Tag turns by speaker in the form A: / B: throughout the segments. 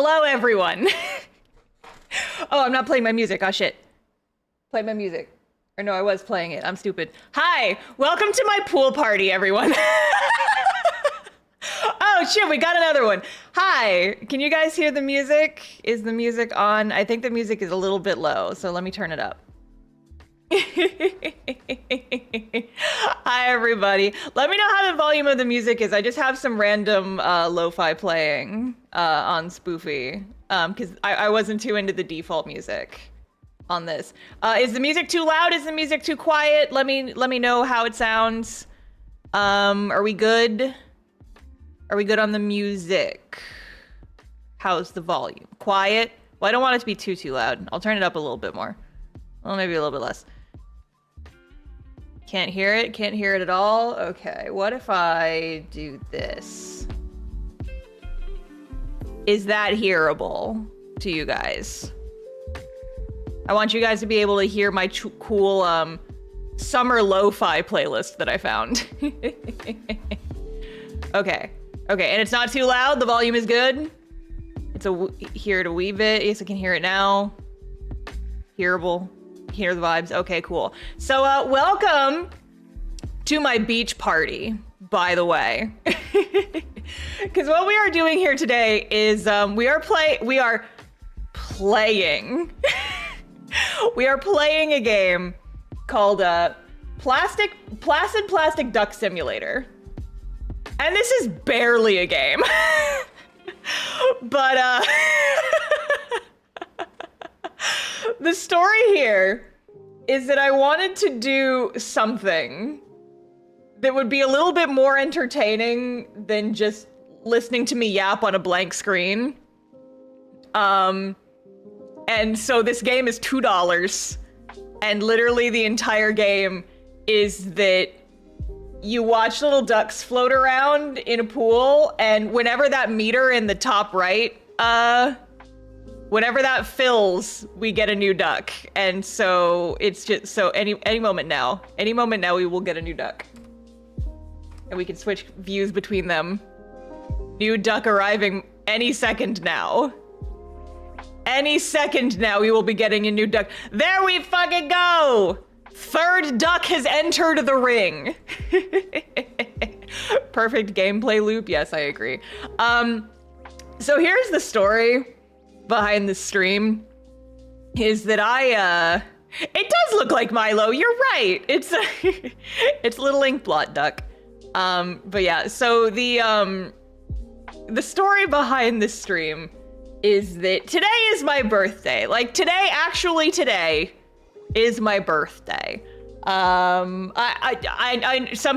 A: Hello, everyone. Oh, I'm not playing my music. Oh, shit. Play my music. Or no, I was playing it. I'm stupid. Hi, welcome to my pool party, everyone. Oh, shit, we got another one. Hi, can you guys hear the music? Is the music on? I think the music is a little bit low, so let me turn it up. Hi, everybody. Let me know how the volume of the music is. I just have some random lo-fi playing on Spvwvky because I wasn't too into the default music on this. Is the music too loud? Is the music too quiet? Let me know how it sounds. Are we good? Are we good on the music? How's the volume? Quiet? Well, I don't want it to be too loud. I'll turn it up a little bit more. Well, maybe a little bit less. Can't hear it? Can't hear it at all? Okay, what if I do this? Is that hearable to you guys? I want you guys to be able to hear my cool summer lo-fi playlist that I found. Okay, and it's not too loud, the volume is good. It's hear it a wee bit. Yes, I can hear it now. Hearable. Hear the vibes. Okay, cool. So welcome to my beach party, by the way. Because what we are doing here today is we are playing we are playing a game called Placid Plastic Duck Simulator. And this is barely a game. But the story here is that I wanted to do something that would be a little bit more entertaining than just listening to me yap on a blank screen. And so this game is $2, and literally the entire game is that you watch little ducks float around in a pool, and whenever that meter in the top right, whenever that fills, we get a new duck. And so it's just, so any moment now we will get a new duck. And we can switch views between them. New duck arriving any second now. Any second now we will be getting a new duck. There we fucking go! Third duck has entered the ring. Perfect gameplay loop, yes, I agree. So here's the story behind the stream, is that it does look like Milo, you're right. It's a little ink blot duck. But yeah, so the story behind this stream is that today is my birthday. Like today is my birthday. Some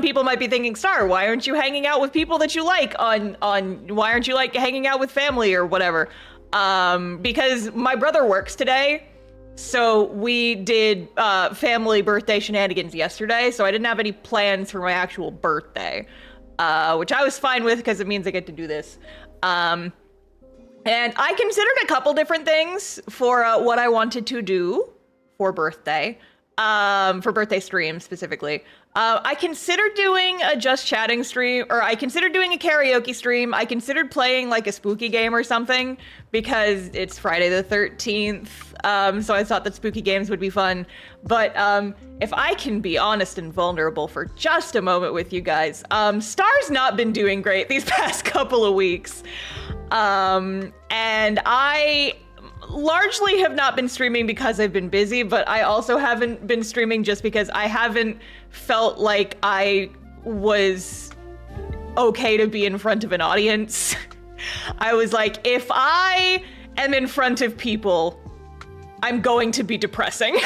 A: people might be thinking, Star, why aren't you hanging out with people that you like why aren't you like hanging out with family or whatever? Because my brother works today, so we did family birthday shenanigans yesterday, so I didn't have any plans for my actual birthday, which I was fine with because it means I get to do this. And I considered a couple different things for what I wanted to do for birthday stream specifically. I considered doing a just chatting stream, or I considered doing a karaoke stream. I considered playing like a spooky game or something because it's Friday the 13th. So I thought that spooky games would be fun. But if I can be honest and vulnerable for just a moment with you guys, Star's not been doing great these past couple of weeks. And I largely have not been streaming because I've been busy, but I also haven't been streaming just because I haven't felt like I was okay to be in front of an audience. I was like, if I am in front of people, I'm going to be depressing.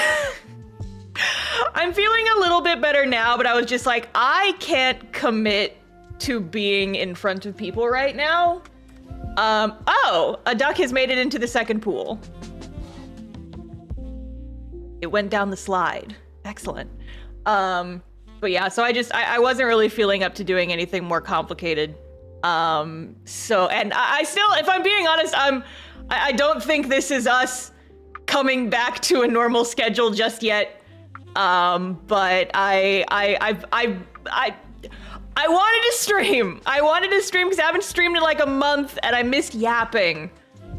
A: I'm feeling a little bit better now, but I was just like, I can't commit to being in front of people right now. Oh, a duck has made it into the second pool. It went down the slide. Excellent. But yeah, so I wasn't really feeling up to doing anything more complicated. So, and I still, if I'm being honest, I don't think this is us coming back to a normal schedule just yet. But I wanted to stream. I wanted to stream because I haven't streamed in like a month and I missed yapping.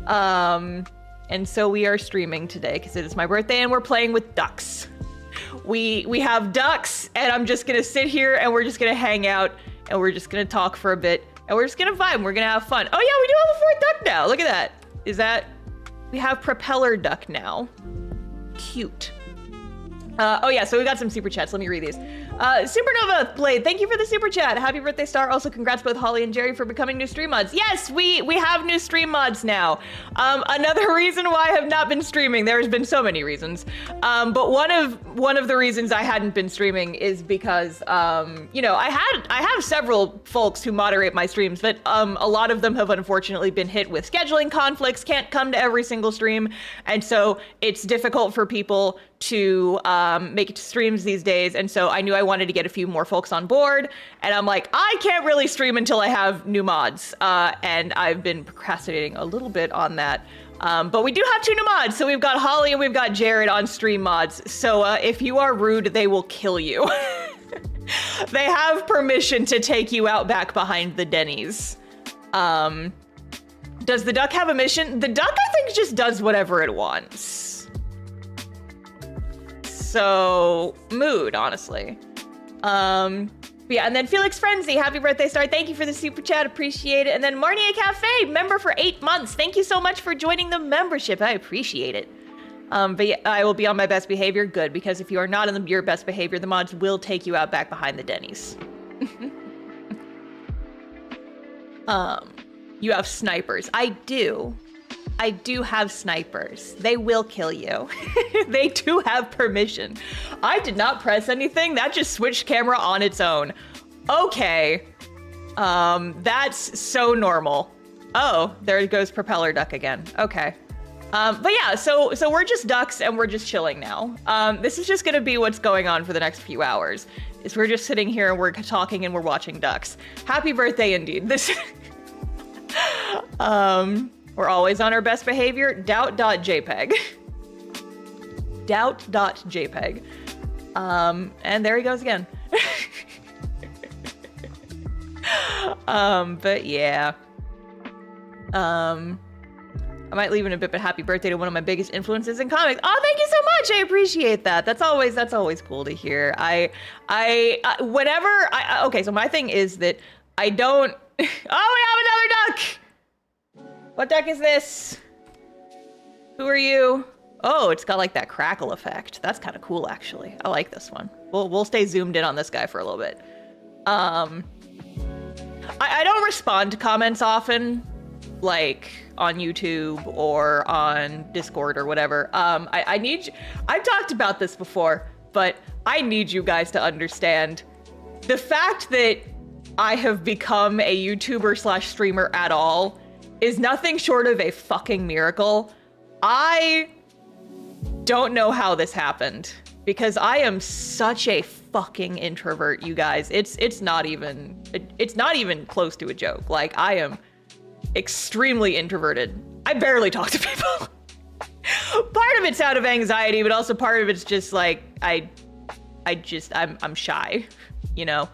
A: And so we are streaming today because it is my birthday and we're playing with ducks. We have ducks and I'm just gonna sit here and we're just gonna hang out and we're just gonna talk for a bit and we're just gonna vibe. We're gonna have fun. Oh yeah, we do have a fourth duck now. Look at that. We have propeller duck now. Cute. Oh yeah, so we got some super chats. Let me read these. Supernova Blade, thank you for the super chat. Happy birthday, Star. Also, congrats both Holly and Jerry for becoming new stream mods. Yes, we have new stream mods now. Another reason why I have not been streaming. There's been so many reasons. But one of the reasons I hadn't been streaming is because you know, I have several folks who moderate my streams, but a lot of them have unfortunately been hit with scheduling conflicts, can't come to every single stream, and so it's difficult for people to make it to streams these days. And so I knew I wanted to get a few more folks on board, and I'm like, I can't really stream until I have new mods, and I've been procrastinating a little bit on that. But we do have 2 new mods, so we've got Holly and we've got Jared on stream mods. So if you are rude, they will kill you. They have permission to take you out back behind the Denny's. Does the duck have a mission? The duck, I think, just does whatever it wants. So, mood, honestly. But yeah, and then Felix Frenzy, happy birthday, Star. Thank you for the super chat, appreciate it. And then Marnier Cafe, member for 8 months. Thank you so much for joining the membership. I appreciate it. But yeah, I will be on my best behavior. Good, because if you are not on your best behavior, the mods will take you out back behind the Denny's. You have snipers. I do have snipers. They will kill you. They do have permission. I did not press anything. That just switched camera on its own. Okay. That's so normal. Oh, there goes propeller duck again. Okay. But yeah, so we're just ducks and we're just chilling now. This is just gonna be what's going on for the next few hours. Is we're just sitting here and we're talking and we're watching ducks. Happy birthday indeed. This we're always on our best behavior. Doubt.jpg. Doubt.jpg. And there he goes again. But yeah. I might leave in a bit, but happy birthday to one of my biggest influences in comics. Oh, thank you so much. I appreciate that. That's always cool to hear. Okay, so my thing is that I don't, oh, we have another duck. What duck is this? Who are you? Oh, it's got like that crackle effect. That's kind of cool, actually. I like this one. We'll stay zoomed in on this guy for a little bit. I don't respond to comments often, like on YouTube or on Discord or whatever. I need you, I've talked about this before, but I need you guys to understand the fact that I have become a YouTuber / streamer at all is nothing short of a fucking miracle. I don't know how this happened because I am such a fucking introvert, you guys. It's not even close to a joke. Like, I am extremely introverted. I barely talk to people. Part of it's out of anxiety, but also part of it's just like I'm shy, you know.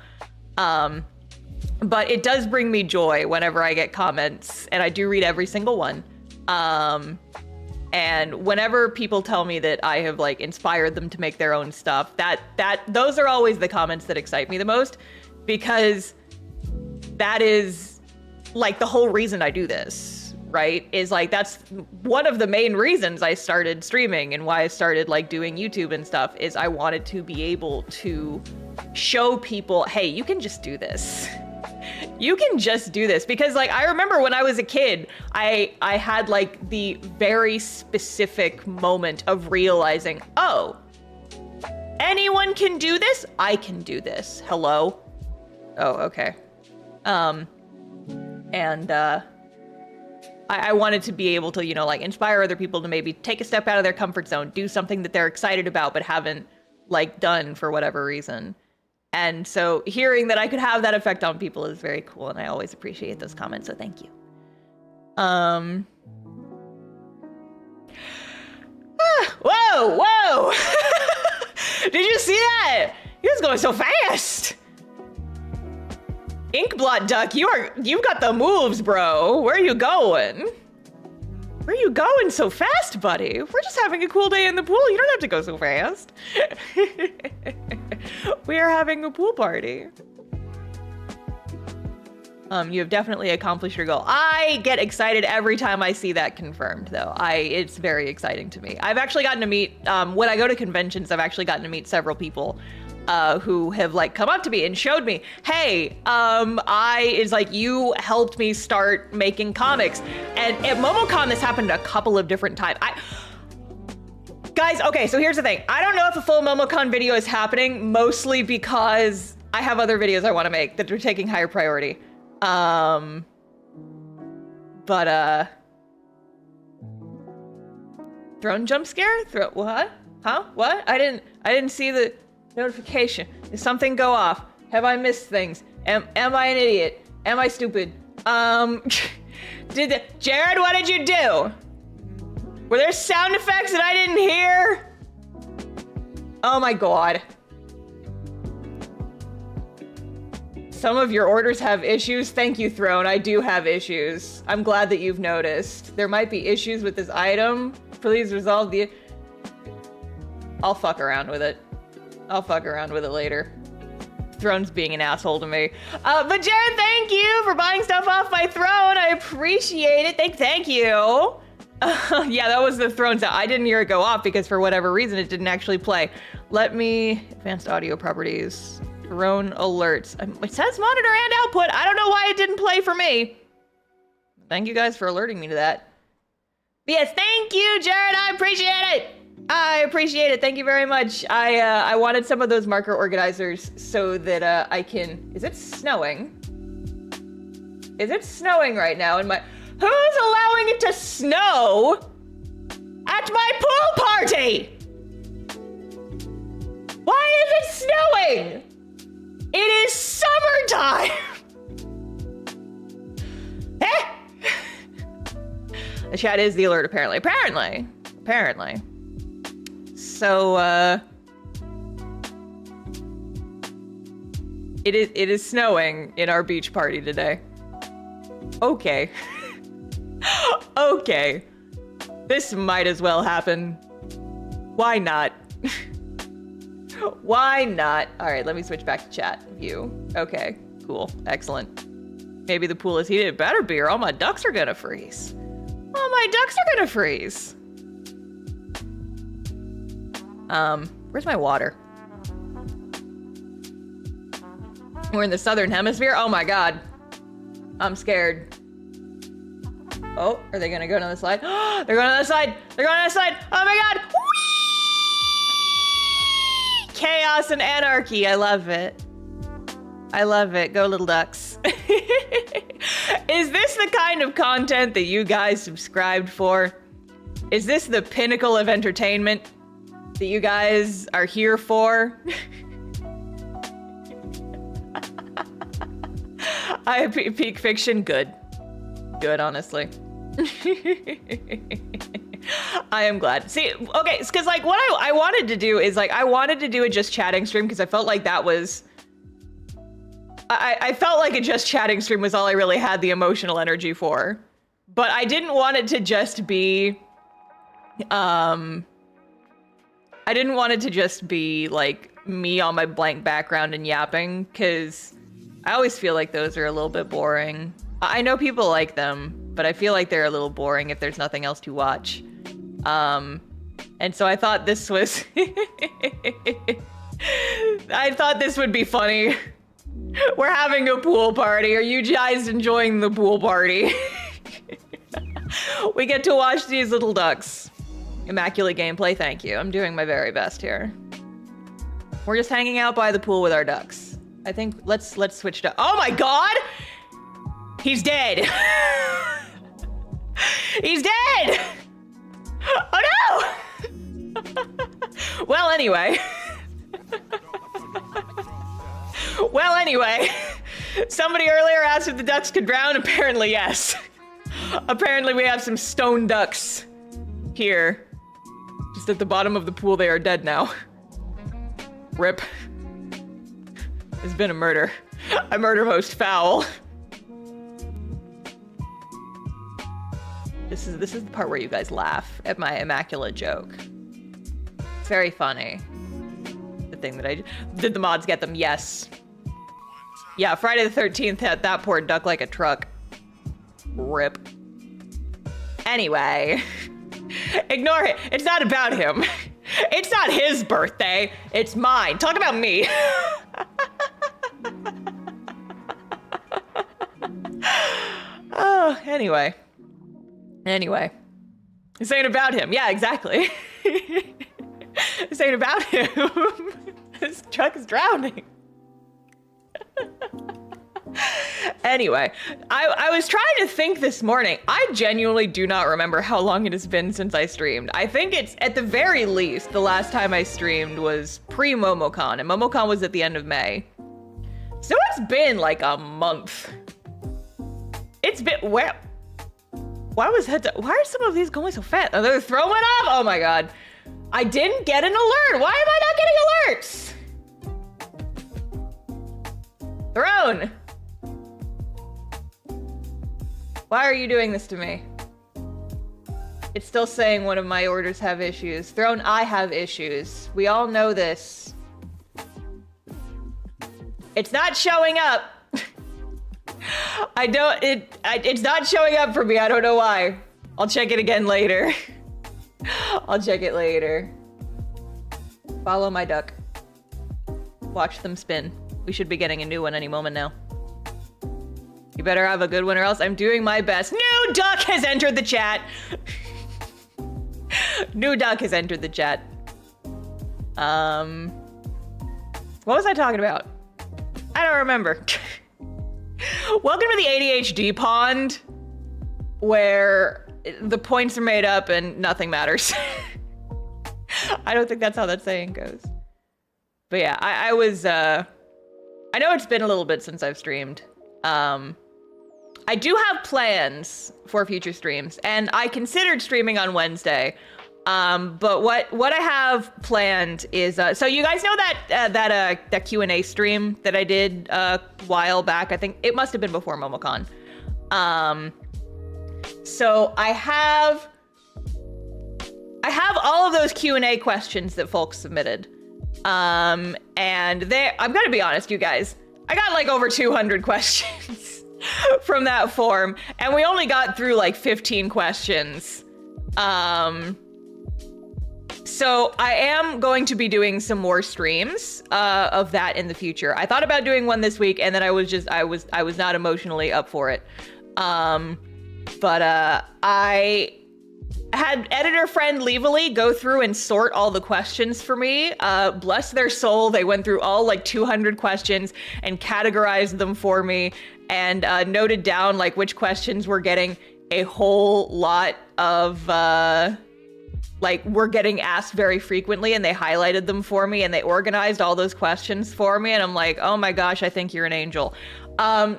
A: But it does bring me joy whenever I get comments, and I do read every single one. And whenever people tell me that I have like inspired them to make their own stuff, those are always the comments that excite me the most, because that is like the whole reason I do this, right? Is like, that's one of the main reasons I started streaming and why I started like doing YouTube and stuff, is I wanted to be able to show people, hey, you can just do this. You can just do this. Because like, I remember when I was a kid, I had like the very specific moment of realizing, oh, anyone can do this? I can do this. Hello? Oh, okay. I wanted to be able to, you know, like inspire other people to maybe take a step out of their comfort zone, do something that they're excited about but haven't like done for whatever reason. And so hearing that I could have that effect on people is very cool, and I always appreciate those comments, so thank you. Whoa! Did you see that? He was going so fast. Inkblot Duck, you've got the moves, bro. Where are you going? Where are you going so fast, buddy? We're just having a cool day in the pool. You don't have to go so fast. We are having a pool party. You have definitely accomplished your goal. I get excited every time I see that confirmed, though. It's very exciting to me. I've actually gotten to meet, when I go to conventions, I've actually gotten to meet several people who have like come up to me and showed me, hey, it's like you helped me start making comics. And at MomoCon, this happened a couple of different times. Guys, okay, so here's the thing. I don't know if a full MomoCon video is happening, mostly because I have other videos I want to make that are taking higher priority. Throne jump scare? What? Huh? What? I didn't see the notification. Did something go off? Have I missed things? Am I an idiot? Am I stupid? Jared, what did you do? Were there sound effects that I didn't hear? Oh my god. Some of your orders have issues. Thank you, Throne. I do have issues. I'm glad that you've noticed. There might be issues with this item. Please resolve the... I'll fuck around with it. I'll fuck around with it later. Throne's being an asshole to me. But Jared, thank you for buying stuff off my Throne. I appreciate it. Thank you. Yeah, that was the Throne sound. I didn't hear it go off because for whatever reason, it didn't actually play. Let me... Advanced audio properties. Throne alerts. It says monitor and output. I don't know why it didn't play for me. Thank you guys for alerting me to that. But yes, thank you, Jared. I appreciate it. I appreciate it. Thank you very much. I wanted some of those marker organizers so that I can... Is it snowing? Is it snowing right now in my... Who's allowing it to snow at my pool party? Why is it snowing? It is summertime! Eh? The chat is the alert, apparently. Apparently. So, it is snowing in our beach party today. Okay. Okay. This might as well happen. Why not? Why not? All right, let me switch back to chat view. Okay, cool, excellent. Maybe the pool is heated. It better be or all my ducks are gonna freeze. All my ducks are gonna freeze. Where's my water? We're in the southern hemisphere? Oh my god. I'm scared. Oh, are they gonna go down the slide? They're going on the slide! They're going on the slide! Oh my god! Whee! Chaos and anarchy. I love it. I love it. Go little ducks. Is this the kind of content that you guys subscribed for? Is this the pinnacle of entertainment that you guys are here for? Peak fiction, good. Good, honestly. I am glad. See, okay, it's because like what I wanted to do is like, I wanted to do a just chatting stream because I felt like that was, I felt like a just chatting stream was all I really had the emotional energy for. But I didn't want it to just be, I didn't want it to just be like me on my blank background and yapping because I always feel like those are a little bit boring. I know people like them, but I feel like they're a little boring if there's nothing else to watch. And so I thought this was, I thought this would be funny. We're having a pool party. Are you guys enjoying the pool party? We get to watch these little ducks. Immaculate gameplay, thank you. I'm doing my very best here. We're just hanging out by the pool with our ducks. I think let's switch to, oh my god! He's dead. He's dead! Oh no! Well, anyway. Well, anyway. Somebody earlier asked if the ducks could drown. Apparently, yes. Apparently, we have some stone ducks here. Just at the bottom of the pool, they are dead now. Rip. It's been a murder. A murder most foul. This is the part where you guys laugh at my immaculate joke. It's very funny. The thing that I did the mods get them? Yes. Yeah, Friday the 13th had that poor duck like a truck. Rip. Anyway, ignore it. It's not about him. It's not his birthday. It's mine. Talk about me. Oh, anyway. This ain't about him. Yeah, exactly. This ain't about him. This truck is drowning. Anyway, I was trying to think this morning. I genuinely do not remember how long it has been since I streamed. I think it's, at the very least, the last time I streamed was pre-MomoCon, and MomoCon was at the end of May. So it's been like a month. It's been, why are some of these going so fast? Oh, they're throwing up? Oh my God. I didn't get an alert. Why am I not getting alerts? Throne. Why are you doing this to me? It's still saying one of my orders have issues. Throne, I have issues. We all know this. It's not showing up. It's not showing up for me. I don't know why. I'll check it again later. I'll check it later. Follow my duck. Watch them spin. We should be getting a new one any moment now. You better have a good one or else I'm doing my best. New duck has entered the chat. New duck has entered the chat. What was I talking about? I don't remember. Welcome to the ADHD pond, where the points are made up and nothing matters. I don't think that's how that saying goes. But yeah, I know it's been a little bit since I've streamed. I do have plans for future streams, and I considered streaming on Wednesday. But what I have planned is, so you guys know that Q&A stream that I did a while back. I think it must have been before MomoCon. So I have all of those Q&A questions that folks submitted. And I'm gonna be honest, you guys, I got like over 200 questions from that form, and we only got through like 15 questions. So I am going to be doing some more streams of that in the future. I thought about doing one this week, and then I was not emotionally up for it. But I had editor friend Leavely go through and sort all the questions for me. Bless their soul, they went through all like 200 questions and categorized them for me, and noted down like which questions were getting a whole lot of like we're getting asked very frequently, and they highlighted them for me, and they organized all those questions for me, and I'm like, oh my gosh, I think you're an angel.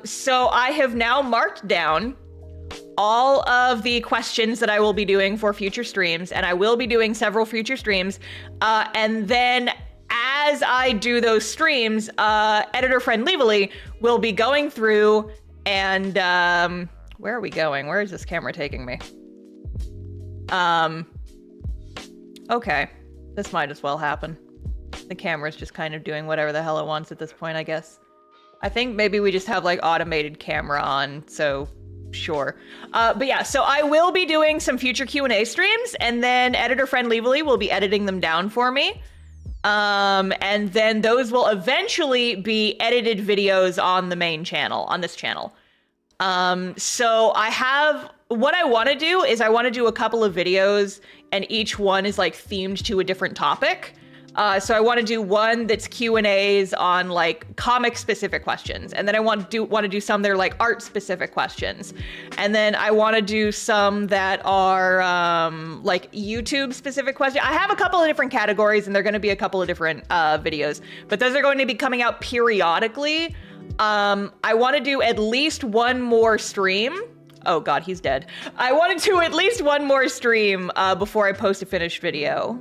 A: So I have now marked down all of the questions that I will be doing for future streams, and I will be doing several future streams. And then as I do those streams, editor friend Leavely will be going through and, where are we going? Where is this camera taking me? Okay, this might as well happen. The camera's just kind of doing whatever the hell it wants at this point, I guess. I think maybe we just have like automated camera on, so sure. But yeah, so I will be doing some future Q&A streams, and then editor friend Leavely will be editing them down for me. And then those will eventually be edited videos on the main channel, on this channel. So what I want to do is I want to do a couple of videos, and each one is like themed to a different topic. So I want to do one that's Q&As on like comic specific questions, and then I want to do some that are like art specific questions, and then I want to do some that are like YouTube specific questions. I have a couple of different categories, and they're going to be a couple of different videos, but those are going to be coming out periodically. I want to do at least one more stream. Oh God, he's dead. I want to do at least one more stream before I post a finished video.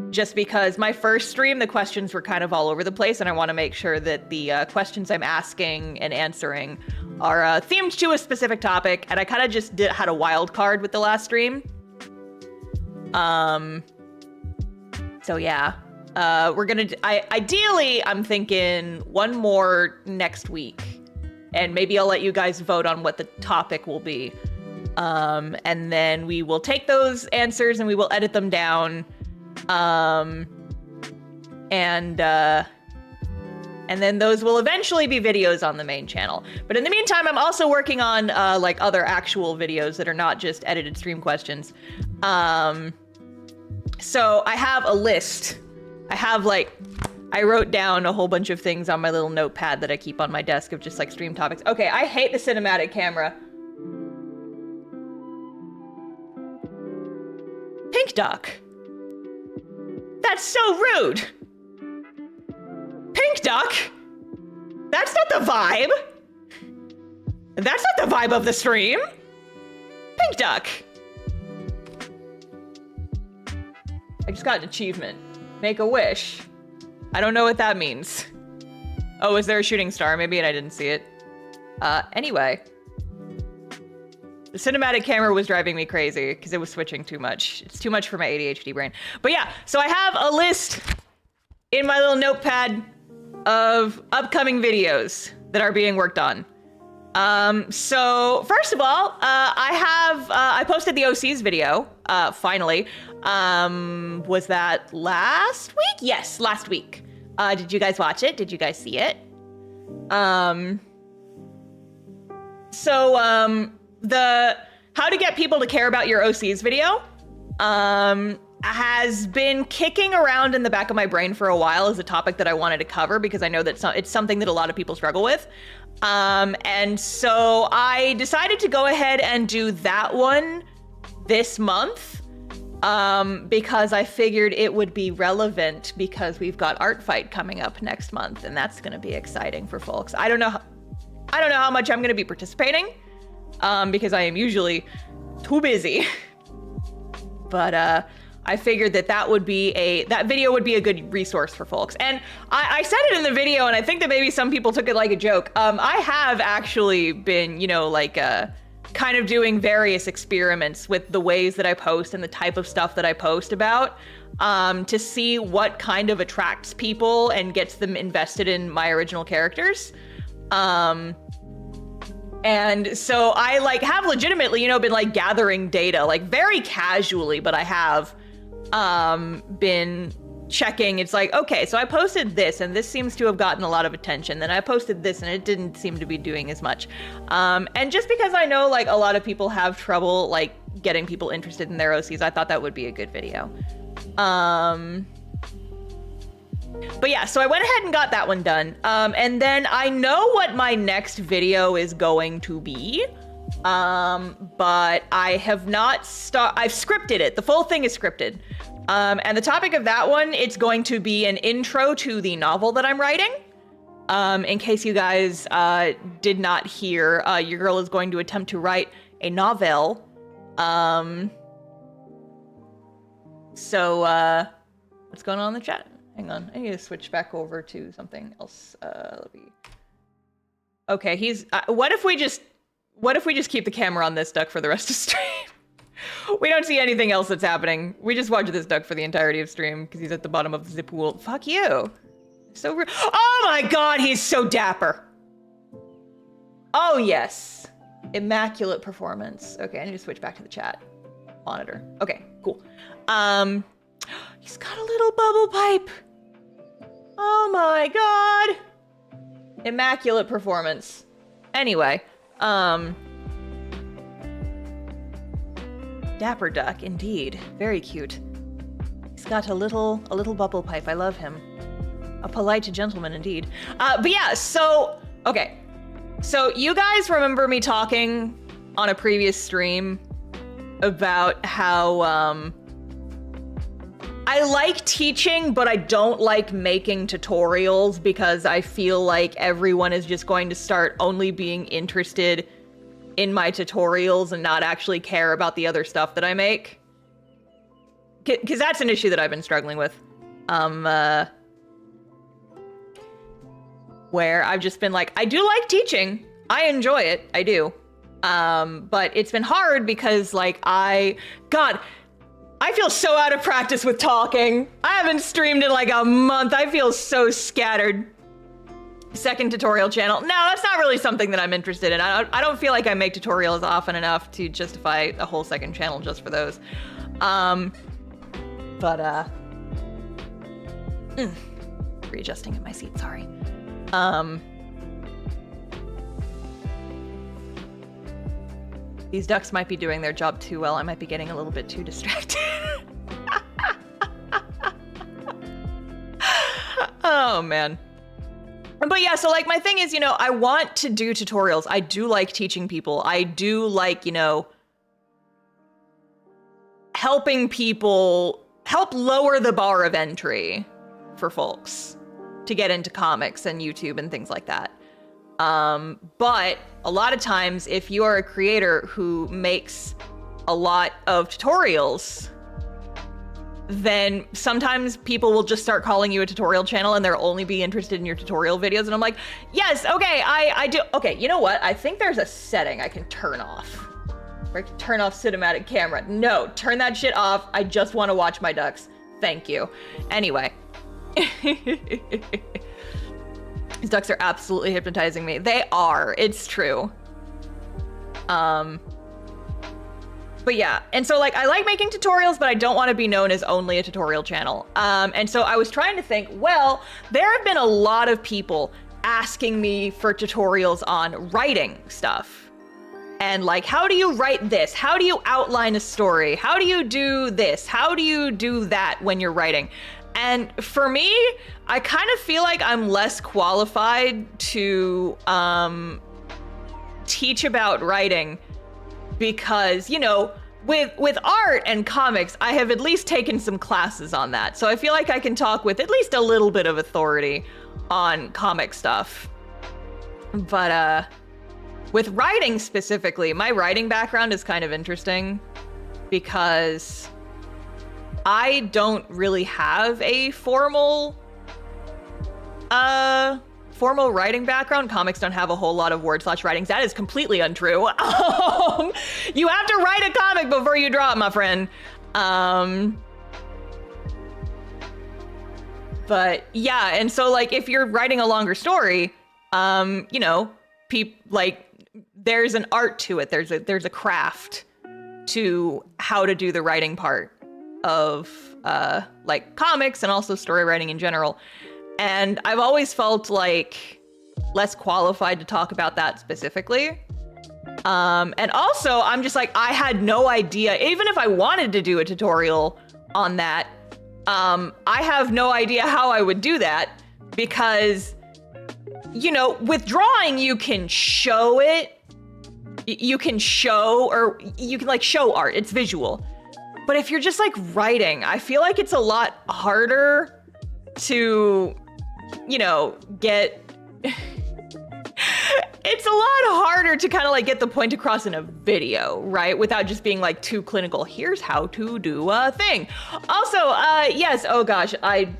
A: just because my first stream, the questions were kind of all over the place, and I want to make sure that the questions I'm asking and answering are themed to a specific topic, and I kind of just had a wild card with the last stream. So yeah, we're gonna, ideally, I'm thinking one more next week, and maybe I'll let you guys vote on what the topic will be. And then we will take those answers and we will edit them down. And then those will eventually be videos on the main channel. But in the meantime, I'm also working on like other actual videos that are not just edited stream questions. So I have a list. I wrote down a whole bunch of things on my little notepad that I keep on my desk of just like stream topics. Okay, I hate the cinematic camera. Pink Duck. That's so rude. Pink Duck? That's not the vibe. That's not the vibe of the stream. Pink Duck. I just got an achievement. Make a wish. I don't know what that means. Oh, is there a shooting star? Maybe I didn't see it. Anyway. The cinematic camera was driving me crazy because it was switching too much. It's too much for my ADHD brain. But yeah, so I have a list in my little notepad of upcoming videos that are being worked on. So first of all, I posted the OCs video, finally. Was that last week? Yes, last week. Did you guys watch it? Did you guys see it? The how to get people to care about your OCs video, has been kicking around in the back of my brain for a while as a topic that I wanted to cover because I know that it's something that a lot of people struggle with. And so I decided to go ahead and do that one this month, because I figured it would be relevant because we've got Art Fight coming up next month, and that's going to be exciting for folks. I don't know how much I'm going to be participating, because I am usually too busy. But I figured that video would be a good resource for folks. And I said it in the video, and I think that maybe some people took it like a joke. I have actually been, kind of doing various experiments with the ways that I post and the type of stuff that I post about, to see what kind of attracts people and gets them invested in my original characters. And so I have legitimately, been gathering data, very casually, but I have been checking. It's okay, so I posted this and this seems to have gotten a lot of attention. Then I posted this and it didn't seem to be doing as much. And just because I know a lot of people have trouble getting people interested in their OCs, I thought that would be a good video. But yeah, so I went ahead and got that one done. And then I know what my next video is going to be. But I have not I've scripted it. The full thing is scripted. And the topic of that one, it's going to be an intro to the novel that I'm writing. In case you guys did not hear, your girl is going to attempt to write a novel. So what's going on in the chat? Hang on, I need to switch back over to something else. Okay, what if we just keep the camera on this duck for the rest of stream? We don't see anything else that's happening. We just watch this duck for the entirety of stream because he's at the bottom of the zip pool. Fuck you. So rude. Oh my god, he's so dapper. Oh yes. Immaculate performance. Okay, I need to switch back to the chat monitor. Okay, cool. He's got a little bubble pipe. Oh my god. Immaculate performance. Anyway, dapper duck, indeed. Very cute. He's got a little bubble pipe. I love him. A polite gentleman, indeed. But yeah, so, okay. So you guys remember me talking on a previous stream about how, I like teaching, but I don't like making tutorials because I feel like everyone is just going to start only being interested in my tutorials and not actually care about the other stuff that I make. because that's an issue that I've been struggling with. Where I've just been like, I do like teaching. I enjoy it. I do. But it's been hard because like God, I feel so out of practice with talking. I haven't streamed in like a month. I feel so scattered. Second tutorial channel. No, that's not really something that I'm interested in. I don't feel like I make tutorials often enough to justify a whole second channel just for those. Readjusting in my seat, sorry. These ducks might be doing their job too well. I might be getting a little bit too distracted. Oh, man. But yeah, so like my thing is, you know, I want to do tutorials. I do like teaching people. I do like, you know, helping people, help lower the bar of entry for folks to get into comics and YouTube and things like that. But a lot of times, if you are a creator who makes a lot of tutorials, then sometimes people will just start calling you a tutorial channel and they'll only be interested in your tutorial videos. And I'm like, yes, okay, I do. Okay, you know what? I think there's a setting I can turn off. Where I can turn off cinematic camera. No, turn that shit off. I just want to watch my ducks. Thank you. Anyway. These ducks are absolutely hypnotizing me. They are. It's true. But yeah, and so like I like making tutorials, but I don't want to be known as only a tutorial channel. And so I was trying to think, well, there have been a lot of people asking me for tutorials on writing stuff. And like, how do you write this? How do you outline a story? How do you do this? How do you do that when you're writing? And for me, I kind of feel like I'm less qualified to teach about writing because, you know, with art and comics, I have at least taken some classes on that. So I feel like I can talk with at least a little bit of authority on comic stuff. But with writing specifically, my writing background is kind of interesting because I don't really have a formal writing background. Comics don't have a whole lot of word/writings. That is completely untrue. You have to write a comic before you draw it, my friend. But yeah, and so like if you're writing a longer story, you know, there's an art to it. There's a craft to how to do the writing part of like comics and also story writing in general. And I've always felt like less qualified to talk about that specifically. And also I'm just like, I had no idea, even if I wanted to do a tutorial on that, I have no idea how I would do that because, you know, with drawing, you can show it. You can show, or you can like show art, it's visual. But if you're just like writing, I feel like it's a lot harder to, you know, get, it's a lot harder to kind of like get the point across in a video, right? Without just being like too clinical. Here's how to do a thing. Also, yes, oh gosh, I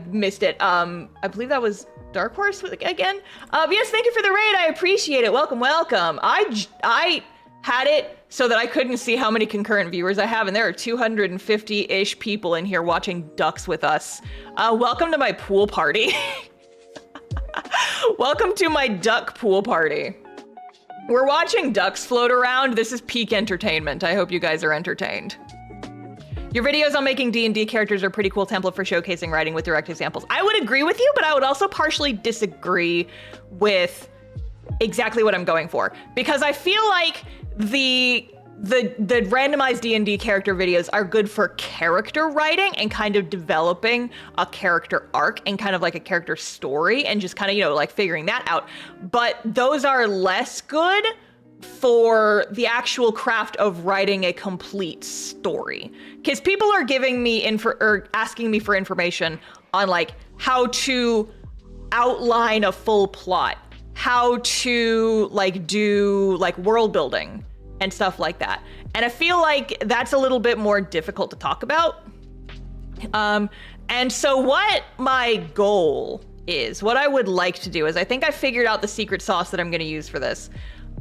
A: missed it. I believe that was Dark Horse again. Yes, thank you for the raid. I appreciate it. Welcome, welcome. I had it so that I couldn't see how many concurrent viewers I have, and there are 250-ish people in here watching ducks with us. Welcome to my pool party. Welcome to my duck pool party. We're watching ducks float around. This is peak entertainment. I hope you guys are entertained. Your videos on making D&D characters are a pretty cool template for showcasing writing with direct examples. I would agree with you, but I would also partially disagree with exactly what I'm going for, because I feel like the randomized D&D character videos are good for character writing and kind of developing a character arc and kind of like a character story and just kind of, you know, like figuring that out. But those are less good for the actual craft of writing a complete story, because people are giving me or asking me for information on like how to outline a full plot, how to like do like world building and stuff like that. And I feel like that's a little bit more difficult to talk about And so what my goal is, what I would like to do is, I think I figured out the secret sauce that I'm going to use for this.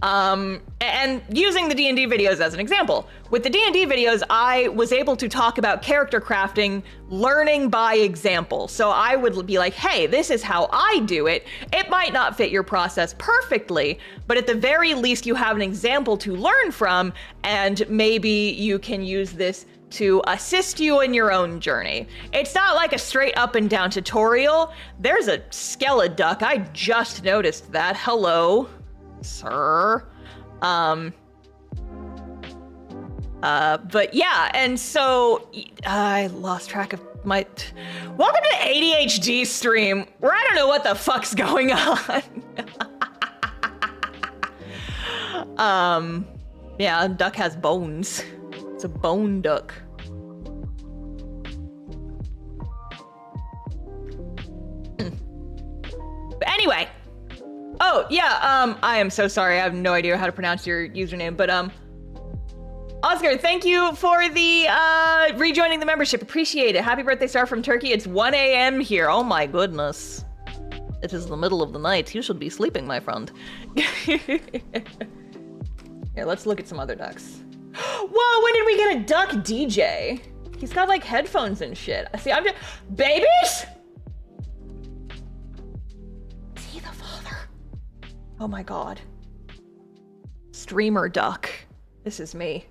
A: And using the D&D videos as an example. With the D&D videos, I was able to talk about character crafting, learning by example. So I would be like, hey, this is how I do it. It might not fit your process perfectly, but at the very least you have an example to learn from, and maybe you can use this to assist you in your own journey. It's not like a straight up and down tutorial. There's a skeleduck. I just noticed that. Hello, sir. But yeah, and so I lost track of my... Welcome to ADHD stream, where I don't know what the fuck's going on. Yeah, duck has bones. It's a bone duck. But anyway. Oh, yeah, I am so sorry. I have no idea how to pronounce your username, but, Oscar, thank you for the, rejoining the membership. Appreciate it. Happy birthday, Star from Turkey. It's 1 a.m. here. Oh my goodness. It is the middle of the night. You should be sleeping, my friend. Here, let's look at some other ducks. Whoa, when did we get a duck DJ? He's got, like, headphones and shit. See, I'm just... Babies? Oh my god. Streamer duck. This is me.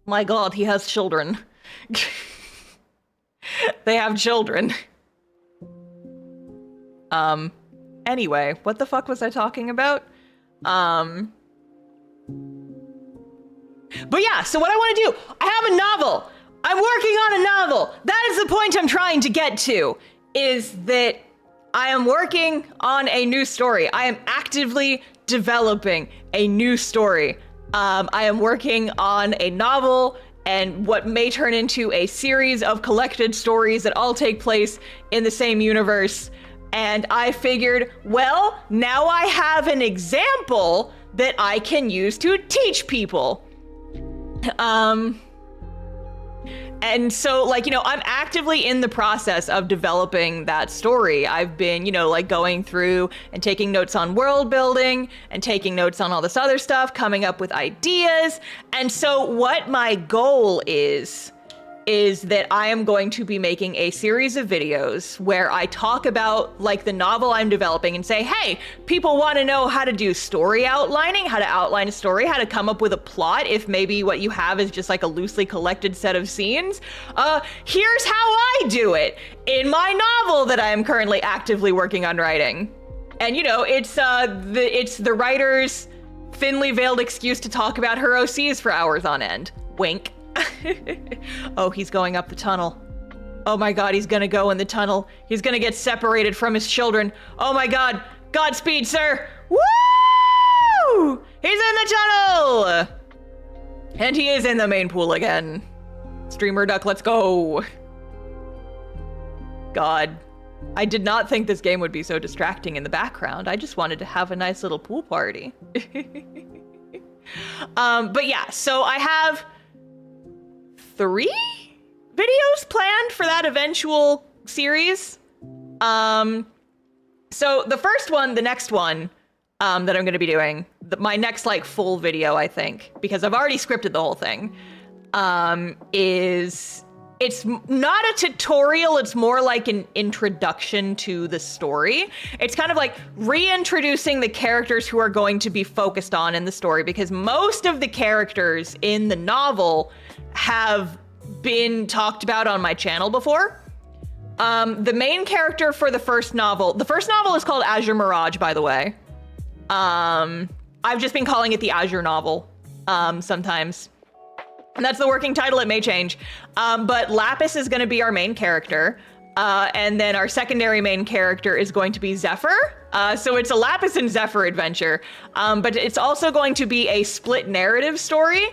A: My god, he has children. They have children. Anyway, what the fuck was I talking about? But yeah, so what I want to do, I have a novel. I'm working on a novel. That is the point I'm trying to get to, is that I am working on a new story. I am actively developing a new story. I am working on a novel and what may turn into a series of collected stories that all take place in the same universe. And I figured, well, now I have an example that I can use to teach people. And so, like, you know, I'm actively in the process of developing that story. I've been, you know, like going through and taking notes on world building and taking notes on all this other stuff, coming up with ideas. And so what my goal is that I am going to be making a series of videos where I talk about, like, the novel I'm developing and say, hey, people want to know how to do story outlining, how to outline a story, how to come up with a plot if maybe what you have is just like a loosely collected set of scenes. Here's how I do it in my novel that I am currently actively working on writing. And, you know, it's the writer's thinly veiled excuse to talk about her OCs for hours on end. Wink. Oh, he's going up the tunnel. Oh my god, he's gonna go in the tunnel. He's gonna get separated from his children. Oh my god. Godspeed, sir. Woo! He's in the tunnel! And he is in the main pool again. Streamer duck, let's go. God. I did not think this game would be so distracting in the background. I just wanted to have a nice little pool party. But yeah, so I have 3 videos planned for that eventual series. So the first one, the next one, that I'm gonna be doing, my next like full video, I think, because I've already scripted the whole thing, it's not a tutorial, it's more like an introduction to the story. It's kind of like reintroducing the characters who are going to be focused on in the story, because most of the characters in the novel have been talked about on my channel before. The main character for the first novel is called Azure Mirage, by the way. I've just been calling it the Azure novel, sometimes. And that's the working title, it may change. But Lapis is gonna be our main character. And then our secondary main character is going to be Zephyr. So it's a Lapis and Zephyr adventure. But it's also going to be a split narrative story.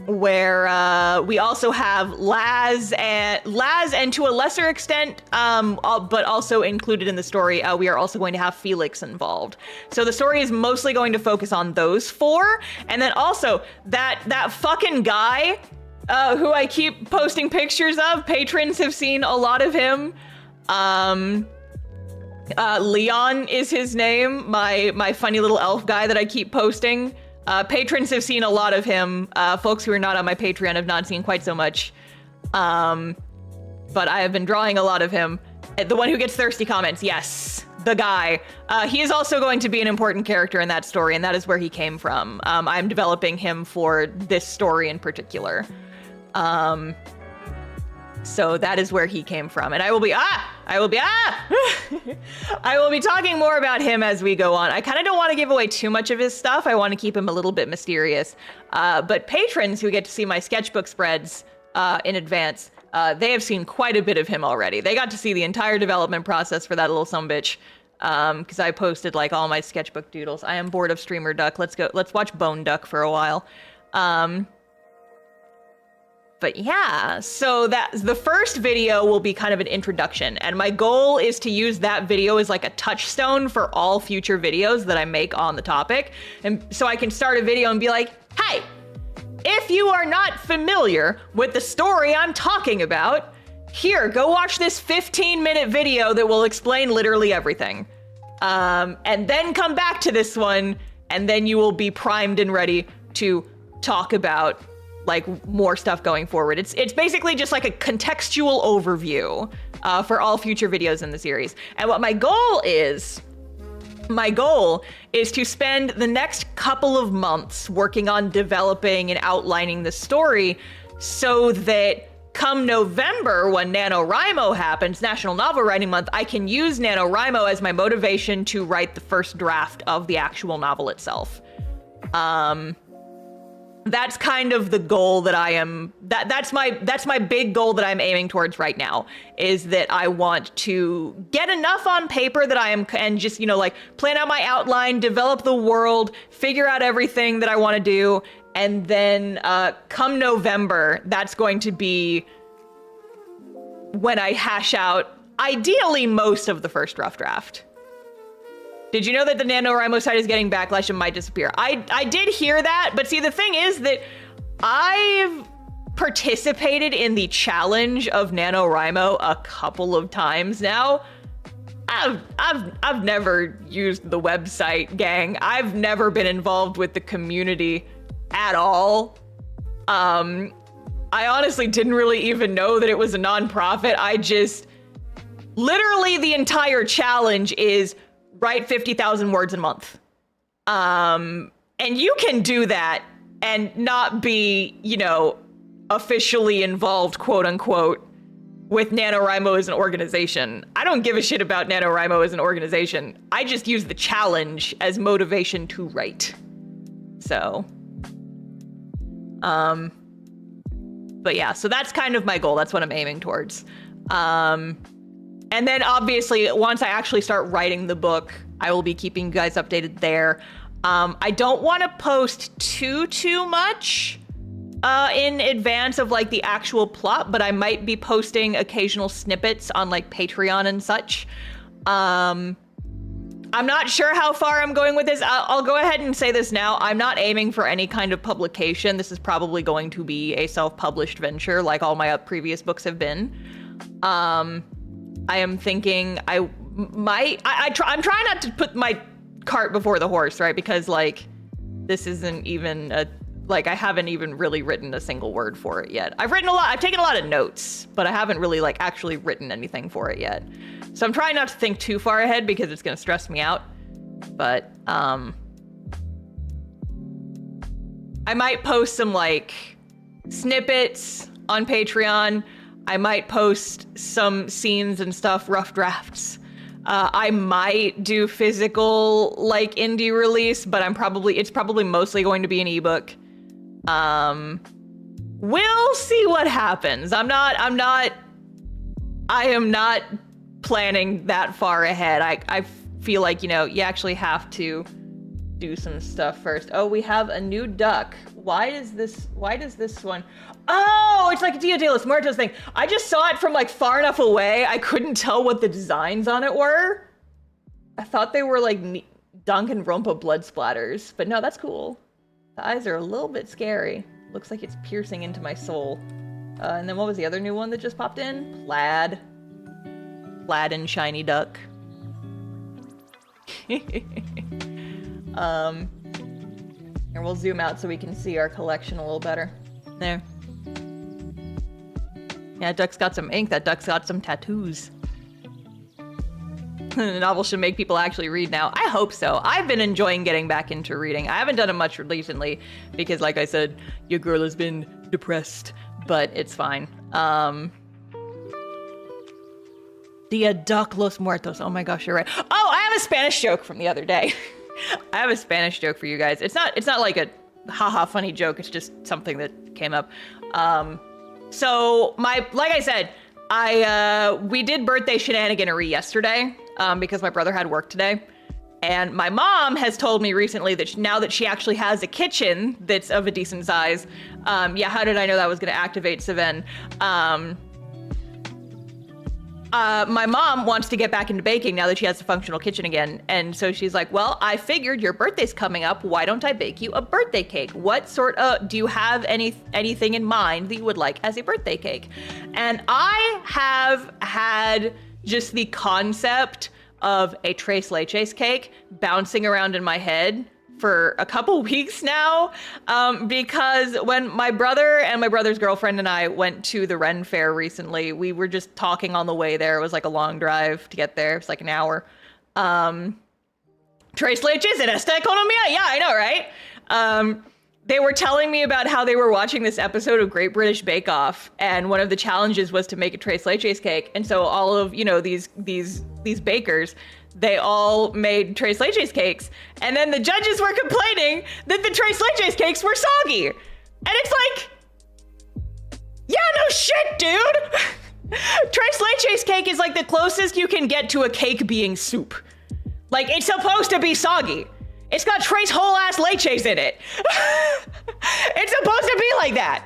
A: Where we also have Laz and to a lesser extent, but also included in the story, we are also going to have Felix involved. So the story is mostly going to focus on those 4, and then also that fucking guy who I keep posting pictures of. Patrons have seen a lot of him. Leon is his name, my funny little elf guy that I keep posting. Patrons have seen a lot of him. Folks who are not on my Patreon have not seen quite so much. But I have been drawing a lot of him. The one who gets thirsty comments, yes, the guy. He is also going to be an important character in that story, and that is where he came from. I'm developing him for this story in particular. So that is where he came from, and I will be I will be talking more about him as we go on. I kind of don't want to give away too much of his stuff. I want to keep him a little bit mysterious. But patrons who get to see my sketchbook spreads in advance, they have seen quite a bit of him already. They got to see the entire development process for that little sumbitch, because I posted like all my sketchbook doodles. I am bored of Streamer Duck. Let's watch Bone Duck for a while. But yeah, so the first video will be kind of an introduction, and my goal is to use that video as like a touchstone for all future videos that I make on the topic. And so I can start a video and be like, hey, if you are not familiar with the story I'm talking about, here, go watch this 15-minute video that will explain literally everything. And then come back to this one, and then you will be primed and ready to talk about like more stuff going forward. It's basically just like a contextual overview for all future videos in the series. And what my goal is to spend the next couple of months working on developing and outlining the story so that come November, when NaNoWriMo happens, National Novel Writing Month, I can use NaNoWriMo as my motivation to write the first draft of the actual novel itself. That's kind of the goal that I am, that's my big goal that I'm aiming towards right now, is that I want to get enough on paper that I am, and just, you know, like plan out my outline, develop the world, figure out everything that I want to do. And then come November, that's going to be when I hash out ideally most of the first rough draft. Did you know that the NaNoWriMo site is getting backlash and might disappear? I did hear that, but see, the thing is that I've participated in the challenge of NaNoWriMo a couple of times now. I've never used the website, gang. I've never been involved with the community at all. I honestly didn't really even know that it was a nonprofit. I just, literally the entire challenge is write 50,000 words a month. And you can do that and not be, you know, officially involved, quote unquote, with NaNoWriMo as an organization. I don't give a shit about NaNoWriMo as an organization. I just use the challenge as motivation to write. So, but yeah, so that's kind of my goal. That's what I'm aiming towards. And then obviously, once I actually start writing the book, I will be keeping you guys updated there. I don't want to post too much in advance of like the actual plot, but I might be posting occasional snippets on like Patreon and such. I'm not sure how far I'm going with this. I'll go ahead and say this now. I'm not aiming for any kind of publication. This is probably going to be a self-published venture like all my previous books have been. I am thinking I'm trying not to put my cart before the horse, right? Because like, this isn't even I haven't even really written a single word for it yet. I've taken a lot of notes, but I haven't really like actually written anything for it yet. So I'm trying not to think too far ahead because it's gonna stress me out. But I might post some like snippets on Patreon. I might post some scenes and stuff, rough drafts. I might do physical like indie release, but it's probably mostly going to be an ebook. We'll see what happens. I am not planning that far ahead. I feel like, you know, you actually have to do some stuff first. Oh, we have a new duck. Why does this one? Oh, it's like a Dia de los Muertos thing. I just saw it from like far enough away. I couldn't tell what the designs on it were. I thought they were like Danganronpa blood splatters, but no, that's cool. The eyes are a little bit scary. Looks like it's piercing into my soul. And then what was the other new one that just popped in? Plaid. Plaid and shiny duck. Here, we'll zoom out so we can see our collection a little better. There. Yeah, duck's got some ink. That duck's got some tattoos. The novel should make people actually read now. I hope so. I've been enjoying getting back into reading. I haven't done it much recently because, like I said, your girl has been depressed, but it's fine. Dia Duck Los Muertos. Oh my gosh, you're right. Oh, I have a Spanish joke from the other day. I have a Spanish joke for you guys. It's not like a haha funny joke. It's just something that came up. So like I said, we did birthday shenaniganery yesterday, because my brother had work today. And my mom has told me recently that now that she actually has a kitchen that's of a decent size, yeah, how did I know that was gonna activate Seven? My mom wants to get back into baking now that she has a functional kitchen again. And so she's like, well, I figured your birthday's coming up. Why don't I bake you a birthday cake? What sort of, do you have anything in mind that you would like as a birthday cake? And I have had just the concept of a tres leches cake bouncing around in my head for a couple weeks now, because when my brother and my brother's girlfriend and I went to the Ren Fair recently, we were just talking on the way there. It was like a long drive to get there. It was like an hour. Tres leches en esta economía? Yeah, I know, right? They were telling me about how they were watching this episode of Great British Bake Off, and one of the challenges was to make a tres leches cake. And so all of, these bakers, they all made tres leches cakes, and then the judges were complaining that the tres leches cakes were soggy. And it's like, yeah, no shit, dude. Tres leches cake is like the closest you can get to a cake being soup. Like, it's supposed to be soggy. It's got tres whole ass leches in it. It's supposed to be like that.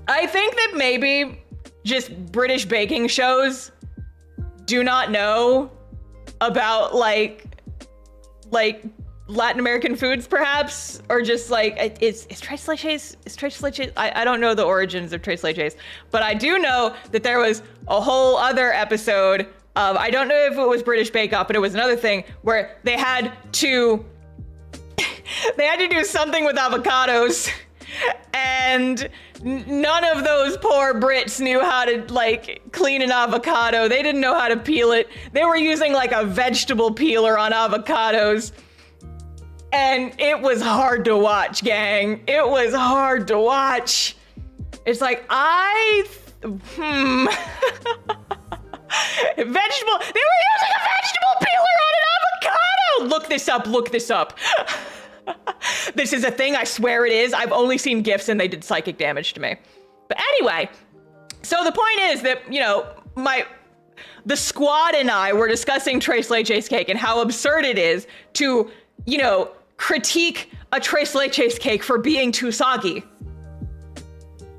A: I think that maybe just British baking shows do not know about like Latin American foods, perhaps, or just like, is tres leches, I don't know the origins of tres leches, but I do know that there was a whole other episode of, I don't know if it was British Bake Off, but it was another thing where they had to do something with avocados, and none of those poor Brits knew how to like clean an avocado. They didn't know how to peel it. They were using like a vegetable peeler on avocados. And it was hard to watch, gang. It was hard to watch. It's like, vegetable, they were using a vegetable peeler on an avocado! Look this up. This is a thing, I swear it is. I've only seen GIFs and they did psychic damage to me. But anyway, so the point is that, the squad and I were discussing tres leches cake and how absurd it is to, critique a tres leches cake for being too soggy.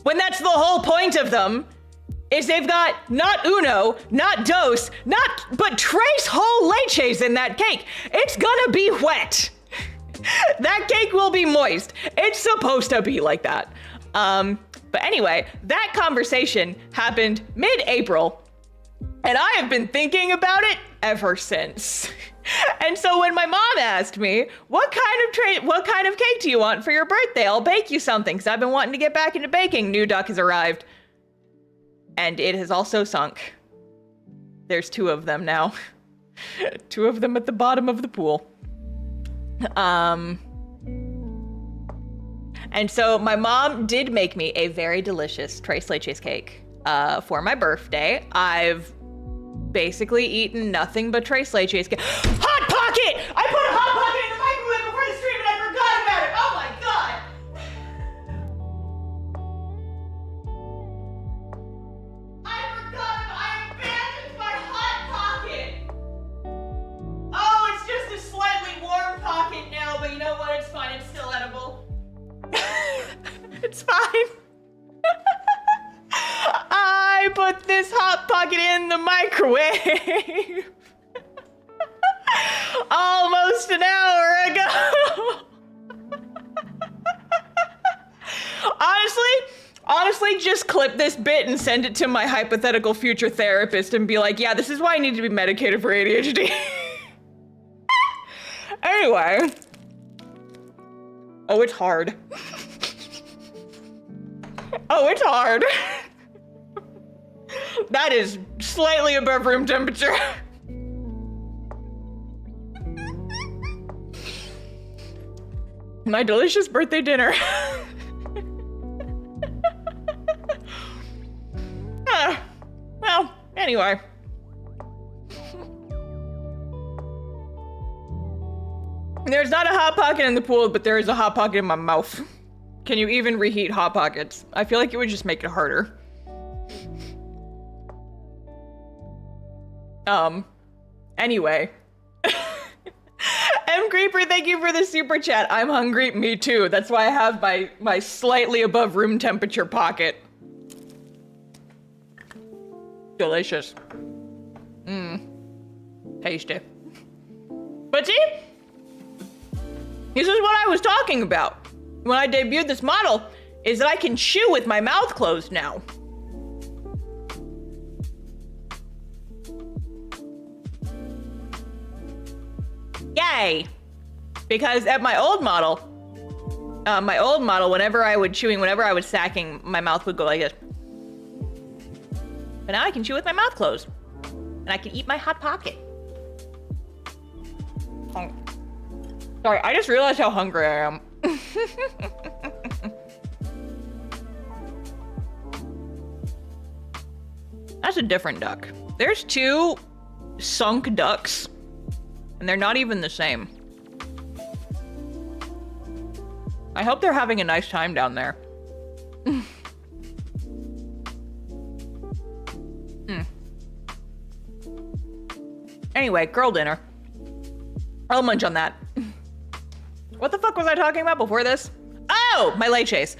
A: When that's the whole point of them, is they've got not uno, not dos, but tres whole leches in that cake. It's gonna be wet. That cake will be moist. It's supposed to be like that. But anyway, that conversation happened mid-April, and I have been thinking about it ever since. And so when my mom asked me, what kind of cake do you want for your birthday? I'll bake you something, because I've been wanting to get back into baking. New duck has arrived. And it has also sunk. There's 2 of them now. 2 of them at the bottom of the pool. And so my mom did make me a very delicious tres leches cake for my birthday. I've basically eaten nothing but tres leches cake. Hot Pocket! I put a Hot Pocket in the microwave before the stream and I forgot about it! Oh my god! I abandoned my Hot Pocket! Oh, it's just a slightly warm pocket now, but you know what? It's fine. It's still edible. It's fine. I put this Hot Pocket in the microwave almost an hour ago. Honestly, just clip this bit and send it to my hypothetical future therapist and be like, yeah, this is why I need to be medicated for ADHD. Anyway. Oh, it's hard. Oh, it's hard. That is slightly above room temperature. My delicious birthday dinner. Well, anyway. There's not a hot pocket in the pool, but there is a hot pocket in my mouth. Can you even reheat hot pockets? I feel like it would just make it harder. Anyway. M Creeper, thank you for the super chat. I'm hungry, me too. That's why I have my slightly above room temperature pocket. Delicious. Tasty. But see? This is what I was talking about when I debuted this model, is that I can chew with my mouth closed now. Yay! Because at my old model, whenever I was snacking, my mouth would go like this. But now I can chew with my mouth closed. And I can eat my hot pocket. Oh. Sorry, I just realized how hungry I am. That's a different duck. There's two sunk ducks, and they're not even the same. I hope they're having a nice time down there. Anyway, girl dinner. I'll munch on that. What the fuck was I talking about before this? Oh, my leches.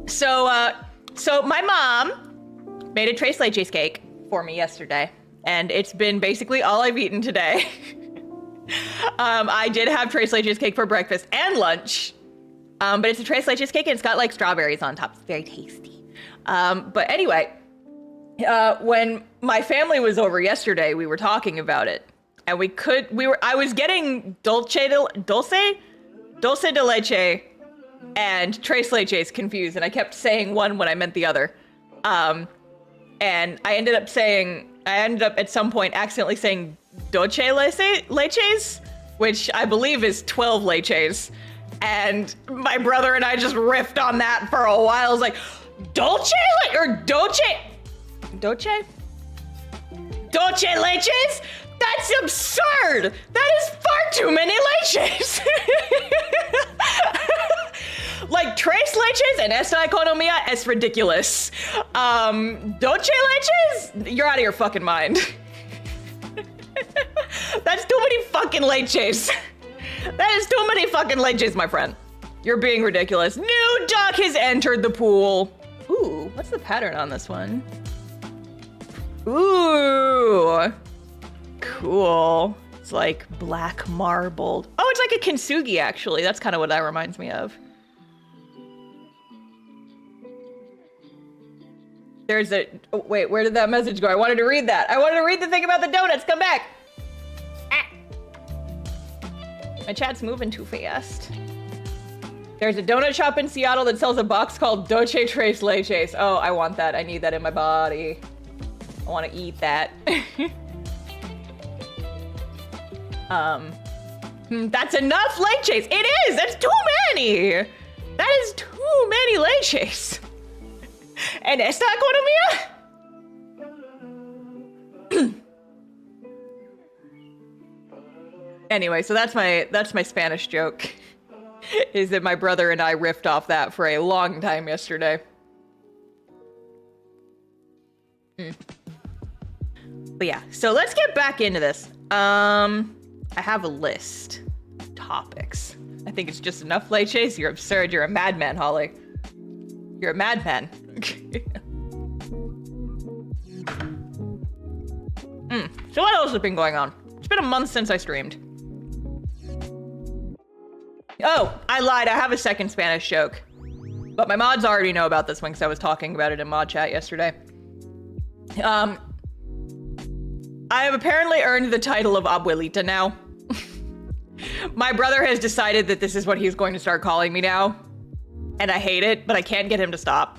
A: So my mom made a tres leches cake for me yesterday, and it's been basically all I've eaten today. I did have tres leches cake for breakfast and lunch, but it's a tres leches cake and it's got like strawberries on top. It's very tasty. But anyway, when my family was over yesterday, we were talking about it, and I was getting dulce de leche and tres leches confused, and I kept saying one when I meant the other. And I ended up at some point accidentally saying doce leches, which I believe is 12 leches. And my brother and I just riffed on that for a while. I was like, doce leches? That's absurd! That is far too many leches! Like, tres leches and esta economia es ridiculous. Doce leches? You're out of your fucking mind. That's too many fucking leches. That is too many fucking leches, my friend. You're being ridiculous. New duck has entered the pool. Ooh, what's the pattern on this one? Ooh, cool. It's like black marbled. Oh, it's like a kintsugi, actually. That's kind of what that reminds me of. There's a, oh, wait, where did that message go? I wanted to read that. I wanted to read the thing about the donuts. Come back. Ah. My chat's moving too fast. There's a donut shop in Seattle that sells a box called Doce Tres Leches. Oh, I want that. I need that in my body. I want to eat that. That's enough leches. It is. That's too many. That is too many leches. And esta economia? Anyway, so that's my Spanish joke. Is that my brother and I riffed off that for a long time yesterday. But yeah, so let's get back into this. I have a list of topics. I think it's just enough leches. You're absurd. You're a madman, Holly. You're a madman. So what else has been going on? It's been a month since I streamed. Oh, I lied. I have a second Spanish joke. But my mods already know about this one because I was talking about it in mod chat yesterday. I have apparently earned the title of abuelita now. My brother has decided that this is what he's going to start calling me now. And I hate it, but I can't get him to stop.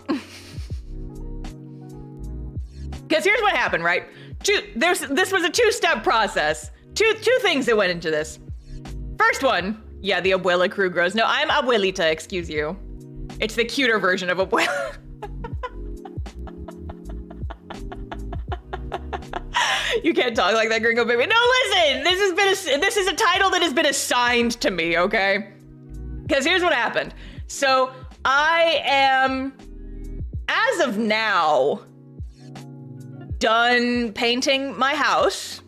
A: Because here's what happened, right? This was a two-step process. Two things that went into this. First one, yeah, the abuela crew grows. No, I'm abuelita, excuse you. It's the cuter version of abuela. You can't talk like that, Gringo baby. No, listen, this is a title that has been assigned to me, okay? Because here's what happened. So I am, as of now, done painting my house.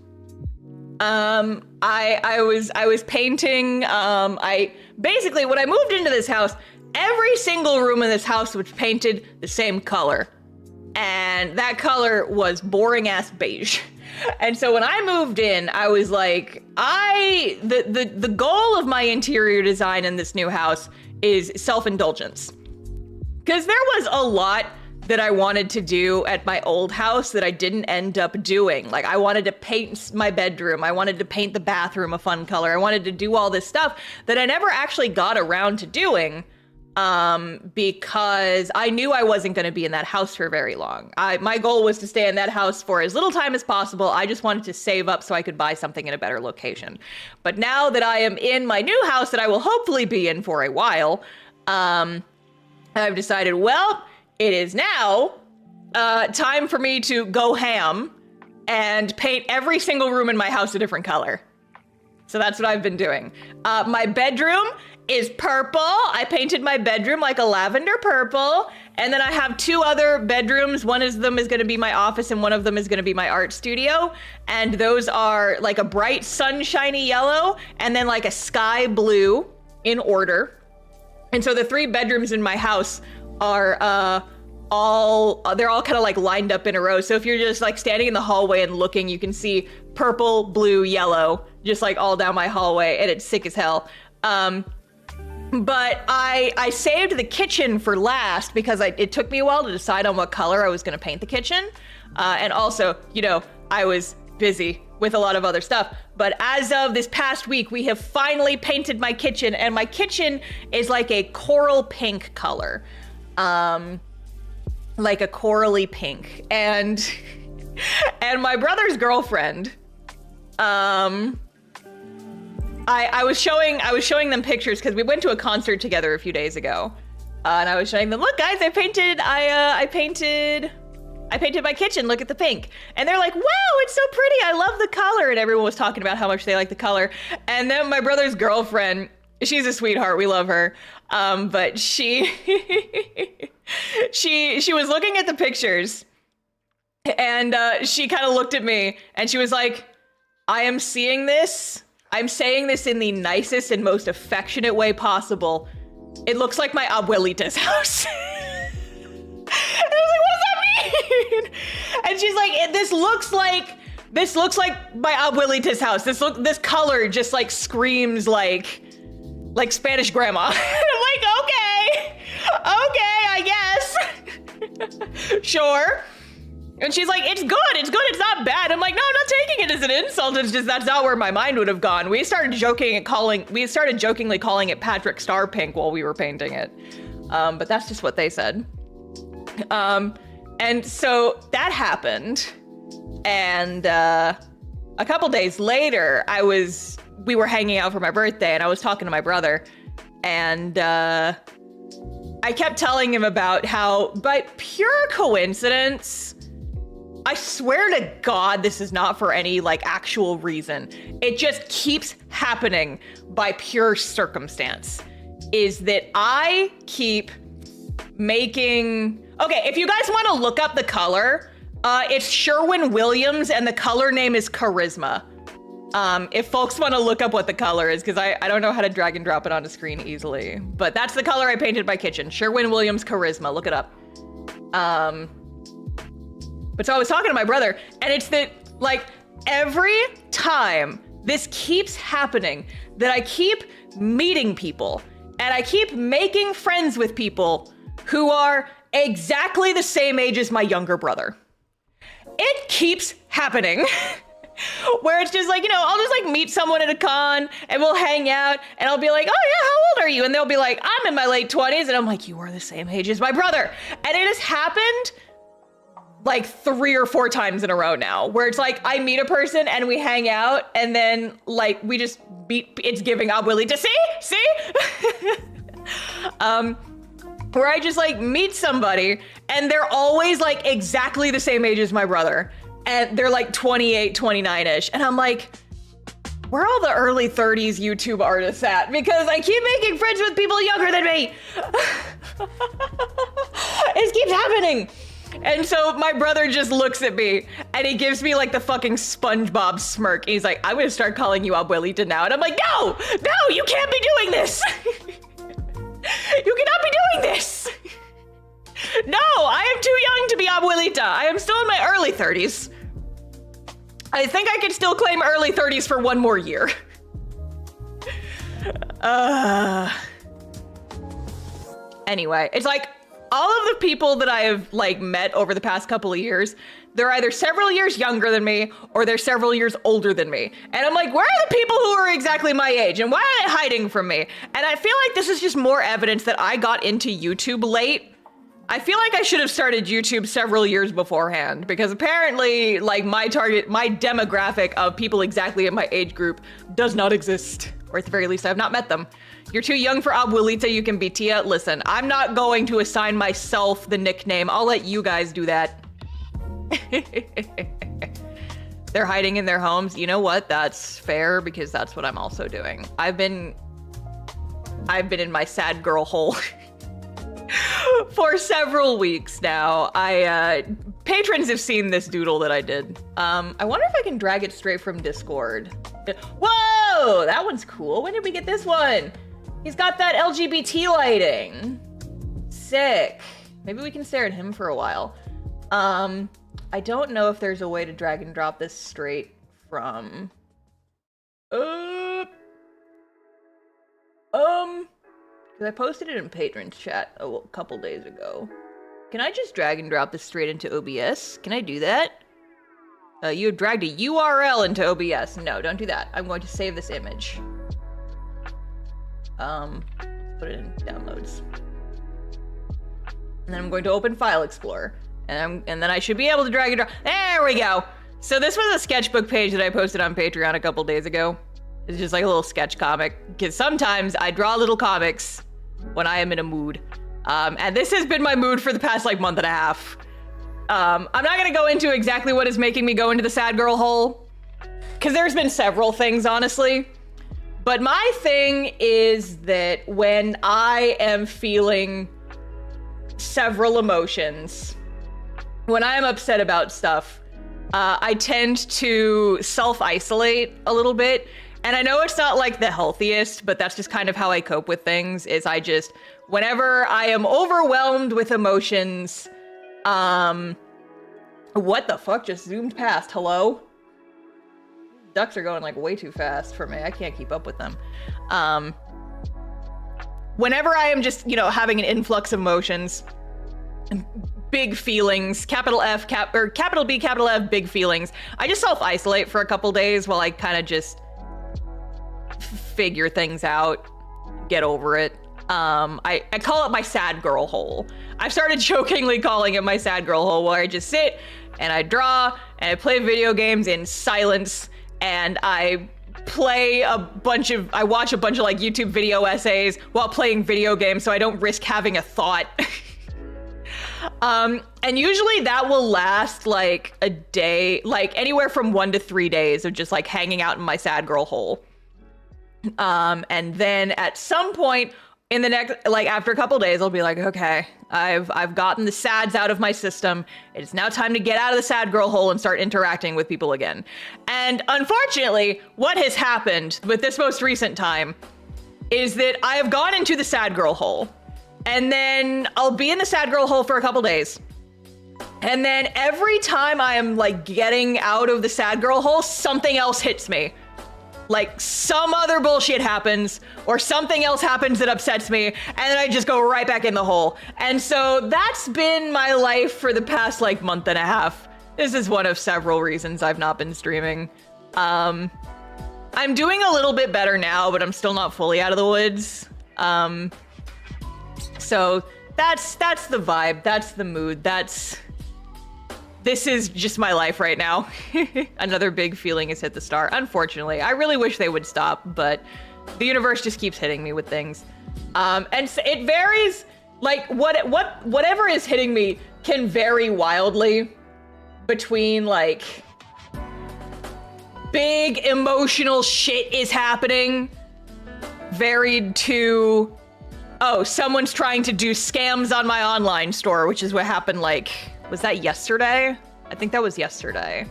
A: I was painting, basically when I moved into this house, every single room in this house was painted the same color. And that color was boring ass beige. And so when I moved in, I was like, the goal of my interior design in this new house is self-indulgence. Because there was a lot that I wanted to do at my old house that I didn't end up doing. Like I wanted to paint my bedroom. I wanted to paint the bathroom a fun color. I wanted to do all this stuff that I never actually got around to doing. Because I knew I wasn't going to be in that house for very long. My goal was to stay in that house for as little time as possible. I just wanted to save up so I could buy something in a better location. But now that I am in my new house that I will hopefully be in for a while, I've decided, well, it is now time for me to go ham and paint every single room in my house a different color. So that's what I've been doing. My bedroom is purple. I painted my bedroom like a lavender purple. And then I have two other bedrooms. One of them is going to be my office and one of them is going to be my art studio. And those are like a bright sunshiny yellow and then like a sky blue in order. And so the three bedrooms in my house are they're all kind of like lined up in a row. So if you're just like standing in the hallway and looking, you can see purple, blue, yellow, just like all down my hallway, and it's sick as hell. But I saved the kitchen for last because it took me a while to decide on what color I was going to paint the kitchen. And also, you know, I was busy with a lot of other stuff. But as of this past week, we have finally painted my kitchen, and my kitchen is like a coral pink color. Like a corally pink. And my brother's girlfriend, I was showing them pictures because we went to a concert together a few days ago, and I was showing them, look guys, I painted my kitchen, look at the pink. And they're like, wow, it's so pretty, I love the color. And everyone was talking about how much they like the color. And then my brother's girlfriend, she's a sweetheart, we love her, but she she was looking at the pictures, and she kind of looked at me and she was like, I'm saying this in the nicest and most affectionate way possible. It looks like my abuelita's house. And I was like, what does that mean? And she's like, this looks like my abuelita's house. This color just like screams like Spanish grandma. And I'm like, okay, I guess. Sure. And she's like, it's good, it's not bad. I'm like, no, I'm not taking it as an insult. It's just, that's not where my mind would have gone. We started jokingly calling it Patrick Star Pink while we were painting it. But that's just what they said. And so that happened. And a couple days later, we were hanging out for my birthday, and I was talking to my brother, and I kept telling him about how, by pure coincidence, I swear to God, this is not for any like actual reason, it just keeps happening by pure circumstance, is that I keep making, okay, if you guys want to look up the color, it's Sherwin-Williams and the color name is Charisma. If folks want to look up what the color is, because I don't know how to drag and drop it onto screen easily, but that's the color I painted my kitchen. Sherwin-Williams Charisma, look it up. But so I was talking to my brother, and it's that, like, every time this keeps happening, that I keep meeting people and I keep making friends with people who are exactly the same age as my younger brother. It keeps happening. Where it's just like, you know, I'll just like meet someone at a con and we'll hang out and I'll be like, oh yeah, how old are you? And they'll be like, I'm in my late 20s. And I'm like, you are the same age as my brother. And it has happened like 3 or 4 times in a row now, where it's like, I meet a person and we hang out and then like, we just beat, it's giving abuelita, see? Where I just like meet somebody and they're always like exactly the same age as my brother. And they're like 28, 29-ish. And I'm like, where are all the early 30s YouTube artists at? Because I keep making friends with people younger than me. It keeps happening. And so my brother just looks at me and he gives me like the fucking SpongeBob smirk. He's like, I'm gonna start calling you abuelita now. And I'm like, no, you can't be doing this. You cannot be doing this. No, I am too young to be abuelita. I am still in my early 30s. I think I can still claim early 30s for 1 more year. Anyway, it's like all of the people that I have like met over the past couple of years, they're either several years younger than me or they're several years older than me. And I'm like, where are the people who are exactly my age? And why are they hiding from me? And I feel like this is just more evidence that I got into YouTube late. I feel like I should have started YouTube several years beforehand, because apparently like my target, my demographic of people exactly in my age group does not exist, or at the very least I have not met them. You're too young for abuelita, you can be tia. Listen, I'm not going to assign myself the nickname. I'll let you guys do that. They're hiding in their homes. You know what? That's fair, because that's what I'm also doing. I've been in my sad girl hole for several weeks now. Patrons have seen this doodle that I did. I wonder if I can drag it straight from Discord. Whoa, that one's cool. When did we get this one? He's got that LGBT lighting. Sick. Maybe we can stare at him for a while. I don't know if there's a way to drag and drop this straight from... Because I posted it in Patrons chat a couple days ago. Can I just drag and drop this straight into OBS? Can I do that? You have dragged a URL into OBS. No, don't do that. I'm going to save this image. Put it in downloads. And then I'm going to open File Explorer. And then I should be able to drag and drop. There we go. So this was a sketchbook page that I posted on Patreon a couple days ago. It's just like a little sketch comic, because sometimes I draw little comics when I am in a mood. And this has been my mood for the past like month and a half. I'm not gonna go into exactly what is making me go into the sad girl hole, because there's been several things, honestly. But my thing is that when I am feeling several emotions, when I am upset about stuff, I tend to self-isolate a little bit. And I know it's not like the healthiest, but that's just kind of how I cope with things, is I just, whenever I am overwhelmed with emotions, what the fuck just zoomed past? Hello? Ducks are going like way too fast for me. I can't keep up with them. Whenever I am just, you know, having an influx of emotions, big feelings, capital F, capital B, capital F, big feelings, I just self-isolate for a couple days while I kind of just figure things out, get over it. I call it my sad girl hole. I've started jokingly calling it my sad girl hole, where I just sit and I draw and I play video games in silence, and I watch a bunch of like YouTube video essays while playing video games so I don't risk having a thought. And usually that will last like a day, like anywhere from 1 to 3 days of just like hanging out in my sad girl hole. And then at some point in the next, like after a couple days, I'll be like, okay, I've gotten the sads out of my system. It's now time to get out of the sad girl hole and start interacting with people again. And unfortunately, what has happened with this most recent time is that I have gone into the sad girl hole, and then I'll be in the sad girl hole for a couple days. And then every time I am like getting out of the sad girl hole, something else hits me. like some other bullshit happens or something else happens that upsets me, and then I just go right back in the hole. And so that's been my life for the past like month and a half. This is one of several reasons I've not been streaming. I'm doing a little bit better now, but I'm still not fully out of the woods. So that's the vibe, that's the mood, this is just my life right now. Another big feeling has hit the star, unfortunately. I really wish they would stop, but the universe just keeps hitting me with things. And so it varies, like whatever is hitting me can vary wildly between like big emotional shit is happening, varied to, oh, someone's trying to do scams on my online store, which is what happened like, was that yesterday? I think that was yesterday.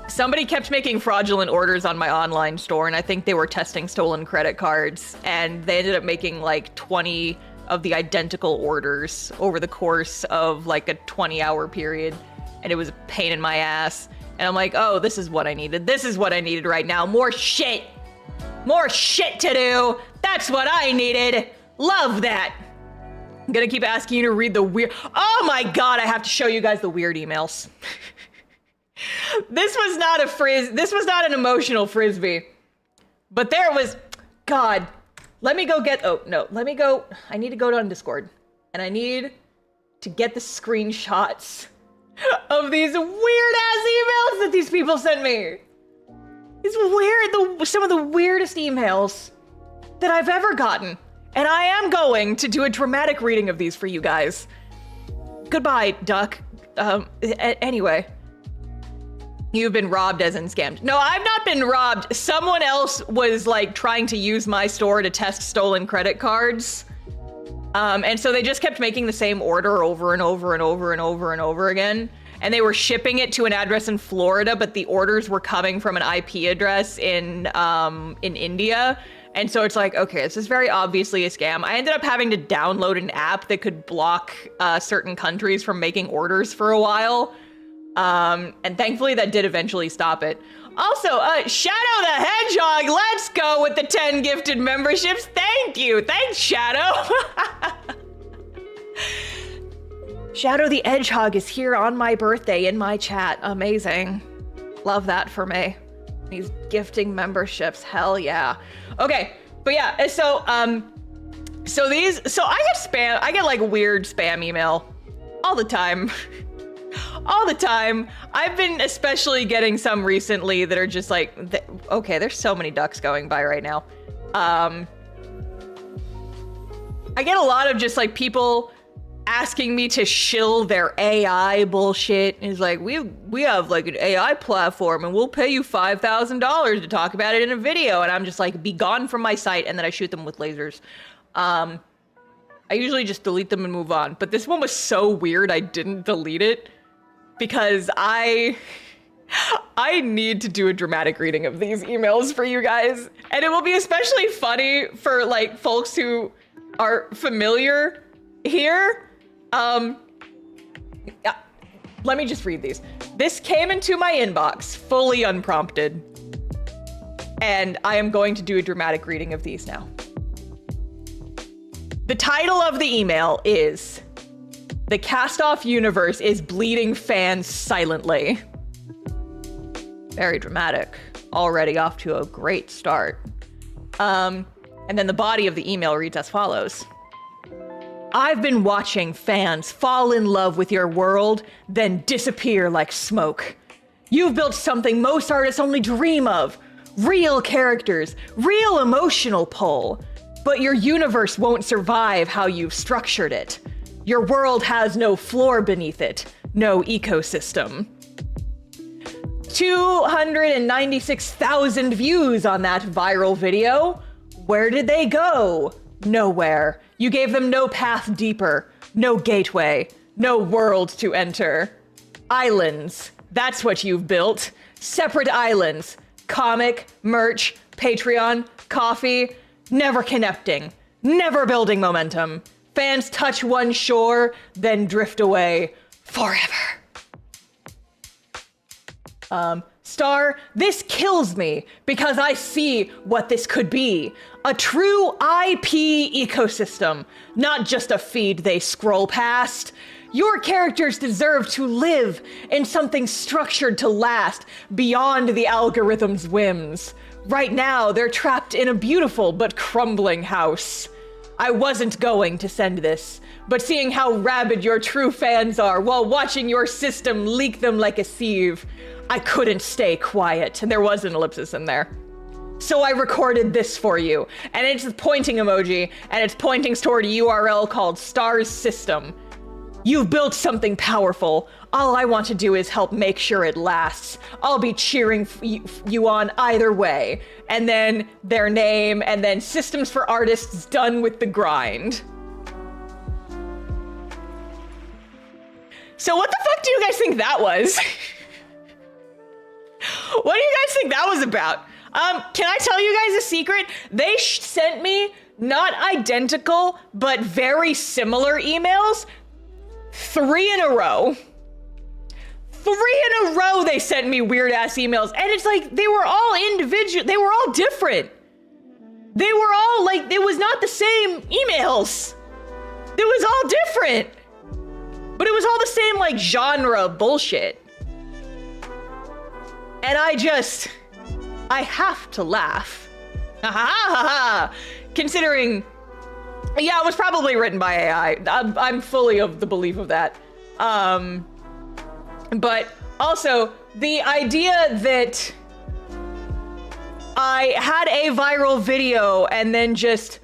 A: Somebody kept making fraudulent orders on my online store, and I think they were testing stolen credit cards, and they ended up making like 20 of the identical orders over the course of like a 20-hour period, and it was a pain in my ass. And I'm like, oh, this is what I needed. This is what I needed right now. More shit. More shit to do. That's what I needed. Love that. I'm gonna keep asking you to read the weird, oh my God, I have to show you guys the weird emails. This was not this was not an emotional frisbee, but there was, God, let me go get, oh no, let me go, I need to go on Discord and I need to get the screenshots of these weird ass emails that these people sent me. It's weird, some of the weirdest emails that I've ever gotten. And I am going to do a dramatic reading of these for you guys. Goodbye, duck. Anyway. You've been robbed as in scammed. No, I've not been robbed. Someone else was like trying to use my store to test stolen credit cards. And so they just kept making the same order over and over and over and over and over again. And they were shipping it to an address in Florida, but the orders were coming from an IP address in India. And so it's like, okay, this is very obviously a scam. I ended up having to download an app that could block certain countries from making orders for a while. And thankfully that did eventually stop it. Also, Shadow the Hedgehog, let's go with the 10 gifted memberships. Thank you. Thanks, Shadow. Shadow the Hedgehog is here on my birthday in my chat. Amazing. Love that for me. These gifting memberships, hell yeah. Okay, but yeah, so I get spam, I get like weird spam email all the time. All the time. I've been especially getting some recently that are just like, okay, there's so many ducks going by right now. I get a lot of just like people asking me to shill their AI bullshit. It's like, we have like an AI platform and we'll pay you $5,000 to talk about it in a video. And I'm just like, be gone from my site. And then I shoot them with lasers. I usually just delete them and move on. But this one was so weird I didn't delete it because I need to do a dramatic reading of these emails for you guys. And it will be especially funny for like folks who are familiar here. Let me just read these. This came into my inbox fully unprompted, and I am going to do a dramatic reading of these now. The title of the email is "The Cast-Off Universe is Bleeding Fans Silently." Very dramatic. Already off to a great start. And then the body of the email reads as follows. I've been watching fans fall in love with your world, then disappear like smoke. You've built something most artists only dream of. Real characters, real emotional pull. But your universe won't survive how you've structured it. Your world has no floor beneath it, no ecosystem. 296,000 views on that viral video. Where did they go? Nowhere. You gave them no path deeper, no gateway, no world to enter. Islands, that's what you've built. Separate islands. Comic, merch, Patreon, coffee, never connecting, never building momentum. Fans touch one shore, then drift away forever. Star, this kills me because I see what this could be. A true IP ecosystem, not just a feed they scroll past. Your characters deserve to live in something structured to last beyond the algorithm's whims. Right now, they're trapped in a beautiful but crumbling house. I wasn't going to send this, but seeing how rabid your true fans are while watching your system leak them like a sieve, I couldn't stay quiet, and there was an ellipsis in there. So I recorded this for you, and it's a pointing emoji, and it's pointing toward a URL called Star's System. You've built something powerful. All I want to do is help make sure it lasts. I'll be cheering you on either way. And then their name, and then Systems for Artists done with the grind. So what the fuck do you guys think that was? What do you guys think that was about? Can I tell you guys a secret? They sent me not identical, but very similar emails 3 in a row. 3 in a row they sent me weird ass emails. And it's like, they were all individual, they were all different. They were all like, it was not the same emails. It was all different. But it was all the same like genre of bullshit. And I have to laugh. Ha ha ha ha. Considering, yeah, it was probably written by AI. I'm fully of the belief of that. But also the idea that I had a viral video and then just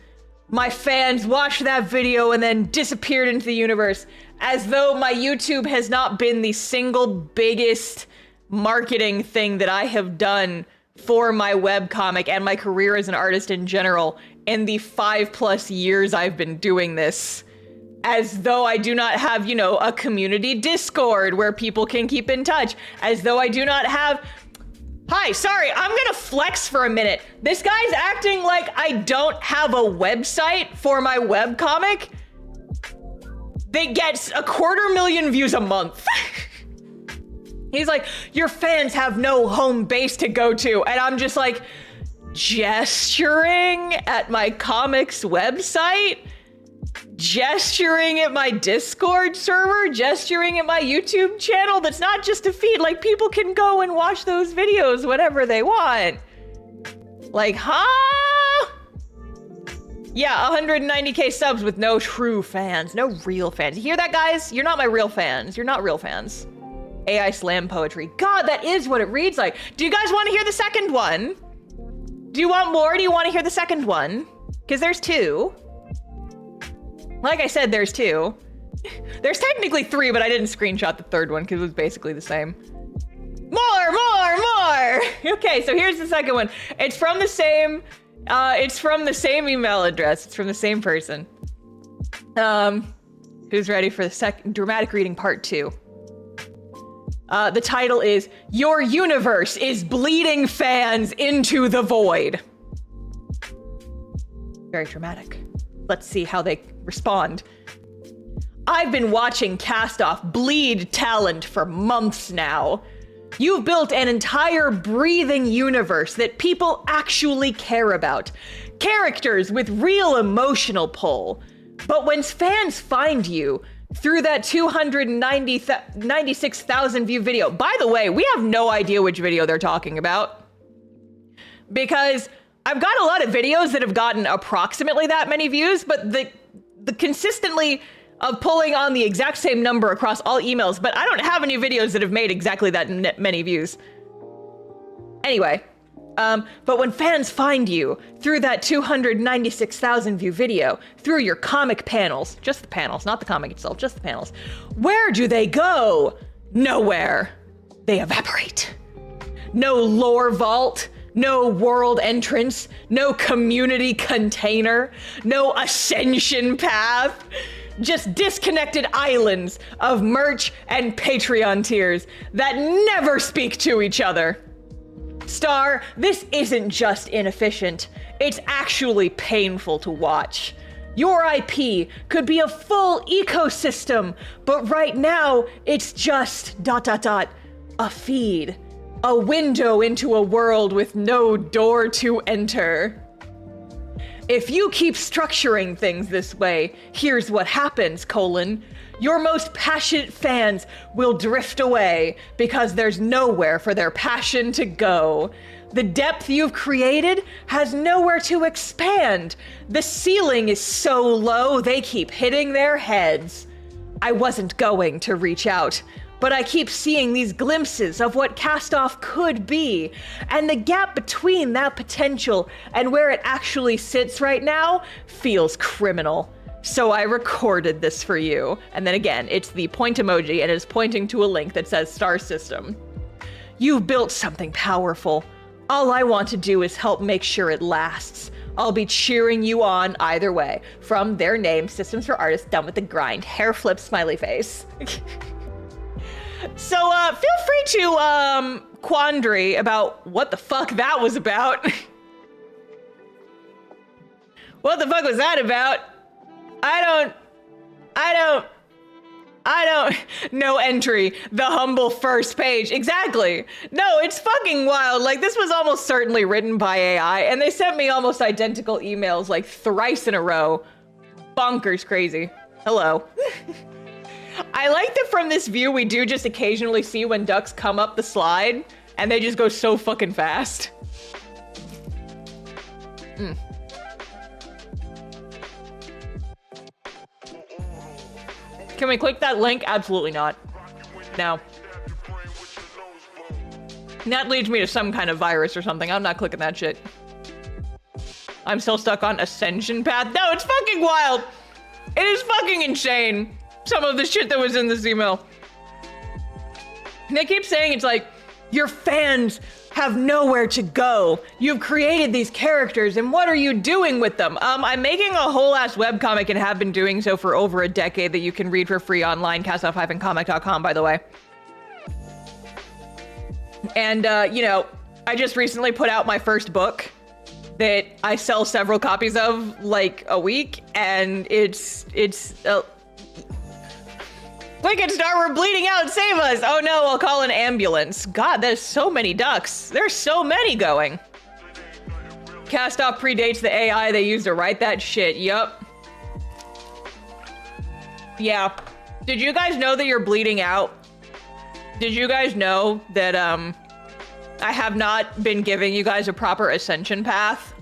A: my fans watched that video and then disappeared into the universe, as though my YouTube has not been the single biggest marketing thing that I have done for my webcomic and my career as an artist in general in the 5+ years I've been doing this. As though I do not have, you know, a community Discord where people can keep in touch. As though I do not have... Hi, sorry, I'm gonna flex for a minute. This guy's acting like I don't have a website for my webcomic that gets 250,000 views a month. He's like, your fans have no home base to go to. And I'm just like, gesturing at my comics website? Gesturing at my Discord server? Gesturing at my YouTube channel that's not just a feed? Like, people can go and watch those videos whenever they want. Like, huh? Yeah, 190k subs with no true fans. No real fans. You hear that, guys? You're not my real fans. You're not real fans. AI slam poetry. God, that is what it reads like. Do you guys want to hear the second one? Do you want more? Do you want to hear the second one? Because there's 2. Like I said, there's 2. There's technically 3, but I didn't screenshot the third one because it was basically the same. More! Okay, so here's the second one. It's from the same email address. It's from the same person. Who's ready for the dramatic reading part 2? The title is, Your Universe is Bleeding Fans into the Void. Very dramatic. Let's see how they respond. I've been watching Cast-Off bleed talent for months now. You've built an entire breathing universe that people actually care about. Characters with real emotional pull. But when fans find you, through that 296,000 view video. By the way, we have no idea which video they're talking about. Because I've got a lot of videos that have gotten approximately that many views, but the consistently of pulling on the exact same number across all emails, but I don't have any videos that have made exactly that many views. Anyway, but when fans find you through that 296,000 view video, through your comic panels, just the panels, not the comic itself, just the panels, where do they go? Nowhere. They evaporate. No lore vault, no world entrance, no community container, no ascension path, just disconnected islands of merch and Patreon tiers that never speak to each other. Star, this isn't just inefficient, it's actually painful to watch. Your IP could be a full ecosystem, but right now it's just ... a feed. A window into a world with no door to enter. If you keep structuring things this way, here's what happens, colon. Your most passionate fans will drift away because there's nowhere for their passion to go. The depth you've created has nowhere to expand. The ceiling is so low, they keep hitting their heads. I wasn't going to reach out, but I keep seeing these glimpses of what Cast Off could be, and the gap between that potential and where it actually sits right now feels criminal. So I recorded this for you. And then again, it's the point emoji and it's pointing to a link that says Star System. You've built something powerful. All I want to do is help make sure it lasts. I'll be cheering you on either way. From their name, Systems for Artists, Done with the Grind, hair flip, smiley face. So feel free to quandary about what the fuck that was about. What the fuck was that about? I don't, no entry, the humble first page. Exactly. No, it's fucking wild. Like, this was almost certainly written by AI, and they sent me almost identical emails like thrice in a row. Bonkers crazy. Hello. I like that from this view, we do just occasionally see when ducks come up the slide, and they just go so fucking fast. Can we click that link? Absolutely not. No. That leads me to some kind of virus or something. I'm not clicking that shit. I'm still stuck on Ascension Path. No, it's fucking wild. It is fucking insane. Some of the shit that was in this email. And they keep saying it's like, your fans have nowhere to go. You've created these characters, and what are you doing with them? I'm making a whole ass webcomic and have been doing so for over a decade that you can read for free online, castoff-comic.com, by the way. And, you know, I just recently put out my first book that I sell several copies of, like, a week, and it's Wicked Star, we're bleeding out, save us! Oh no, I'll call an ambulance. God, there's so many ducks. There's so many going. Cast Off predates the AI they used to write that shit, yup. Yeah. Did you guys know that you're bleeding out? Did you guys know that, I have not been giving you guys a proper ascension path?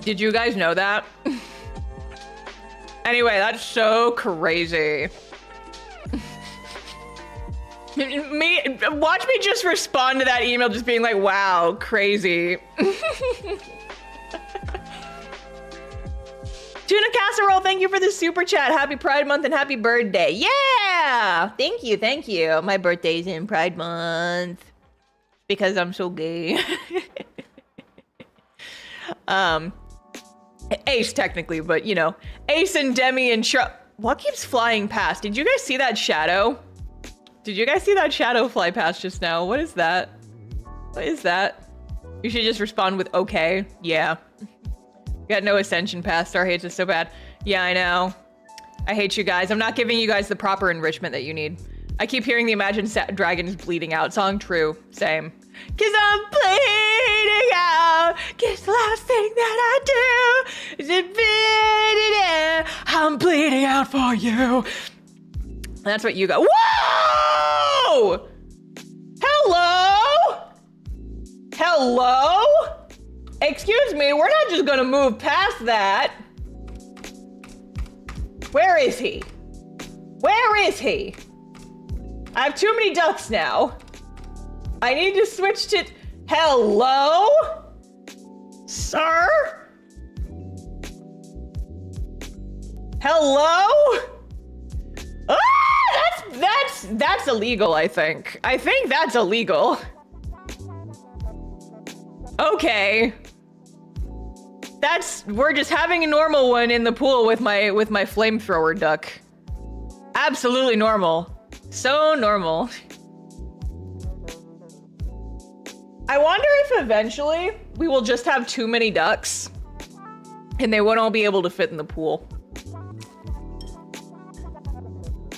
A: Did you guys know that? Anyway, that's so crazy. Watch me just respond to that email just being like, wow, crazy. Tuna Casserole, thank you for the super chat. Happy Pride Month and happy birthday. Yeah! Thank you, thank you. My birthday's in Pride Month. Because I'm so gay. Ace, technically, but, you know. Ace and Demi and what keeps flying past? Did you guys see that shadow? Did you guys see that shadow fly past just now? What is that? What is that? You should just respond with, okay. Yeah. Got no ascension path. Star hates us so bad. Yeah, I know. I hate you guys. I'm not giving you guys the proper enrichment that you need. I keep hearing the Imagine Dragons bleeding out song. True. Same. Cause I'm bleeding out. Cause the last thing that I do is bleeding out. I'm bleeding out for you. That's what you got. Whoa! Hello? Hello? Excuse me, we're not just gonna move past that. Where is he? Where is he? I have too many ducks now. I need to switch to... Hello? Sir? Hello? Ah, that's illegal, I think. I think that's illegal. Okay. We're just having a normal one in the pool with my flamethrower duck. Absolutely normal. So normal. I wonder if eventually we will just have too many ducks and they won't all be able to fit in the pool.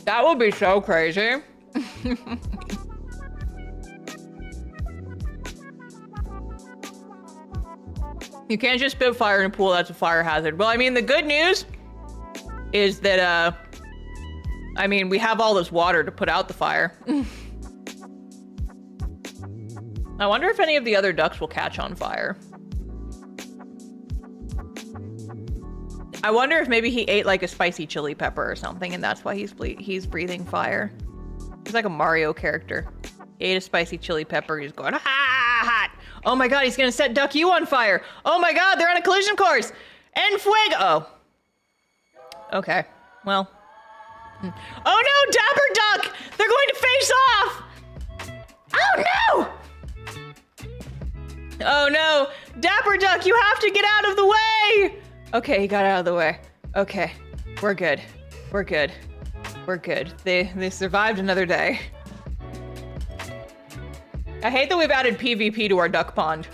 A: That would be so crazy. You can't just spit fire in a pool, that's a fire hazard. Well, I mean, the good news is that, I mean, we have all this water to put out the fire. I wonder if any of the other ducks will catch on fire. I wonder if maybe he ate like a spicy chili pepper or something, and that's why he's breathing fire. He's like a Mario character. He ate a spicy chili pepper, he's going, hot! Oh my god, he's gonna set Duck U on fire! Oh my god, they're on a collision course! En fuego! Oh. Okay, well. Oh no, Dapper Duck! They're going to face off! Oh no! Oh no, Dapper Duck, you have to get out of the way! Okay, he got out of the way. Okay, we're good. We're good. We're good. They survived another day. I hate that we've added PvP to our duck pond.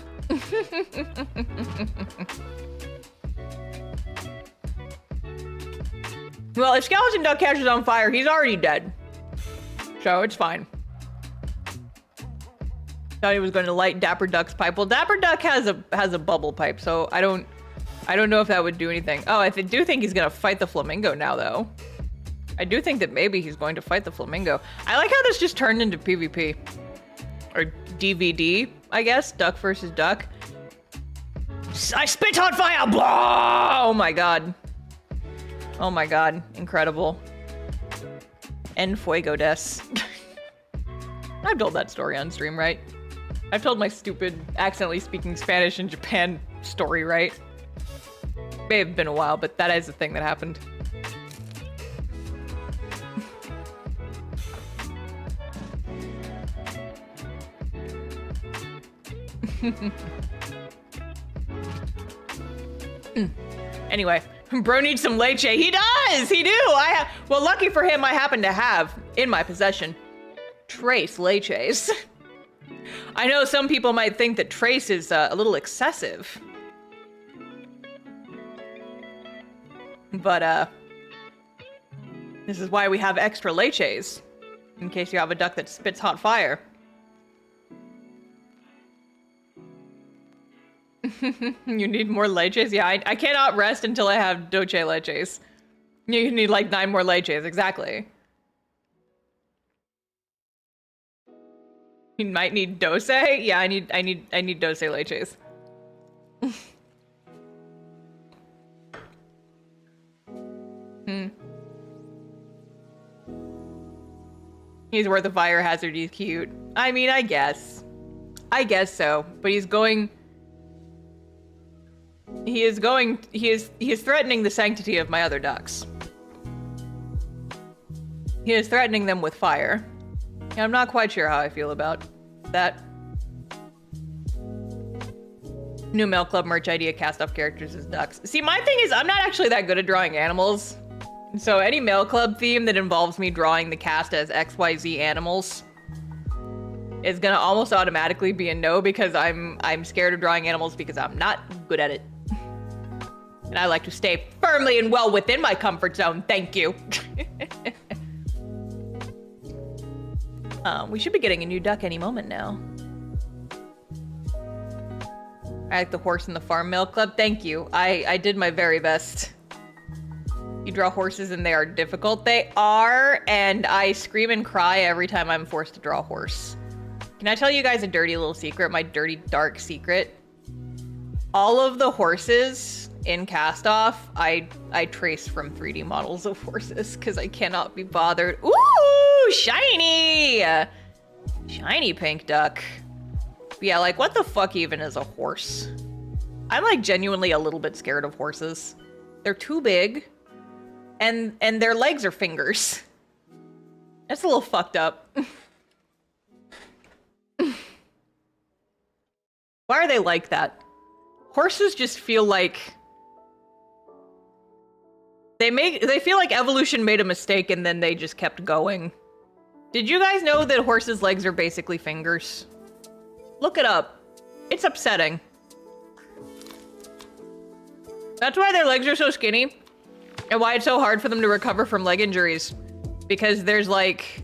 A: Well, if Skeleton Duck catches on fire, he's already dead. So it's fine. Thought he was going to light Dapper Duck's pipe. Well, Dapper Duck has a bubble pipe, so I don't know if that would do anything. Oh, I do think he's gonna fight the flamingo now, though. I do think that maybe he's going to fight the flamingo. I like how this just turned into PvP. Or DVD, I guess. Duck versus duck. I spit on fire! Blah! Oh my god. Oh my god. Incredible. En fuego des. I've told that story on stream, right? I've told my stupid accidentally speaking Spanish in Japan story, right? May have been a while, but that is a thing that happened. Anyway, bro needs some leche. He does! He do! Well, lucky for him, I happen to have, in my possession, trace leches. I know some people might think that trace is a little excessive. But, this is why we have extra leches. In case you have a duck that spits hot fire. You need more leches? Yeah, I cannot rest until I have doce leches. You need like 9 more leches, exactly. You might need doce? Yeah, I need doce leches. He's worth a fire hazard, he's cute. I mean, I guess. I guess so, but he is threatening the sanctity of my other ducks. He is threatening them with fire. And I'm not quite sure how I feel about that. New Mail Club merch idea, cast off characters as ducks. See, my thing is, I'm not actually that good at drawing animals. So any Mail Club theme that involves me drawing the cast as XYZ animals is gonna almost automatically be a no, because I'm scared of drawing animals because I'm not good at it. And I like to stay firmly and well within my comfort zone, thank you. We should be getting a new duck any moment now. I like the horse in the farm Mail Club, thank you. I did my very best. You draw horses and they are difficult. They are, and I scream and cry every time I'm forced to draw a horse. Can I tell you guys a dirty little secret? My dirty, dark secret? All of the horses in Cast Off, I trace from 3D models of horses because I cannot be bothered. Ooh, shiny! Shiny pink duck. But yeah, like, what the fuck even is a horse? I'm like genuinely a little bit scared of horses. They're too big. And their legs are fingers. That's a little fucked up. Why are they like that? Horses just feel like... They feel like evolution made a mistake and then they just kept going. Did you guys know that horses' legs are basically fingers? Look it up. It's upsetting. That's why their legs are so skinny. And why it's so hard for them to recover from leg injuries. Because there's like...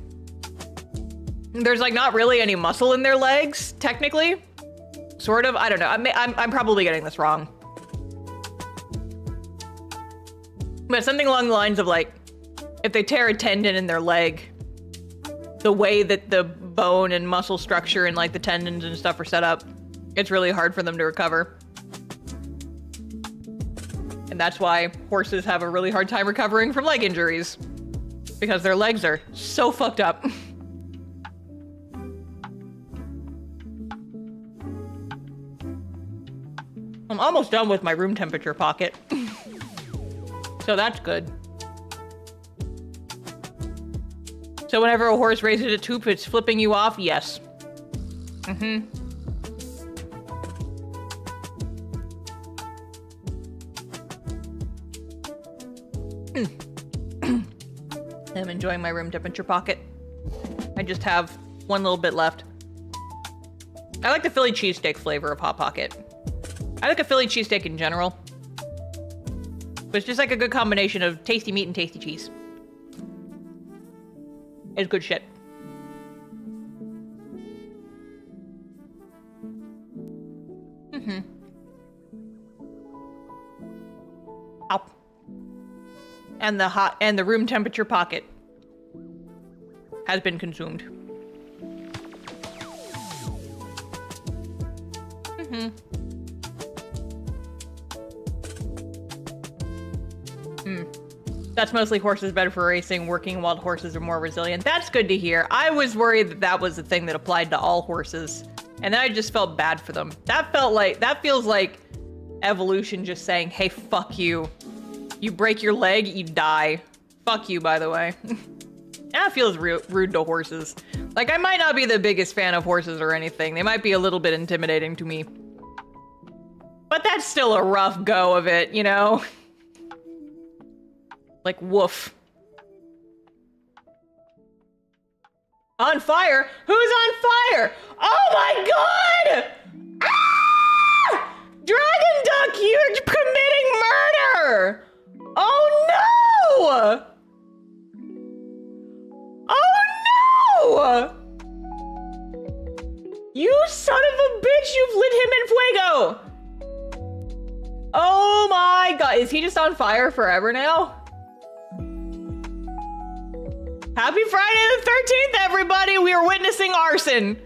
A: there's like not really any muscle in their legs, technically. Sort of, I don't know. I'm probably getting this wrong. But something along the lines of like, if they tear a tendon in their leg, the way that the bone and muscle structure and like the tendons and stuff are set up, it's really hard for them to recover. And that's why horses have a really hard time recovering from leg injuries, because their legs are so fucked up. I'm almost done with my room temperature pocket. So that's good. So whenever a horse raises its hoof, it's flipping you off? Yes. Mm-hmm. I'm enjoying my room temperature pocket. I just have one little bit left. I like the Philly cheesesteak flavor of Hot Pocket. I like a Philly cheesesteak in general. But it's just like a good combination of tasty meat and tasty cheese. It's good shit. Mm-hmm. Ow. And the room temperature pocket has been consumed. Mm-hmm. That's mostly horses better for racing. Working wild horses are more resilient. That's good to hear. I was worried that that was a thing that applied to all horses, and then I just felt bad for them. That feels like evolution just saying, hey, fuck you. You break your leg, you die. Fuck you, by the way. That feels rude to horses. Like, I might not be the biggest fan of horses or anything. They might be a little bit intimidating to me. But that's still a rough go of it, you know? Like, woof. On fire? Who's on fire? Oh my god! Ah! Dragon Duck, you're committing murder! Oh no! Oh no! You son of a bitch, you've lit him in fuego! Oh my god, is he just on fire forever now? Happy Friday the 13th, everybody! We are witnessing arson.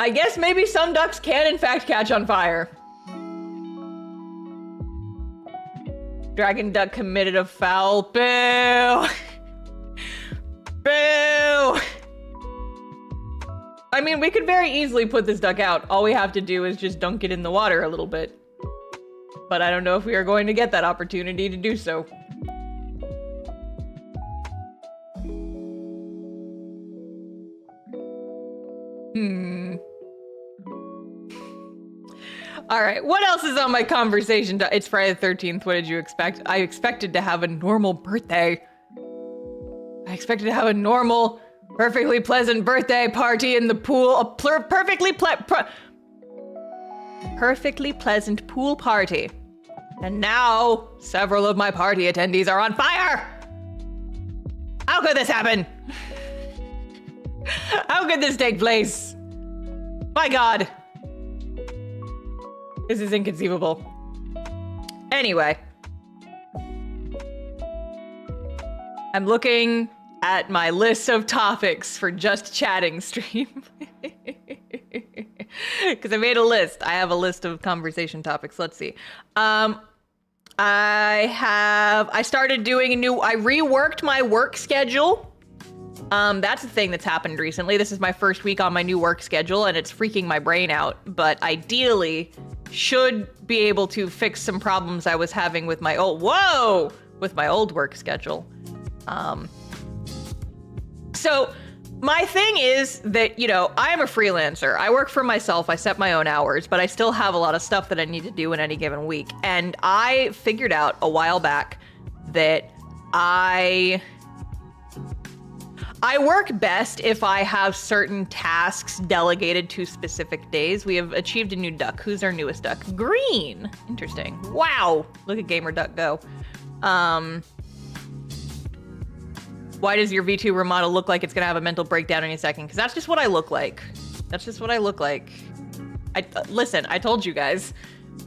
A: I guess maybe some ducks can in fact catch on fire. Dragon Duck committed a foul. Boo! Boo! I mean, we could very easily put this duck out. All we have to do is just dunk it in the water a little bit. But I don't know if we are going to get that opportunity to do so. All right, what else is on my conversation? It's Friday the 13th. What did you expect? I expected to have a normal birthday. I expected to have a normal, perfectly pleasant birthday party in the pool. A perfectly pleasant pool party. And now, several of my party attendees are on fire! How could this happen? How could this take place? My god. This is inconceivable. Anyway. I'm looking at my list of topics for Just Chatting stream. Because I made a list. I have a list of conversation topics. Let's see. I started doing I reworked my work schedule. That's a thing that's happened recently. This is my first week on my new work schedule and it's freaking my brain out, but ideally should be able to fix some problems I was having with my old work schedule. So my thing is that, you know, I am a freelancer. I work for myself. I set my own hours, but I still have a lot of stuff that I need to do in any given week. And I figured out a while back that I work best if I have certain tasks delegated to specific days. We have achieved a new duck. Who's our newest duck? Green. Interesting. Wow. Look at Gamer Duck go. Why does your VTuber model look like it's gonna have a mental breakdown any second? Because that's just what I look like. That's just what I look like. Listen, I told you guys,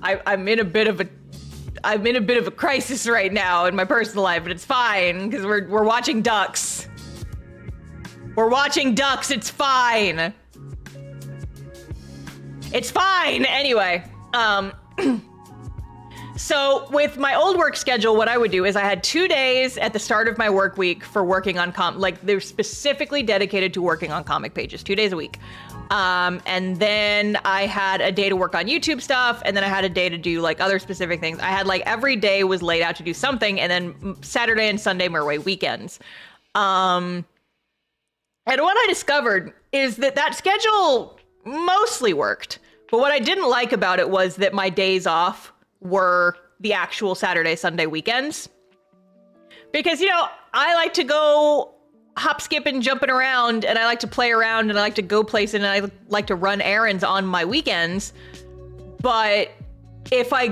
A: I'm in a bit of a crisis right now in my personal life, but it's fine because we're watching ducks. We're watching ducks. It's fine. It's fine. Anyway, so with my old work schedule, what I would do is I had 2 days at the start of my work week for working on like they're specifically dedicated to working on comic pages, 2 days a week. And then I had a day to work on YouTube stuff, and then I had a day to do like other specific things. I had like every day was laid out to do something, and then Saturday and Sunday were my weekends. And what I discovered is that schedule mostly worked, but what I didn't like about it was that my days off were the actual Saturday, Sunday weekends. Because, you know, I like to go hop, skipping, jumping around, and I like to play around, and I like to go places, and I like to run errands on my weekends. But if I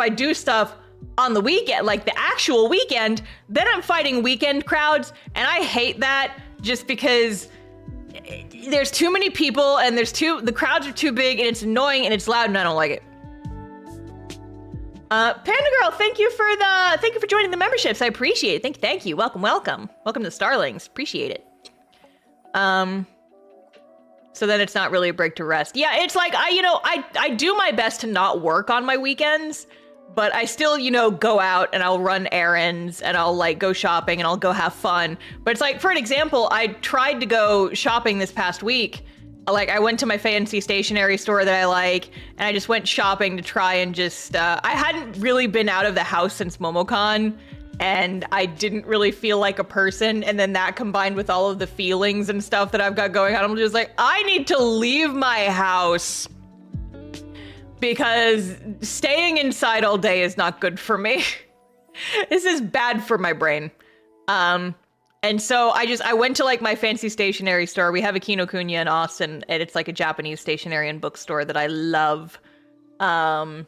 A: do stuff on the weekend, like the actual weekend, then I'm fighting weekend crowds, and I hate that just because there's too many people, and the crowds are too big, and it's annoying, and it's loud, and I don't like it. Panda Girl, thank you for joining the memberships. I appreciate it. Thank you. Welcome to Starlings. Appreciate it. So then it's not really a break to rest. Yeah, it's like I do my best to not work on my weekends, but I still, go out and I'll run errands and I'll like go shopping and I'll go have fun. But it's like, for an example, I tried to go shopping this past week. Like, I went to my fancy stationery store that I like, and I just went shopping to try and just, I hadn't really been out of the house since MomoCon, and I didn't really feel like a person, and then that combined with all of the feelings and stuff that I've got going on, I'm just like, I need to leave my house, because staying inside all day is not good for me. This is bad for my brain. And so I went to like my fancy stationery store. We have a Kinokuniya in Austin, and it's like a Japanese stationery and bookstore that I love. And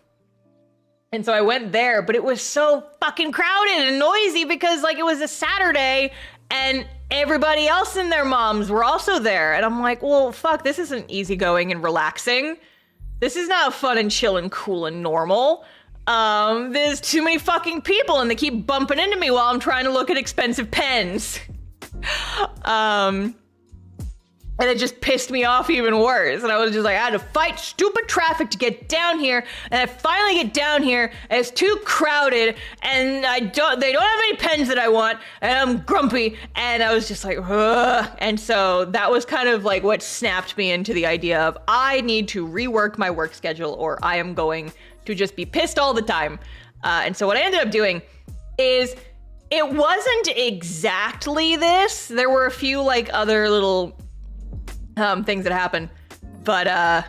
A: so I went there, but it was so fucking crowded and noisy because like it was a Saturday and everybody else and their moms were also there. And I'm like, well, fuck, this isn't easygoing and relaxing. This is not fun and chill and cool and normal. There's too many fucking people and they keep bumping into me while I'm trying to look at expensive pens. And it just pissed me off even worse. And I was just like, I had to fight stupid traffic to get down here. And I finally get down here and it's too crowded and they don't have any pens that I want. And I'm grumpy. And I was just like, ugh. And so that was kind of like what snapped me into the idea of I need to rework my work schedule or I am going to just be pissed all the time. And so what I ended up doing is it wasn't exactly this. There were a few like other little things that happened. But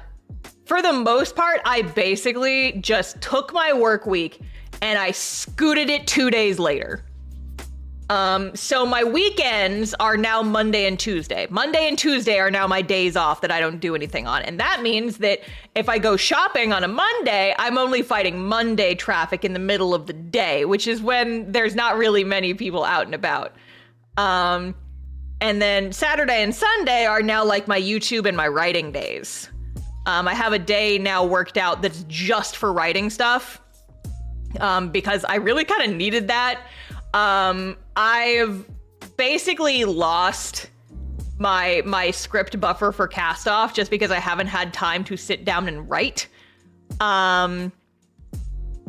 A: for the most part, I basically just took my work week and I scooted it 2 days later. So my weekends are now Monday and Tuesday. Monday and Tuesday are now my days off that I don't do anything on. And that means that if I go shopping on a Monday, I'm only fighting Monday traffic in the middle of the day, which is when there's not really many people out and about. And then Saturday and Sunday are now like my YouTube and my writing days. I have a day now worked out that's just for writing stuff, because I really kind of needed that. I've basically lost my script buffer for cast off just because I haven't had time to sit down and write.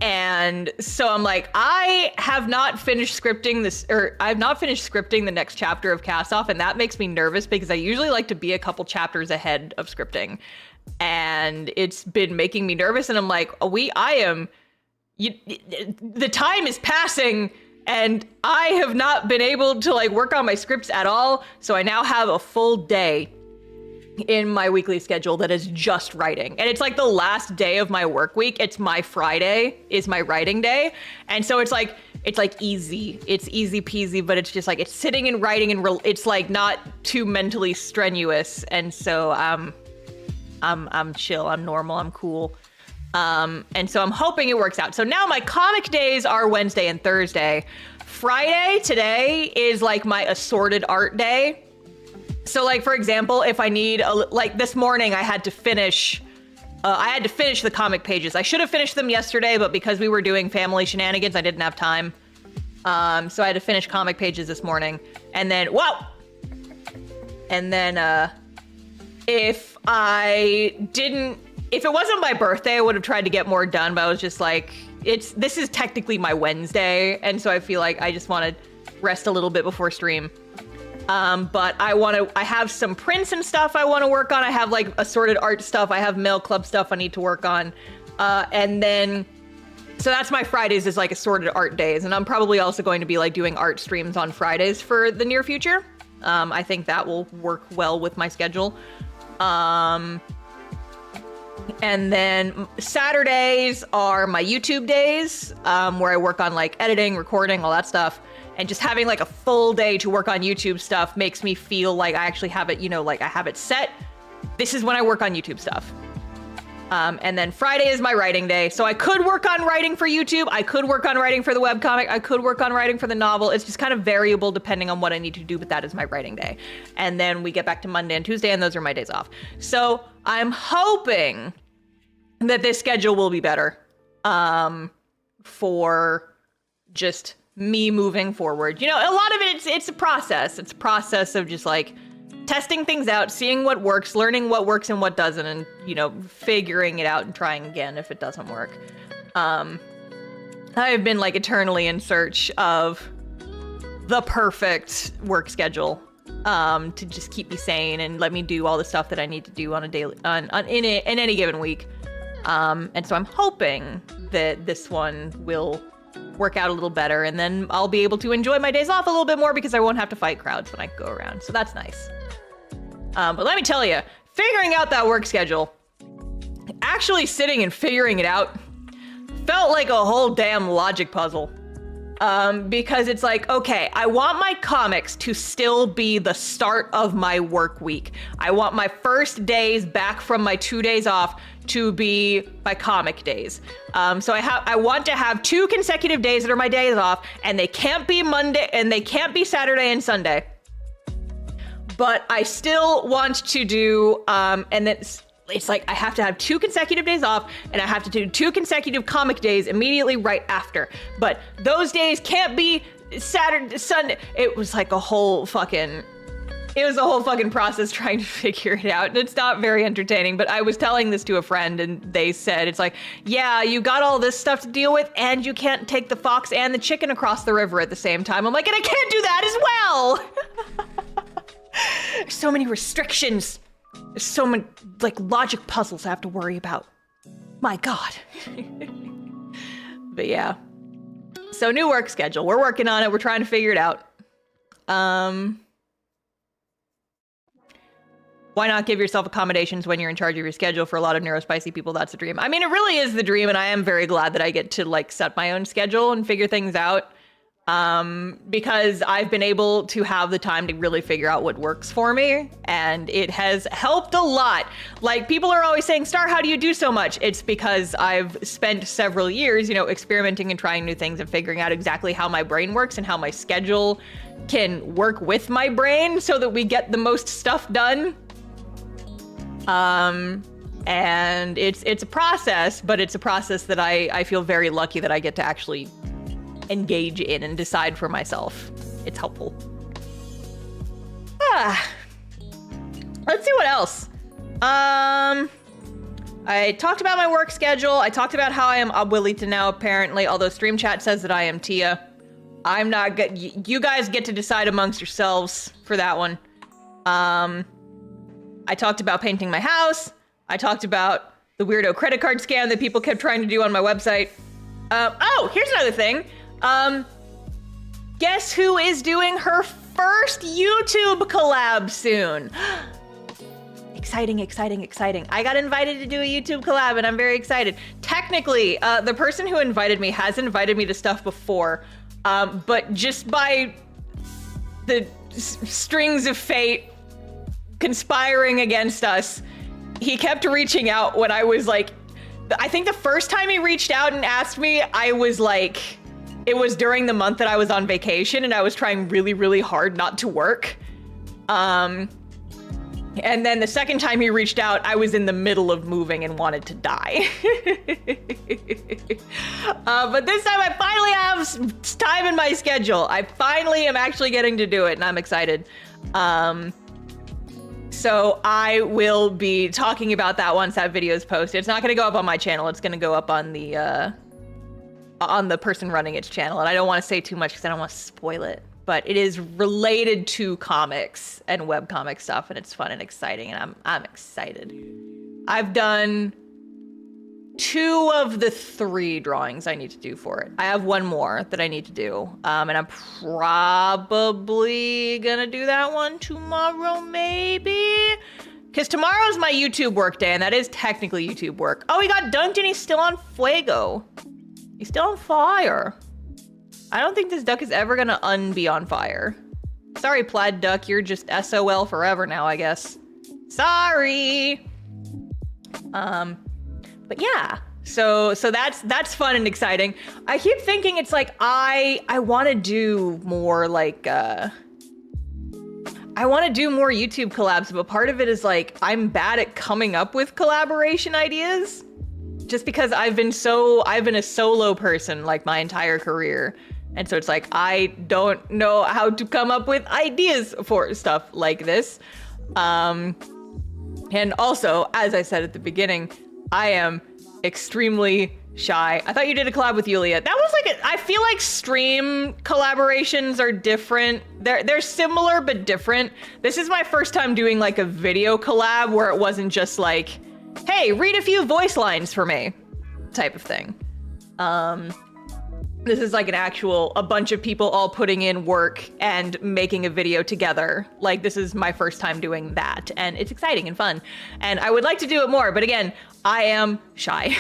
A: And so I'm like, I have not finished scripting this, or I've not finished scripting the next chapter of Cast Off, and that makes me nervous because I usually like to be a couple chapters ahead of scripting. And it's been making me nervous, and I'm like, the time is passing, and I have not been able to like work on my scripts at all. So I now have a full day in my weekly schedule that is just writing. And it's like the last day of my work week. It's my Friday is my writing day. And so it's like easy. It's easy peasy, but it's just like, it's sitting and writing and it's like not too mentally strenuous. And so I'm chill, I'm normal, I'm cool. And so I'm hoping it works out. So now my comic days are Wednesday and Thursday. Friday today is like my assorted art day. So like, for example, if I need like this morning, I had to finish the comic pages. I should have finished them yesterday, but because we were doing family shenanigans, I didn't have time. So I had to finish comic pages this morning, and then, if it wasn't my birthday, I would have tried to get more done, but I was just like, this is technically my Wednesday, and so I feel like I just want to rest a little bit before stream. But I have some prints and stuff I want to work on. I have like assorted art stuff. I have mail club stuff I need to work on. And then, so that's my Fridays is like assorted art days. And I'm probably also going to be like doing art streams on Fridays for the near future. I think that will work well with my schedule. And then Saturdays are my YouTube days, where I work on like editing, recording, all that stuff. And just having like a full day to work on YouTube stuff makes me feel like I actually have it, like I have it set. This is when I work on YouTube stuff. And then Friday is my writing day. So I could work on writing for YouTube. I could work on writing for the webcomic. I could work on writing for the novel. It's just kind of variable depending on what I need to do, but that is my writing day. And then we get back to Monday and Tuesday, and those are my days off. So I'm hoping that this schedule will be better for just me moving forward. A lot of it's a process. It's a process of just like testing things out, seeing what works, learning what works and what doesn't, and figuring it out and trying again if it doesn't work. I've been like eternally in search of the perfect work schedule to just keep me sane and let me do all the stuff that I need to do on a daily in any given week. And so I'm hoping that this one will work out a little better, and then I'll be able to enjoy my days off a little bit more because I won't have to fight crowds when I go around. So that's nice. But let me tell you, figuring out that work schedule, actually sitting and figuring it out, felt like a whole damn logic puzzle. Because it's like, okay, I want my comics to still be the start of my work week. I want my first days back from my 2 days off to be my comic days. So I want to have 2 consecutive days that are my days off, and they can't be Monday, and they can't be Saturday and Sunday. But I still want to do, and it's like I have to have 2 consecutive days off, and I have to do 2 consecutive comic days immediately right after. But those days can't be Saturday, Sunday. It was like a whole fucking process trying to figure it out. And it's not very entertaining, but I was telling this to a friend, and they said, it's like, yeah, you got all this stuff to deal with, and you can't take the fox and the chicken across the river at the same time. I'm like, and I can't do that as well. There's so many restrictions. There's so many like logic puzzles I have to worry about. My God. But yeah. So new work schedule. We're working on it. We're trying to figure it out. Why not give yourself accommodations when you're in charge of your schedule? For a lot of neurospicy people, that's a dream. I mean, it really is the dream, and I am very glad that I get to like set my own schedule and figure things out. Because I've been able to have the time to really figure out what works for me, and it has helped a lot. Like, people are always saying, Star, how do you do so much? It's because I've spent several years, experimenting and trying new things and figuring out exactly how my brain works and how my schedule can work with my brain so that we get the most stuff done. And it's a process, but it's a process that I feel very lucky that I get to actually engage in and decide for myself. It's helpful. Let's see what else. I talked about my work schedule. I talked about how I am Abuelita now, apparently, although Stream Chat says that I am Tia. I'm not good. You guys get to decide amongst yourselves for that one. I talked about painting my house. I talked about the weirdo credit card scam that people kept trying to do on my website. Oh, here's another thing. Guess who is doing her first YouTube collab soon? Exciting, exciting, exciting. I got invited to do a YouTube collab, and I'm very excited. Technically, the person who invited me has invited me to stuff before, but just by the strings of fate conspiring against us, he kept reaching out when I was like, I think the first time he reached out and asked me, I was like it was during the month that I was on vacation and I was trying really, really hard not to work. And then the second time he reached out, I was in the middle of moving and wanted to die. But this time I finally have time in my schedule. I finally am actually getting to do it and I'm excited. So I will be talking about that once that video is posted. It's not gonna go up on my channel. It's gonna go up on the person running its channel. And I don't want to say too much because I don't want to spoil it. But it is related to comics and webcomic stuff, and it's fun and exciting, and I'm excited. I've done 2 of the 3 drawings I need to do for it. I have 1 more that I need to do, and I'm probably gonna do that one tomorrow, maybe? Because tomorrow's my YouTube work day, and that is technically YouTube work. Oh, he got dunked and he's still on fuego. He's still on fire. I don't think this duck is ever gonna be on fire. Sorry, plaid duck, you're just SOL forever now, I guess. Sorry. But yeah, so that's fun and exciting. I keep thinking it's like I want to do more like I want to do more YouTube collabs, but part of it is like I'm bad at coming up with collaboration ideas. Just because I've been a solo person like my entire career. And so it's like, I don't know how to come up with ideas for stuff like this. And also, as I said at the beginning, I am extremely shy. I thought you did a collab with Yulia. That was like, I feel like stream collaborations are different. They're similar, but different. This is my first time doing like a video collab where it wasn't just like, hey, read a few voice lines for me type of thing. This is like a bunch of people all putting in work and making a video together. Like, this is my first time doing that, and it's exciting and fun. And I would like to do it more, but again, I am shy.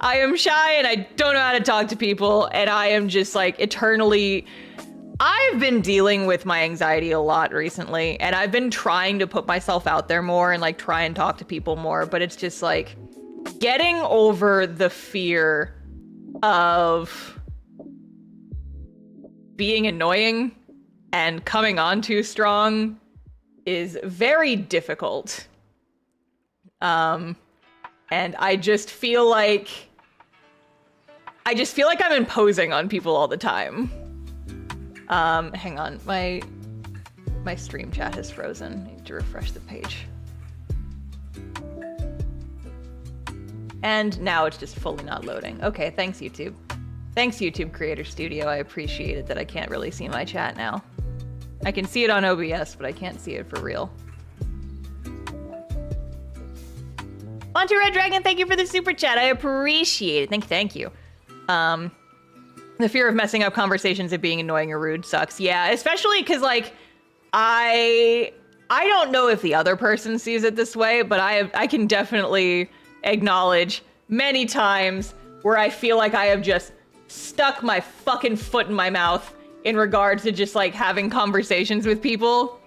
A: I am shy and I don't know how to talk to people, and I am just like eternally... I've been dealing with my anxiety a lot recently, and I've been trying to put myself out there more and like try and talk to people more, but it's just like getting over the fear of being annoying and coming on too strong is very difficult. And I just feel like I'm imposing on people all the time. Hang on, my stream chat has frozen. I need to refresh the page. And now it's just fully not loading. Okay, thanks YouTube. Thanks YouTube Creator Studio, I appreciate it that I can't really see my chat now. I can see it on OBS, but I can't see it for real. Monty Red Dragon, thank you for the super chat, I appreciate it, thank you. The fear of messing up conversations and being annoying or rude sucks. Yeah, especially because like, I don't know if the other person sees it this way, but I can definitely acknowledge many times where I feel like I have just stuck my fucking foot in my mouth in regards to just like having conversations with people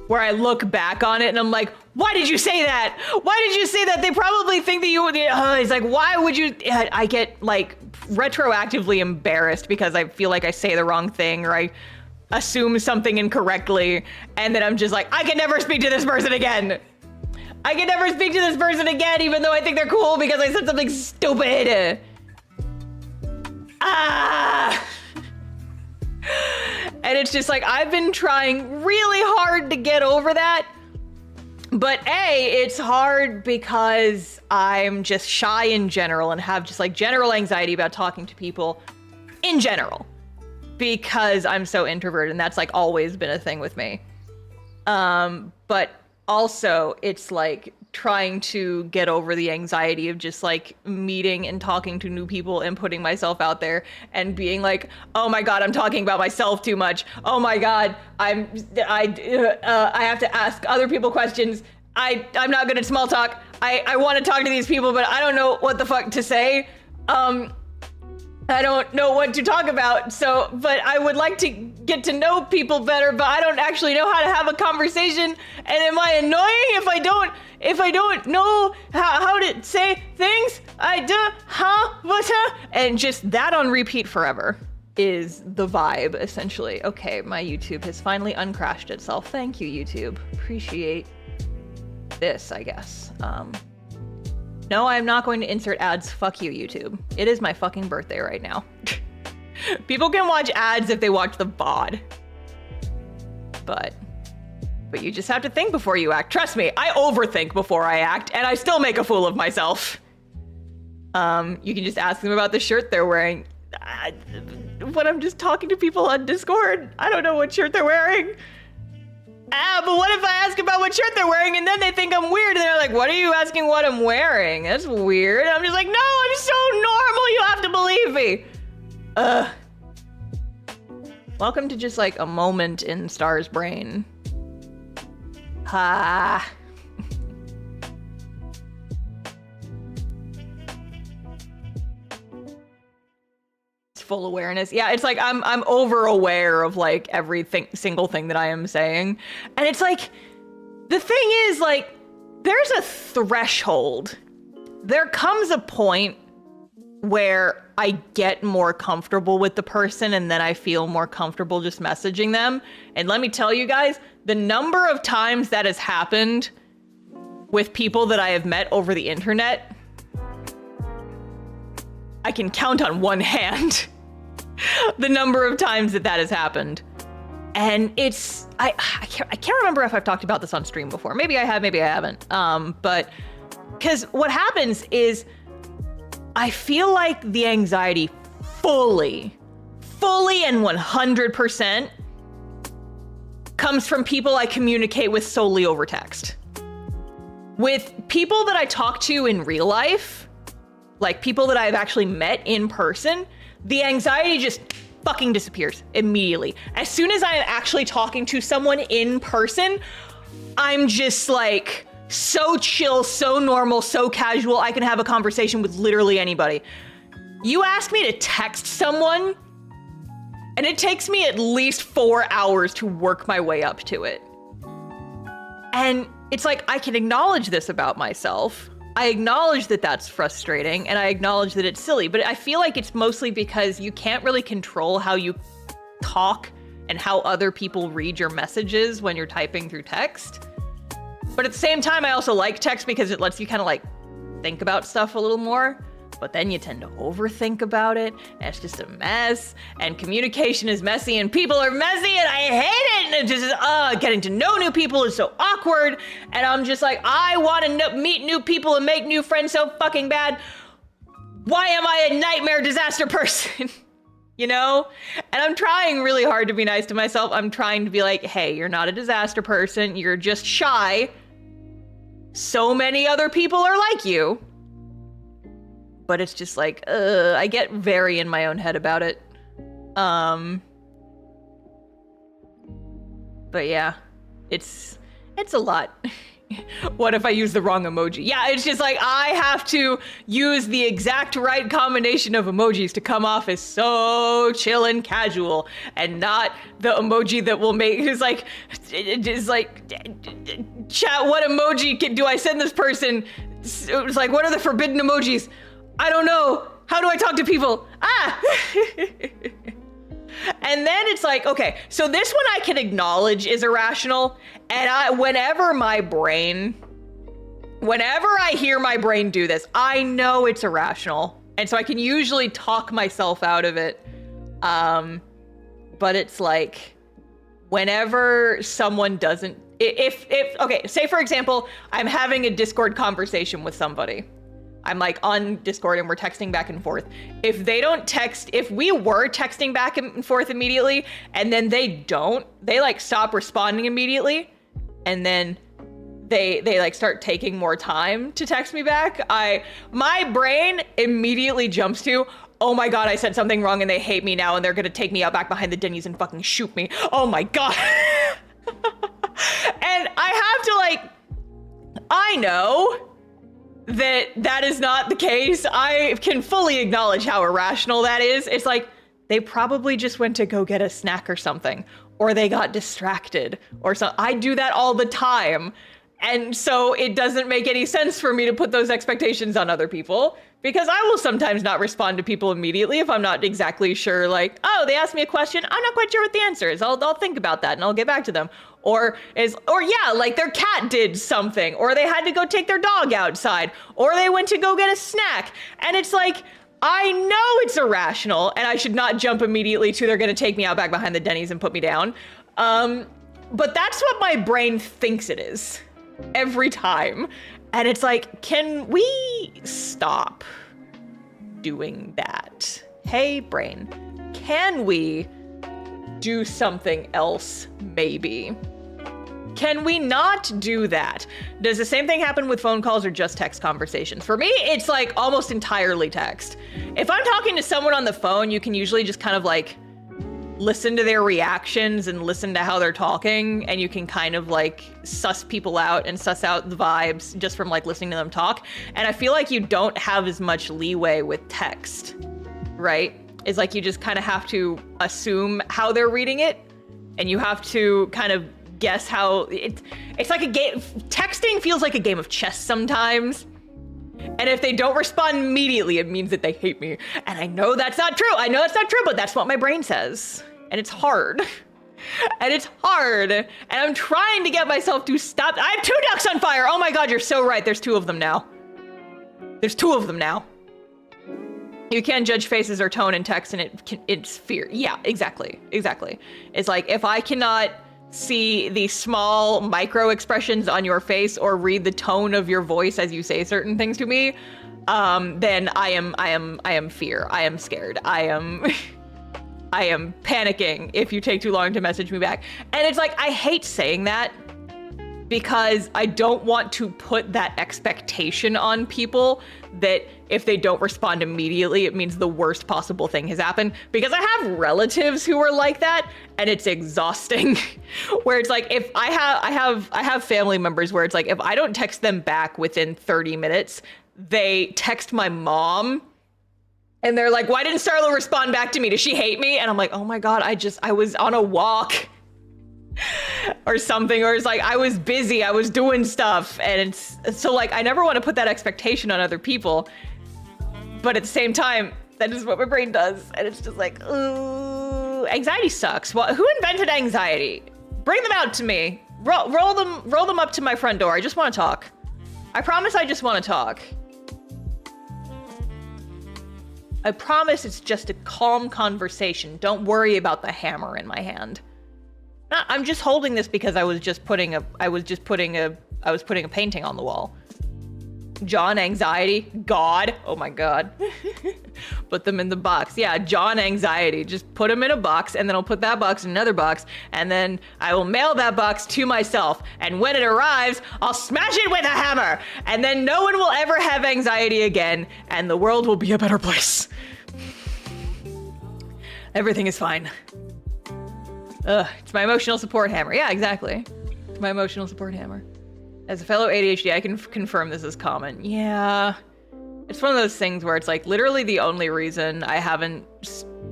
A: where I look back on it and I'm like, why did you say that? Why did you say that? They probably think that you would, it's like, why would you? I get like retroactively embarrassed because I feel like I say the wrong thing or I assume something incorrectly. And then I'm just like, I can never speak to this person again. I can never speak to this person again, even though I think they're cool because I said something stupid. Ah! And it's just like, I've been trying really hard to get over that. But it's hard because I'm just shy in general and have just like general anxiety about talking to people in general because I'm so introverted and that's like always been a thing with me. But also it's like trying to get over the anxiety of just like meeting and talking to new people and putting myself out there and being like, oh my God, I'm talking about myself too much. Oh my God, I have to ask other people questions. I'm not good at small talk. I want to talk to these people, but I don't know what the fuck to say. I don't know what to talk about, but I would like to get to know people better, but I don't actually know how to have a conversation. And am I annoying if I don't know how to say things? And just that on repeat forever is the vibe, essentially. Okay, my YouTube has finally uncrashed itself. Thank you, YouTube. Appreciate this, I guess. No, I'm not going to insert ads. Fuck you, YouTube. It is my fucking birthday right now. People can watch ads if they watch the VOD. But you just have to think before you act. Trust me, I overthink before I act, and I still make a fool of myself. You can just ask them about the shirt they're wearing. When I'm just talking to people on Discord, I don't know what shirt they're wearing. But what if I ask about what shirt they're wearing and then they think I'm weird and they're like, what are you asking what I'm wearing? That's weird. And I'm just like, no, I'm so normal, you have to believe me. Welcome to just like a moment in Star's brain. Ha. Full awareness. Yeah, it's like I'm over aware of like single thing that I am saying. And it's like, the thing is like, there's a threshold. There comes a point where I get more comfortable with the person and then I feel more comfortable just messaging them. And let me tell you guys, the number of times that has happened with people that I have met over the internet, I can count on one hand the number of times that has happened. And it's, I can't remember if I've talked about this on stream before. Maybe I have, maybe I haven't. But because what happens is I feel like the anxiety fully and 100% comes from people I communicate with solely over text. With people that I talk to in real life, like people that I've actually met in person, the anxiety just fucking disappears immediately. As soon as I am actually talking to someone in person, I'm just like so chill, so normal, so casual. I can have a conversation with literally anybody. You ask me to text someone, and it takes me at least 4 hours to work my way up to it. And it's like, I can acknowledge this about myself. I acknowledge that that's frustrating, and I acknowledge that it's silly, but I feel like it's mostly because you can't really control how you talk and how other people read your messages when you're typing through text. But at the same time, I also like text because it lets you kind of like think about stuff a little more, but then you tend to overthink about it, and it's just a mess, and communication is messy, and people are messy, and I hate it, and it's just, getting to know new people is so awkward, and I'm just like, I want to meet new people and make new friends so fucking bad. Why am I a nightmare disaster person? You know? And I'm trying really hard to be nice to myself. I'm trying to be like, hey, you're not a disaster person, you're just shy. So many other people are like you. But it's just like, I get very in my own head about it. But yeah, it's a lot. What if I use the wrong emoji? Yeah, it's just like, I have to use the exact right combination of emojis to come off as so chill and casual, and not the emoji that will make, it's like, chat, what emoji do I send this person? It's like, what are the forbidden emojis? I don't know. How do I talk to people? And then it's like, okay, so this one I can acknowledge is irrational. And whenever I hear my brain do this, I know it's irrational. And so I can usually talk myself out of it. But it's like, whenever someone doesn't, okay, say for example, I'm having a Discord conversation with somebody. I'm like on Discord and we're texting back and forth. If they don't text, if we were texting back and forth immediately and then they like stop responding immediately, and then they like start taking more time to text me back, my brain immediately jumps to, oh my God, I said something wrong and they hate me now and they're gonna take me out back behind the Denny's and fucking shoot me. Oh my God. And I have to like, I know that is not the case. I can fully acknowledge how irrational that is. It's like, they probably just went to go get a snack or something, or they got distracted or so. I do that all the time. And so it doesn't make any sense for me to put those expectations on other people, because I will sometimes not respond to people immediately if I'm not exactly sure, like, oh, they asked me a question, I'm not quite sure what the answer is. I'll think about that and I'll get back to them. Or yeah, like their cat did something, or they had to go take their dog outside, or they went to go get a snack. And it's like, I know it's irrational and I should not jump immediately to they're gonna take me out back behind the Denny's and put me down. But that's what my brain thinks it is every time. And it's like, can we stop doing that? Hey, brain, can we do something else, maybe? Can we not do that? Does the same thing happen with phone calls or just text conversations? For me, it's like almost entirely text. If I'm talking to someone on the phone, you can usually just kind of like listen to their reactions and listen to how they're talking, and you can kind of like suss people out and suss out the vibes just from like listening to them talk. And I feel like you don't have as much leeway with text, right? It's like you just kind of have to assume how they're reading it, and you have to kind of guess how it's like a game. Texting feels like a game of chess sometimes. And if they don't respond immediately, it means that they hate me. And I know that's not true. I know that's not true, but that's what my brain says. And it's hard. And it's hard. And I'm trying to get myself to stop. I have 2 ducks on fire. Oh my God, you're so right. There's 2 of them now. There's 2 of them now. You can't judge faces or tone in text, and it's fear. Yeah, exactly. Exactly. It's like, if I cannot see the small micro expressions on your face or read the tone of your voice as you say certain things to me, then I am fear. I am scared. I am panicking if you take too long to message me back. And it's like, I hate saying that because I don't want to put that expectation on people that if they don't respond immediately, it means the worst possible thing has happened. Because I have relatives who are like that, and it's exhausting. Where it's like, if I have family members where it's like, if I don't text them back within 30 minutes, they text my mom, and they're like, why didn't Starla respond back to me? Does she hate me? And I'm like, oh my God, I was on a walk or something, or it's like, I was busy, I was doing stuff. And it's so like, I never want to put that expectation on other people, but at the same time, that is what my brain does. And it's just like, ooh, anxiety sucks. Well, who invented anxiety? Bring them out to me. Roll them up to my front door. I just want to talk. I promise I just want to talk. I promise it's just a calm conversation. Don't worry about the hammer in my hand. I'm just holding this because I was putting a painting on the wall. John anxiety, God, oh my God. Put them in the box. Yeah, John anxiety, just put them in a box, and then I'll put that box in another box, and then I will mail that box to myself. And when it arrives, I'll smash it with a hammer, and then no one will ever have anxiety again, and the world will be a better place. Everything is fine. It's my emotional support hammer. Yeah, exactly. It's my emotional support hammer. As a fellow ADHD, I can confirm this is common. Yeah. It's one of those things where it's like, literally the only reason I haven't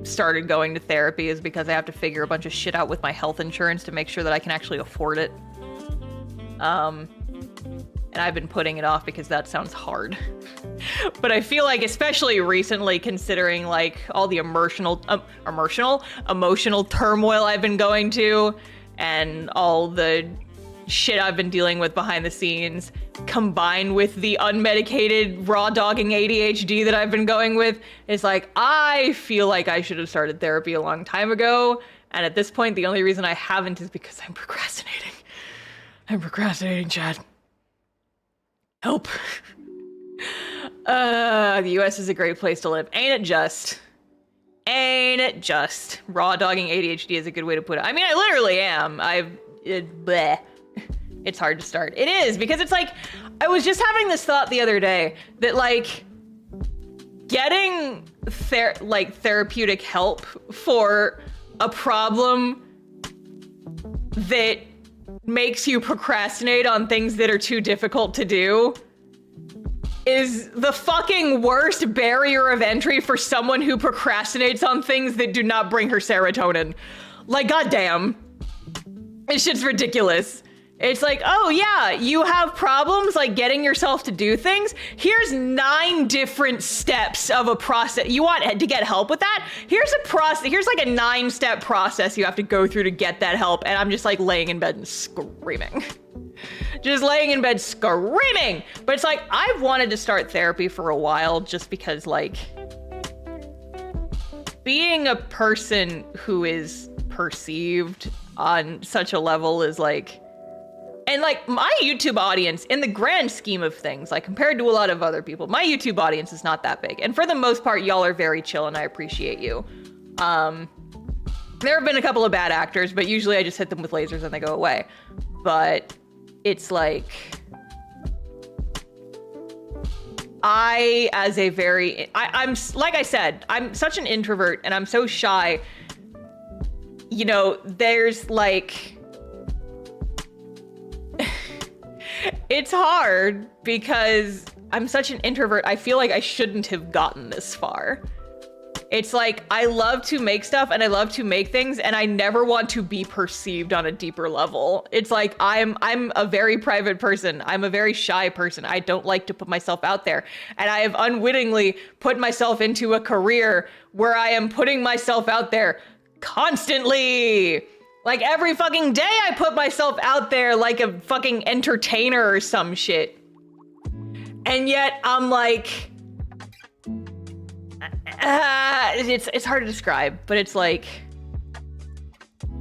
A: started going to therapy is because I have to figure a bunch of shit out with my health insurance to make sure that I can actually afford it. And I've been putting it off because that sounds hard. But I feel like, especially recently, considering like all the emotional turmoil I've been going to, and all the shit I've been dealing with behind the scenes, combined with the unmedicated raw dogging ADHD that I've been going with, is like, I feel like I should have started therapy a long time ago. And at this point, the only reason I haven't is because I'm procrastinating. I'm procrastinating, Chad. Help. The US is a great place to live. Ain't it just? Ain't it just? Raw dogging ADHD is a good way to put it. I mean, I literally am. Bleh. It's hard to start. It is, because it's like, I was just having this thought the other day that like, getting therapeutic help for a problem that makes you procrastinate on things that are too difficult to do is the fucking worst barrier of entry for someone who procrastinates on things that do not bring her serotonin. Like, goddamn. It's just ridiculous. It's like, oh yeah, you have problems like getting yourself to do things. Here's 9 different steps of a process. You want to get help with that? Here's a process. Here's like a 9-step process you have to go through to get that help. And I'm just like laying in bed and screaming. Just laying in bed screaming. But it's like, I've wanted to start therapy for a while just because like being a person who is perceived on such a level is like, and like my YouTube audience in the grand scheme of things, like compared to a lot of other people, my YouTube audience is not that big. And for the most part, y'all are very chill and I appreciate you. There have been a couple of bad actors, but usually I just hit them with lasers and they go away. But it's like, I'm like I said, I'm such an introvert and I'm so shy. You know, there's like, it's hard because I'm such an introvert. I feel like I shouldn't have gotten this far. It's like, I love to make stuff and I love to make things and I never want to be perceived on a deeper level. It's like, I'm a very private person. I'm a very shy person. I don't like to put myself out there. And I have unwittingly put myself into a career where I am putting myself out there constantly. Like every fucking day I put myself out there like a fucking entertainer or some shit. And yet I'm like, it's hard to describe, but it's like,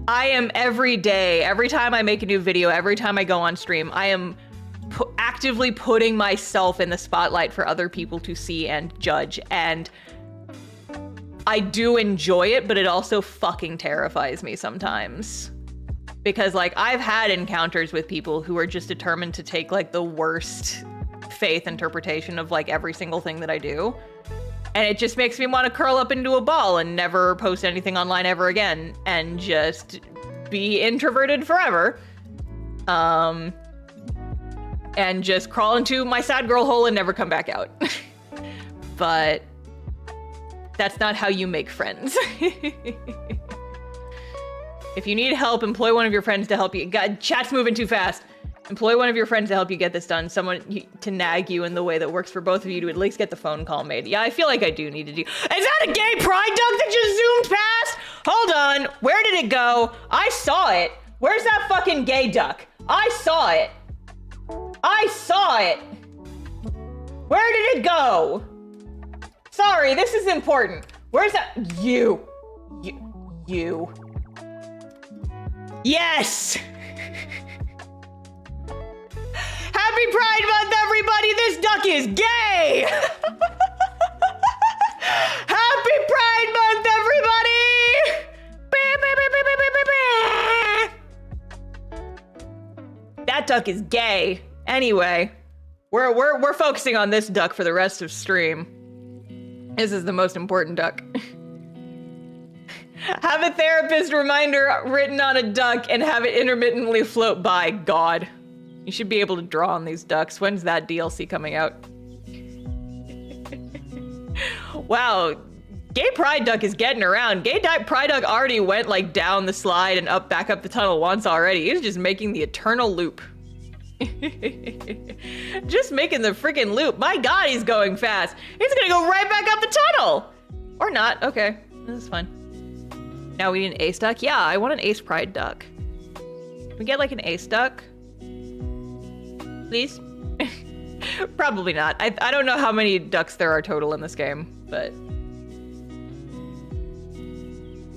A: I am every day, every time I make a new video, every time I go on stream, I am actively putting myself in the spotlight for other people to see and judge. And I do enjoy it, but it also fucking terrifies me sometimes. Because like I've had encounters with people who are just determined to take like the worst faith interpretation of like every single thing that I do. And it just makes me want to curl up into a ball and never post anything online ever again and just be introverted forever. And just crawl into my sad girl hole and never come back out. But that's not how you make friends. If you need help, employ one of your friends to help you. God, chat's moving too fast. Employ one of your friends to help you get this done. Someone to nag you in the way that works for both of you to at least get the phone call made. Yeah, I feel like I do need to do. Is that a gay pride duck that just zoomed past? Hold on. Where did it go? I saw it. Where's that fucking gay duck? I saw it. I saw it. Where did it go? Sorry, this is important. Where's that? You. Yes! Happy Pride Month, everybody! This duck is gay! Happy Pride Month, everybody! That duck is gay. Anyway, we're focusing on this duck for the rest of stream. This is the most important duck. Have a therapist reminder written on a duck and have it intermittently float by. God. You should be able to draw on these ducks. When's that DLC coming out? Wow. Gay Pride Duck is getting around. Gay Pride Duck already went like down the slide and back up the tunnel once already. He's just making the eternal loop. Just making the freaking loop. My God, he's going fast. He's gonna go right back up the tunnel. Or not. Okay, this is fine. Now we need an ace duck. Yeah, I want an ace pride duck. Can we get like an ace duck? Please? Probably not. I don't know how many ducks there are total in this game, but...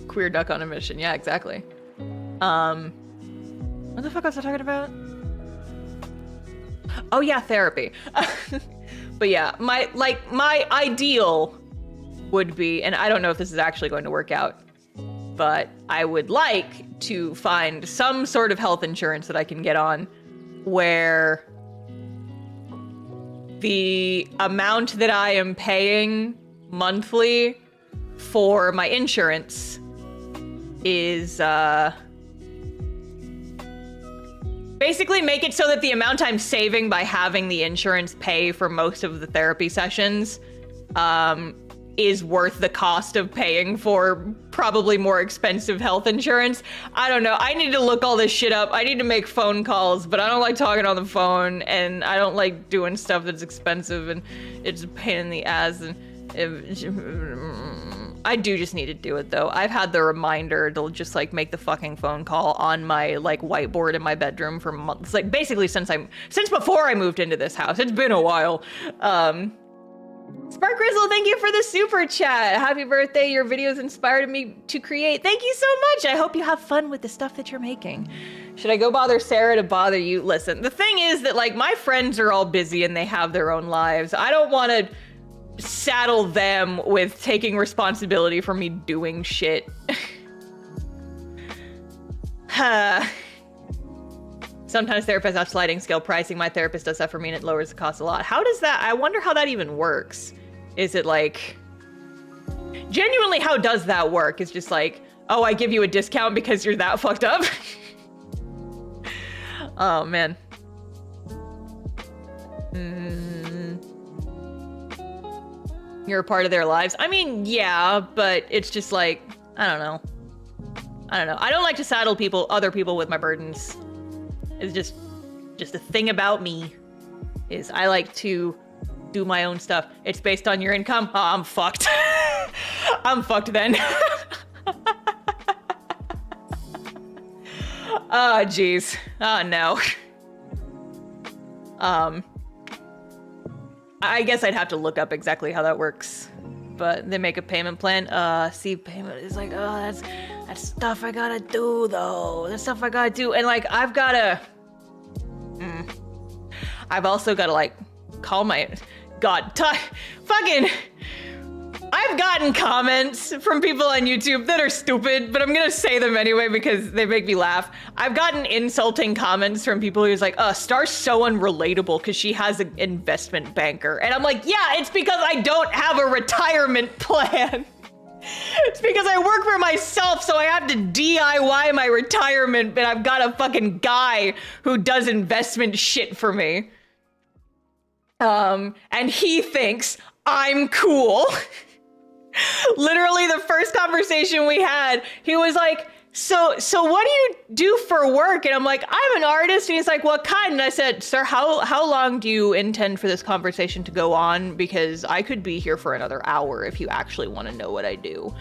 A: Queer duck on a mission. Yeah, exactly. What the fuck was I talking about? Oh yeah, therapy. But yeah, my ideal would be, and I don't know if this is actually going to work out, but I would like to find some sort of health insurance that I can get on where the amount that I am paying monthly for my insurance is Basically make it so that the amount I'm saving by having the insurance pay for most of the therapy sessions is worth the cost of paying for probably more expensive health insurance. I don't know. I need to look all this shit up. I need to make phone calls, but I don't like talking on the phone, and I don't like doing stuff that's expensive, and it's a pain in the ass, and I do just need to do it though. I've had the reminder to just like make the fucking phone call on my like whiteboard in my bedroom for months. Like basically since before I moved into this house. It's been a while. Spark Grizzle, thank you for the super chat. Happy birthday. Your videos inspired me to create. Thank you so much. I hope you have fun with the stuff that you're making. Should I go bother Sarah to bother you? Listen, the thing is that like my friends are all busy and they have their own lives. I don't want to saddle them with taking responsibility for me doing shit. Sometimes therapists have sliding scale pricing. My therapist does that for me and it lowers the cost a lot. How does that, I wonder how that even works. Is it like, genuinely how does that work? It's just like, oh, I give you a discount because you're that fucked up? Oh man. You're a part of their lives. I mean, yeah, but it's just like, I don't know. I don't like to saddle other people with my burdens. It's just a thing about me is I like to do my own stuff. It's based on your income. Oh, I'm fucked. I'm fucked then. Oh, geez. Oh, no. I guess I'd have to look up exactly how that works, but they make a payment plan. See, payment is like, oh, that's stuff I gotta do though. That's stuff I gotta do, and like I've also gotta like call my I've gotten comments from people on YouTube that are stupid, but I'm gonna say them anyway because they make me laugh. I've gotten insulting comments from people who's like, Star's so unrelatable because she has an investment banker. And I'm like, yeah, it's because I don't have a retirement plan. It's because I work for myself, so I have to DIY my retirement, but I've got a fucking guy who does investment shit for me. And he thinks I'm cool. Literally the first conversation we had, he was like, so what do you do for work? And I'm like, I'm an artist. And he's like, what kind? And I said, sir, how long do you intend for this conversation to go on? Because I could be here for another hour if you actually want to know what I do.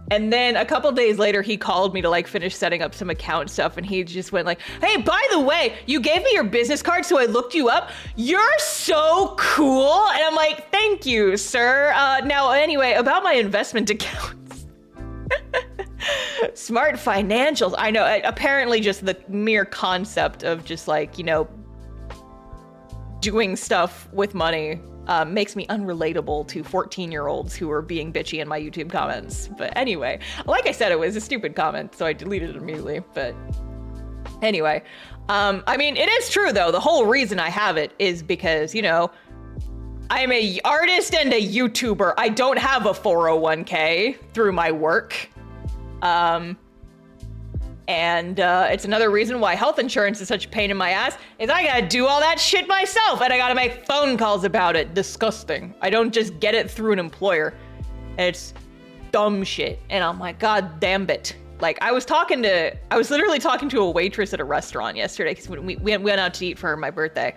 A: And then a couple days later, he called me to like finish setting up some account stuff. And he just went like, hey, by the way, you gave me your business card, so I looked you up. You're so cool. And I'm like, thank you, sir. Now, anyway, about my investment accounts. Smart financials. I know, apparently just the mere concept of just like, you know, doing stuff with money makes me unrelatable to 14-year-olds who are being bitchy in my YouTube comments. But anyway, like I said, it was a stupid comment, so I deleted it immediately. But anyway, I mean, it is true though. The whole reason I have it is because, you know, I'm a artist and a YouTuber. I don't have a 401k through my work. And it's another reason why health insurance is such a pain in my ass, is I gotta do all that shit myself, and I gotta make phone calls about it. Disgusting. I don't just get it through an employer. It's dumb shit. And I'm like, God damn it. Like, I was literally talking to a waitress at a restaurant yesterday, because we went out to eat for my birthday.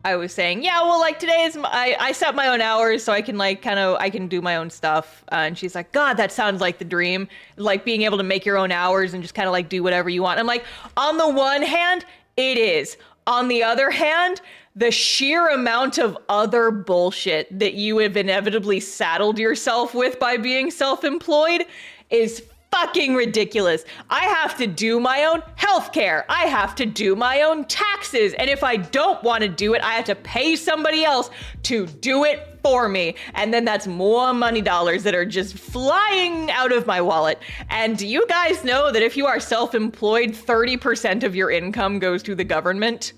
A: I was saying, yeah, well, like today is I set my own hours so I can like I can do my own stuff. And she's like, God, that sounds like the dream. Like being able to make your own hours and just kind of like do whatever you want. I'm like, on the one hand, it is. On the other hand, the sheer amount of other bullshit that you have inevitably saddled yourself with by being self-employed is fucking ridiculous. I have to do my own healthcare. I have to do my own taxes. And if I don't want to do it, I have to pay somebody else to do it for me. And then that's more money dollars that are just flying out of my wallet. And do you guys know that if you are self-employed, 30% of your income goes to the government?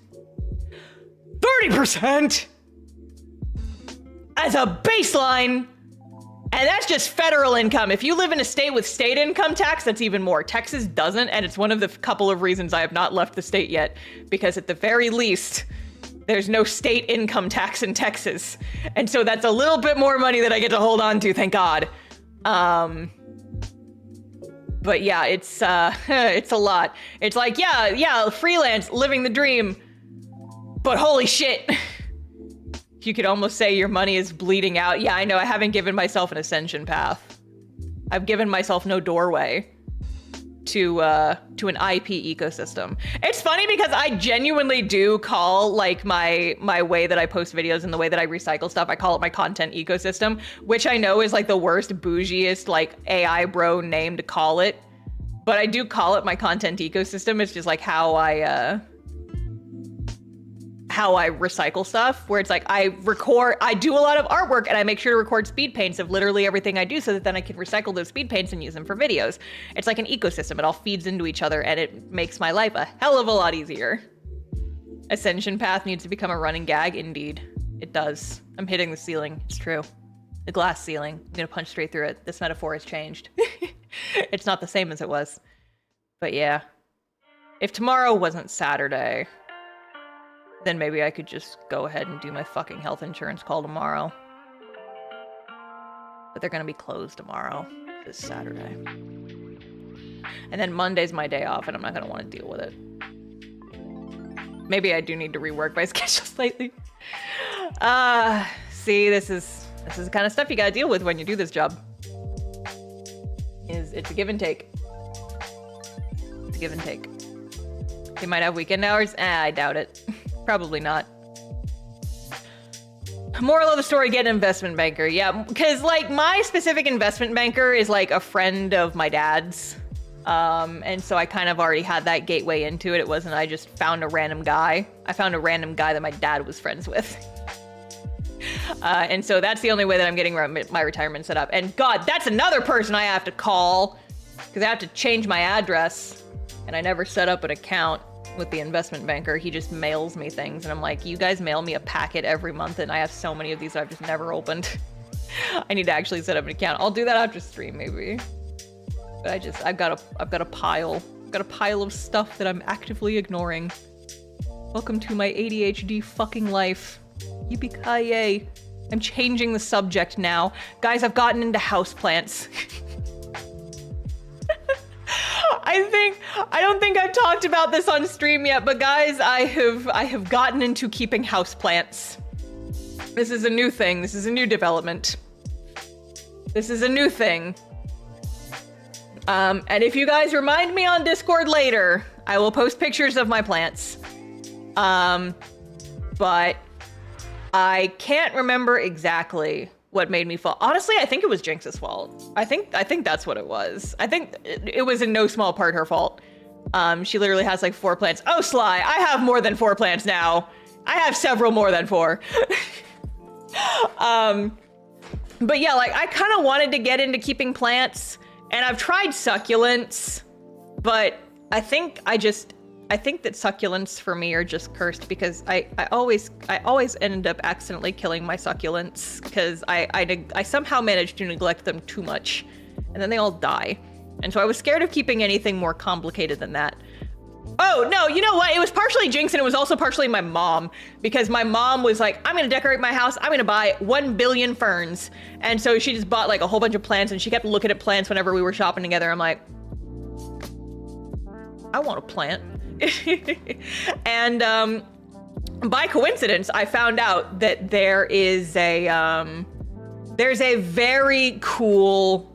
A: 30%! As a baseline! And that's just federal income. If you live in a state with state income tax, that's even more. Texas doesn't, and it's one of the couple of reasons I have not left the state yet, because at the very least, there's no state income tax in Texas. And so that's a little bit more money that I get to hold on to, thank God. But yeah, it's a lot. It's like, yeah, freelance, living the dream, but holy shit. You could almost say your money is bleeding out. Yeah, I know, I haven't given myself an ascension path. I've given myself no doorway to an IP ecosystem. It's funny because I genuinely do call like my way that I post videos and the way that I recycle stuff, I call it my content ecosystem, which I know is like the worst, bougiest, like AI bro name to call it. But I do call it my content ecosystem. It's just like how I recycle stuff, where it's like I do a lot of artwork and I make sure to record speed paints of literally everything I do so that then I can recycle those speed paints and use them for videos. It's like an ecosystem. It all feeds into each other and it makes my life a hell of a lot easier. Ascension path needs to become a running gag. Indeed, it does. I'm hitting the ceiling. It's true. The glass ceiling. I'm gonna punch straight through it. This metaphor has changed. It's not the same as it was. But yeah. If tomorrow wasn't Saturday, then maybe I could just go ahead and do my fucking health insurance call tomorrow. But they're gonna be closed tomorrow, this Saturday. And then Monday's my day off and I'm not gonna wanna deal with it. Maybe I do need to rework my schedule slightly. See, this is the kind of stuff you gotta deal with when you do this job. It's a give and take. It's a give and take. You might have weekend hours? I doubt it. Probably not. Moral of the story, get an investment banker. Yeah, because like my specific investment banker is like a friend of my dad's. And so I kind of already had that gateway into it. It wasn't I just found a random guy. I found a random guy that my dad was friends with. And so that's the only way that I'm getting my retirement set up. And God, that's another person I have to call because I have to change my address. And I never set up an account with the investment banker. He just mails me things. And I'm like, you guys mail me a packet every month. And I have so many of these that I've just never opened. I need to actually set up an account. I'll do that after stream maybe. But I've got a pile of stuff that I'm actively ignoring. Welcome to my ADHD fucking life. Yippee-ki-yay. I'm changing the subject now. Guys, I've gotten into houseplants. I don't think I've talked about this on stream yet, but guys, I have gotten into keeping houseplants. This is a new thing. This is a new development. This is a new thing. And if you guys remind me on Discord later, I will post pictures of my plants. But I can't remember exactly what made me fall. Honestly, I think it was Jinx's fault. I think that's what it was. I think it was in no small part her fault. She literally has like 4 plants. Oh, Sly, I have more than 4 plants now. I have several more than 4. But yeah, like I kind of wanted to get into keeping plants. And I've tried succulents, but I think that succulents for me are just cursed because I always ended up accidentally killing my succulents because I somehow managed to neglect them too much, and then they all die. And so I was scared of keeping anything more complicated than that. Oh no, you know what? It was partially Jinx and it was also partially my mom, because my mom was like, I'm gonna decorate my house, I'm gonna buy 1 billion ferns. And so she just bought like a whole bunch of plants and she kept looking at plants whenever we were shopping together. I'm like, I want a plant. And by coincidence, I found out that there's a very cool,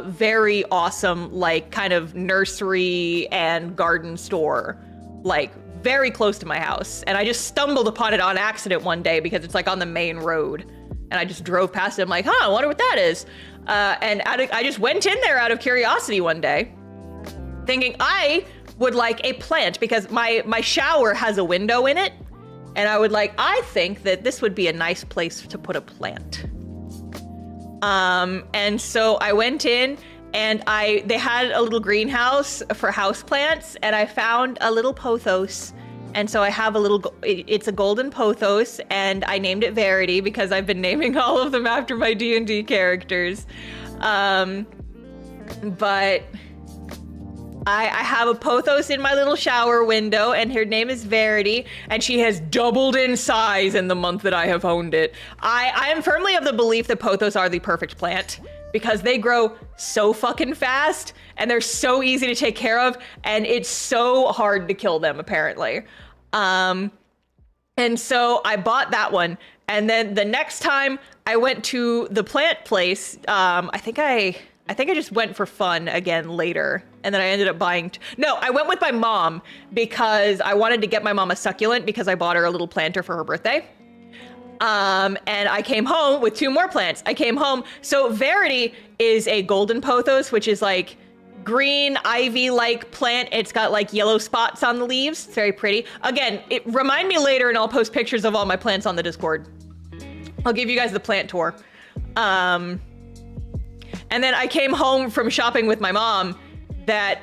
A: very awesome, like kind of nursery and garden store, like very close to my house. And I just stumbled upon it on accident one day because it's like on the main road. And I just drove past it. I'm like, I wonder what that is. And I just went in there out of curiosity one day thinking I would like a plant because my shower has a window in it. And I think that this would be a nice place to put a plant. And so I went in and they had a little greenhouse for houseplants and I found a little pothos And so I have a little, it's a golden pothos, and I named it Verity because I've been naming all of them after my D&D characters. But I have a pothos in my little shower window, and her name is Verity, and she has doubled in size in the month that I have owned it. I am firmly of the belief that pothos are the perfect plant because they grow so fucking fast and they're so easy to take care of, and it's so hard to kill them apparently. And so I bought that one, and then the next time I went to the plant place, I think I just went for fun again later, and then I ended up buying, no, I went with my mom because I wanted to get my mom a succulent because I bought her a little planter for her birthday. And I came home with 2 more plants. I came home, so Verity is a golden pothos, which is like green ivy-like plant. It's got like yellow spots on the leaves. It's very pretty. Again, remind me later and I'll post pictures of all my plants on the Discord. I'll give you guys the plant tour. And then I came home from shopping with my mom that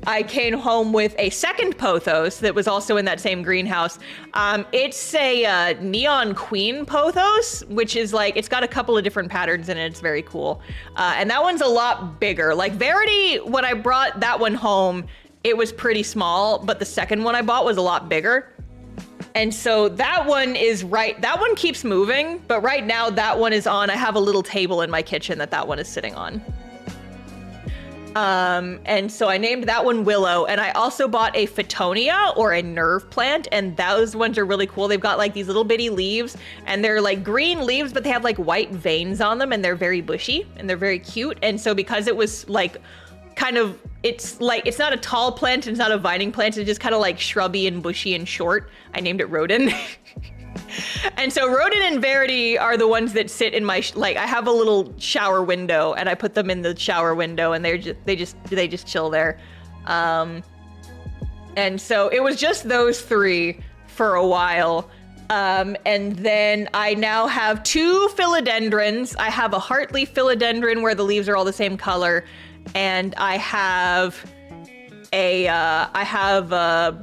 A: I came home with a second pothos that was also in that same greenhouse. It's a neon queen pothos, which is like, it's got a couple of different patterns in it. It's very cool. And that one's a lot bigger. Like Verity, when I brought that one home, it was pretty small, but the second one I bought was a lot bigger. And so that one that one keeps moving, but right now that one is on, I have a little table in my kitchen that one is sitting on. And so I named that one Willow, and I also bought a Phytonia or a nerve plant, and those ones are really cool. They've got like these little bitty leaves, and they're like green leaves, but they have like white veins on them, and they're very bushy and they're very cute. And so because it was like kind of, it's not a tall plant, it's not a vining plant, it's just kind of like shrubby and bushy and short, I named it Rodin. And so Rodin and Verity are the ones that sit in my, I have a little shower window, and I put them in the shower window, and they just chill there. And so it was just those 3 for a while. And then I now have 2 philodendrons. I have a heartleaf philodendron where the leaves are all the same color, and I have a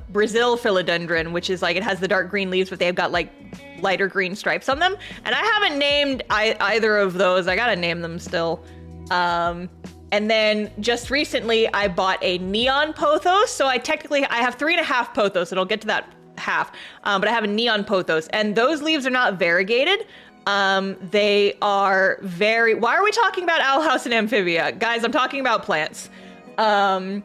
A: Brazil philodendron, which is like, it has the dark green leaves, but they've got like lighter green stripes on them. And I haven't named either of those. I gotta name them still. And then just recently I bought a neon pothos. So I have 3.5 pothos, and I'll get to that half. But I have a neon pothos, and those leaves are not variegated. They are why are we talking about Owl House and Amphibia? Guys, I'm talking about plants. The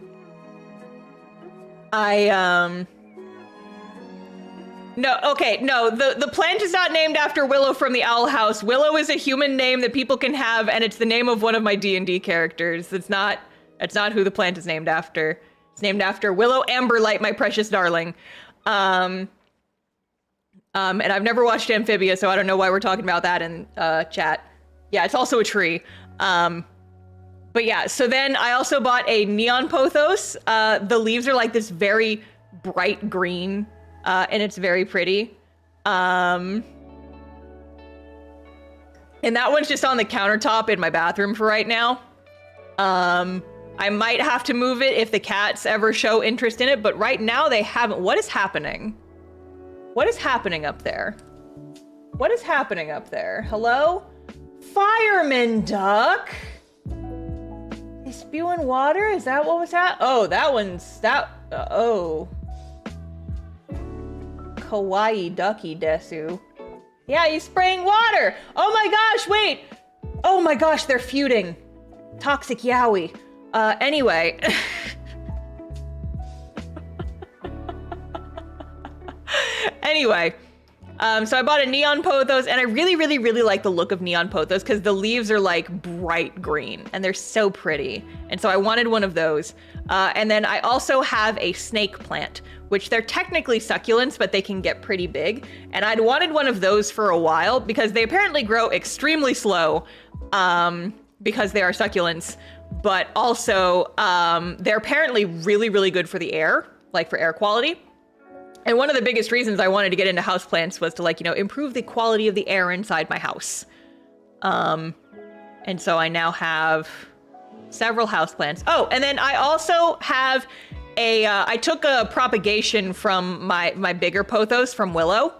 A: plant is not named after Willow from the Owl House. Willow is a human name that people can have, and it's the name of one of my D&D characters. It's not who the plant is named after. It's named after Willow Amberlight, my precious darling. And I've never watched Amphibia, so I don't know why we're talking about that in chat. Yeah, it's also a tree. But yeah, so then I also bought a neon pothos. The leaves are like this very bright green, and it's very pretty. And that one's just on the countertop in my bathroom for right now. I might have to move it if the cats ever show interest in it, but right now they haven't. What is happening? What is happening up there? What is happening up there? Hello? Fireman duck? They spewing water? Is that what was that? Oh, oh. Kawaii ducky desu. Yeah, he's spraying water. Oh my gosh, wait. Oh my gosh, they're feuding. Toxic yaoi. Anyway. Anyway, so I bought a neon pothos, and I really, really, really like the look of neon pothos because the leaves are like bright green and they're so pretty. And so I wanted one of those. And then I also have a snake plant, which they're technically succulents, but they can get pretty big. And I'd wanted one of those for a while because they apparently grow extremely slow because they are succulents, but also they're apparently really, really good for the air, like for air quality. And one of the biggest reasons I wanted to get into houseplants was to, like, you know, improve the quality of the air inside my house. And so I now have several houseplants. Oh, and then I also have I took a propagation from my bigger pothos from Willow,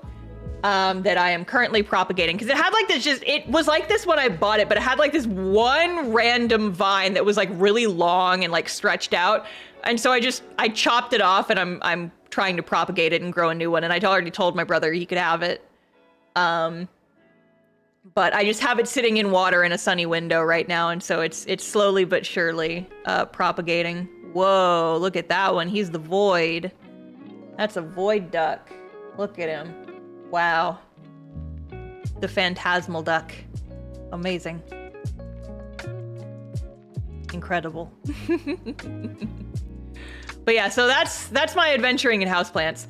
A: that I am currently propagating, because it had like this, it was like this when I bought it, but it had like this one random vine that was like really long and like stretched out. And so I chopped it off, and I'm trying to propagate it and grow a new one. And I already told my brother he could have it. But I just have it sitting in water in a sunny window right now. And so it's slowly but surely propagating. Whoa, look at that one. He's the void. That's a void duck. Look at him. Wow. The phantasmal duck. Amazing. Incredible. But yeah, so that's my adventuring in houseplants.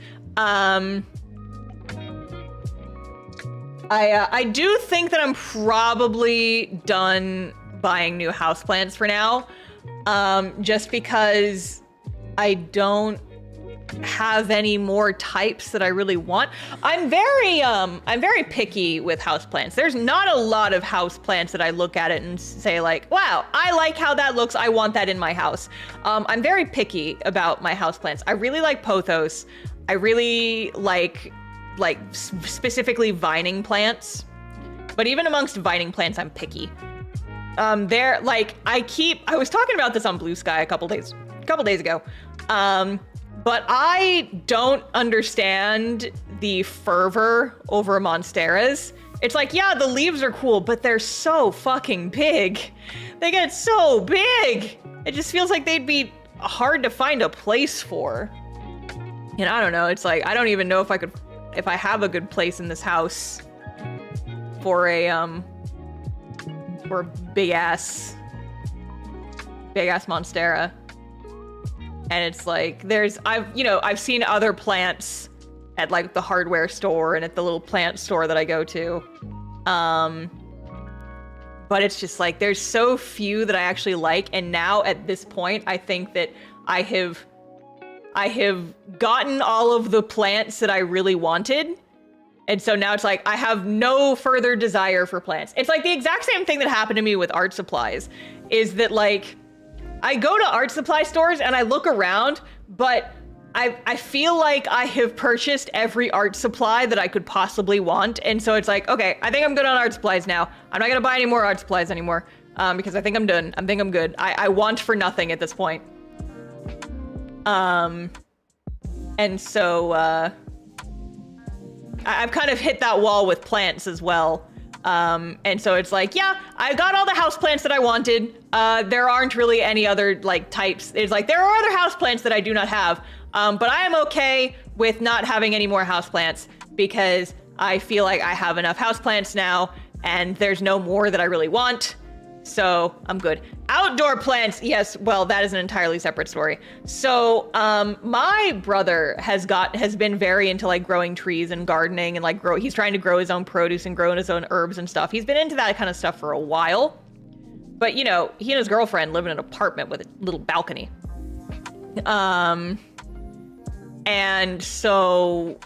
A: I do think that I'm probably done buying new houseplants for now. Just because I don't have any more types that I really want. I'm very picky with houseplants. There's not a lot of houseplants that I look at it and say like, wow, I like how that looks. I want that in my house. I'm very picky about my houseplants. I really like pothos. I really like specifically vining plants. But even amongst vining plants, I'm picky. I was talking about this on Blue Sky a couple days ago. But I don't understand the fervor over monsteras. It's like, yeah, the leaves are cool, but they're so fucking big. They get so big. It just feels like they'd be hard to find a place for. And I don't know, it's like, I don't even know if I have a good place in this house for a big ass monstera. And it's like, I've seen other plants at like the hardware store and at the little plant store that I go to. But it's just like, there's so few that I actually like. And now at this point, I think that I have gotten all of the plants that I really wanted. And so now it's like, I have no further desire for plants. It's like the exact same thing that happened to me with art supplies, is that like, I go to art supply stores and I look around, but I feel like I have purchased every art supply that I could possibly want. And so it's like, okay, I think I'm good on art supplies now. I'm not gonna buy any more art supplies anymore, because I think I'm done. I think I'm good. I want for nothing at this point. And so I've kind of hit that wall with plants as well. And so it's like, yeah, I got all the houseplants that I wanted. There aren't really any other like types. It's like, there are other houseplants that I do not have. But I am okay with not having any more houseplants because I feel like I have enough houseplants now and there's no more that I really want. So I'm good. Outdoor plants, yes, well, that is an entirely separate story. So my brother has been very into like growing trees and gardening and like he's trying to grow his own produce and growing his own herbs and stuff. He's been into that kind of stuff for a while. But he and his girlfriend live in an apartment with a little balcony. And so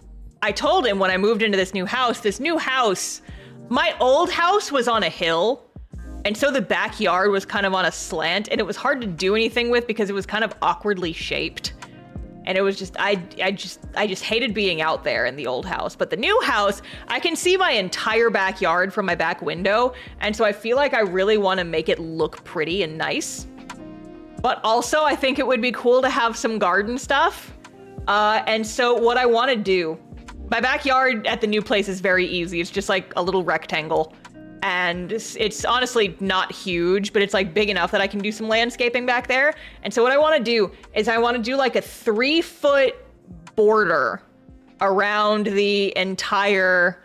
A: I told him when I moved into this new house, my old house was on a hill. And so the backyard was kind of on a slant and it was hard to do anything with because it was kind of awkwardly shaped. And it was just, I just hated being out there in the old house. But the new house, I can see my entire backyard from my back window. And so I feel like I really want to make it look pretty and nice. But also I think it would be cool to have some garden stuff. And so what I want to do, my backyard at the new place is very easy. It's just like a little rectangle. And it's honestly not huge, but it's like big enough that I can do some landscaping back there. And so what I want to do is I want to do like a 3-foot border around the entire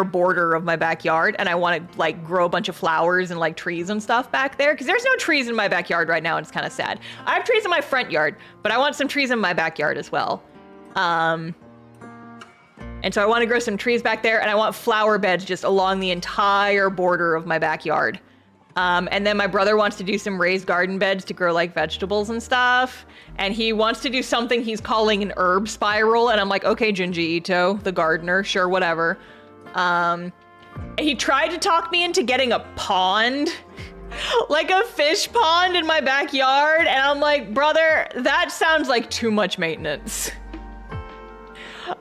A: border of my backyard. And I want to like grow a bunch of flowers and like trees and stuff back there. Cause there's no trees in my backyard right now. And it's kind of sad. I have trees in my front yard, but I want some trees in my backyard as well. And so I want to grow some trees back there and I want flower beds just along the entire border of my backyard. And then my brother wants to do some raised garden beds to grow like vegetables and stuff. And he wants to do something he's calling an herb spiral. And I'm like, okay, Junji Ito, the gardener, sure, whatever. And he tried to talk me into getting a pond like a fish pond in my backyard, and I'm like, brother, that sounds like too much maintenance.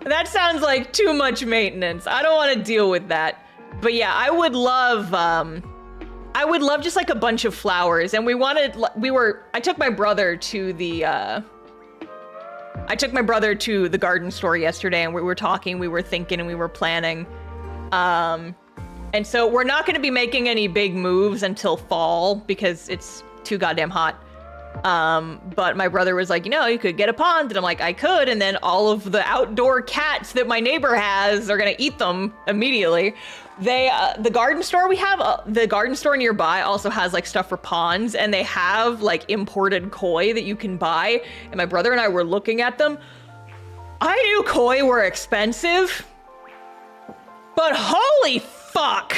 A: That sounds like too much maintenance. I don't want to deal with that. But yeah, I would love just like a bunch of flowers. And I took my brother to the garden store yesterday, and we were talking, we were thinking, and we were planning. And so we're not going to be making any big moves until fall because it's too goddamn hot. But my brother was like, you could get a pond. And I'm like, I could. And then all of the outdoor cats that my neighbor has are going to eat them immediately. The garden store the garden store nearby also has like stuff for ponds, and they have like imported koi that you can buy. And my brother and I were looking at them. I knew koi were expensive, but holy fuck.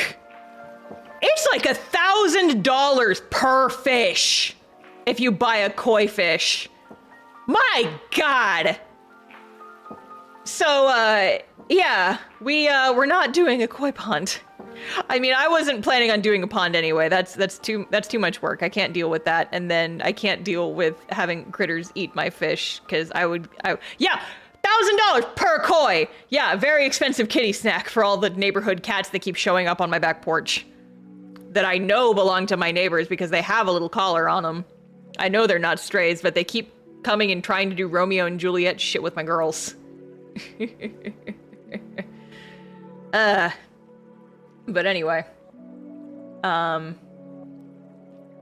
A: It's like $1,000 per fish. If you buy a koi fish. My God. So, yeah, we're not doing a koi pond. I mean, I wasn't planning on doing a pond anyway. That's too much work. I can't deal with that. And then I can't deal with having critters eat my fish, because yeah, $1,000 per koi. Yeah, very expensive kitty snack for all the neighborhood cats that keep showing up on my back porch. That I know belong to my neighbors because they have a little collar on them. I know they're not strays, but they keep coming and trying to do Romeo and Juliet shit with my girls. But anyway.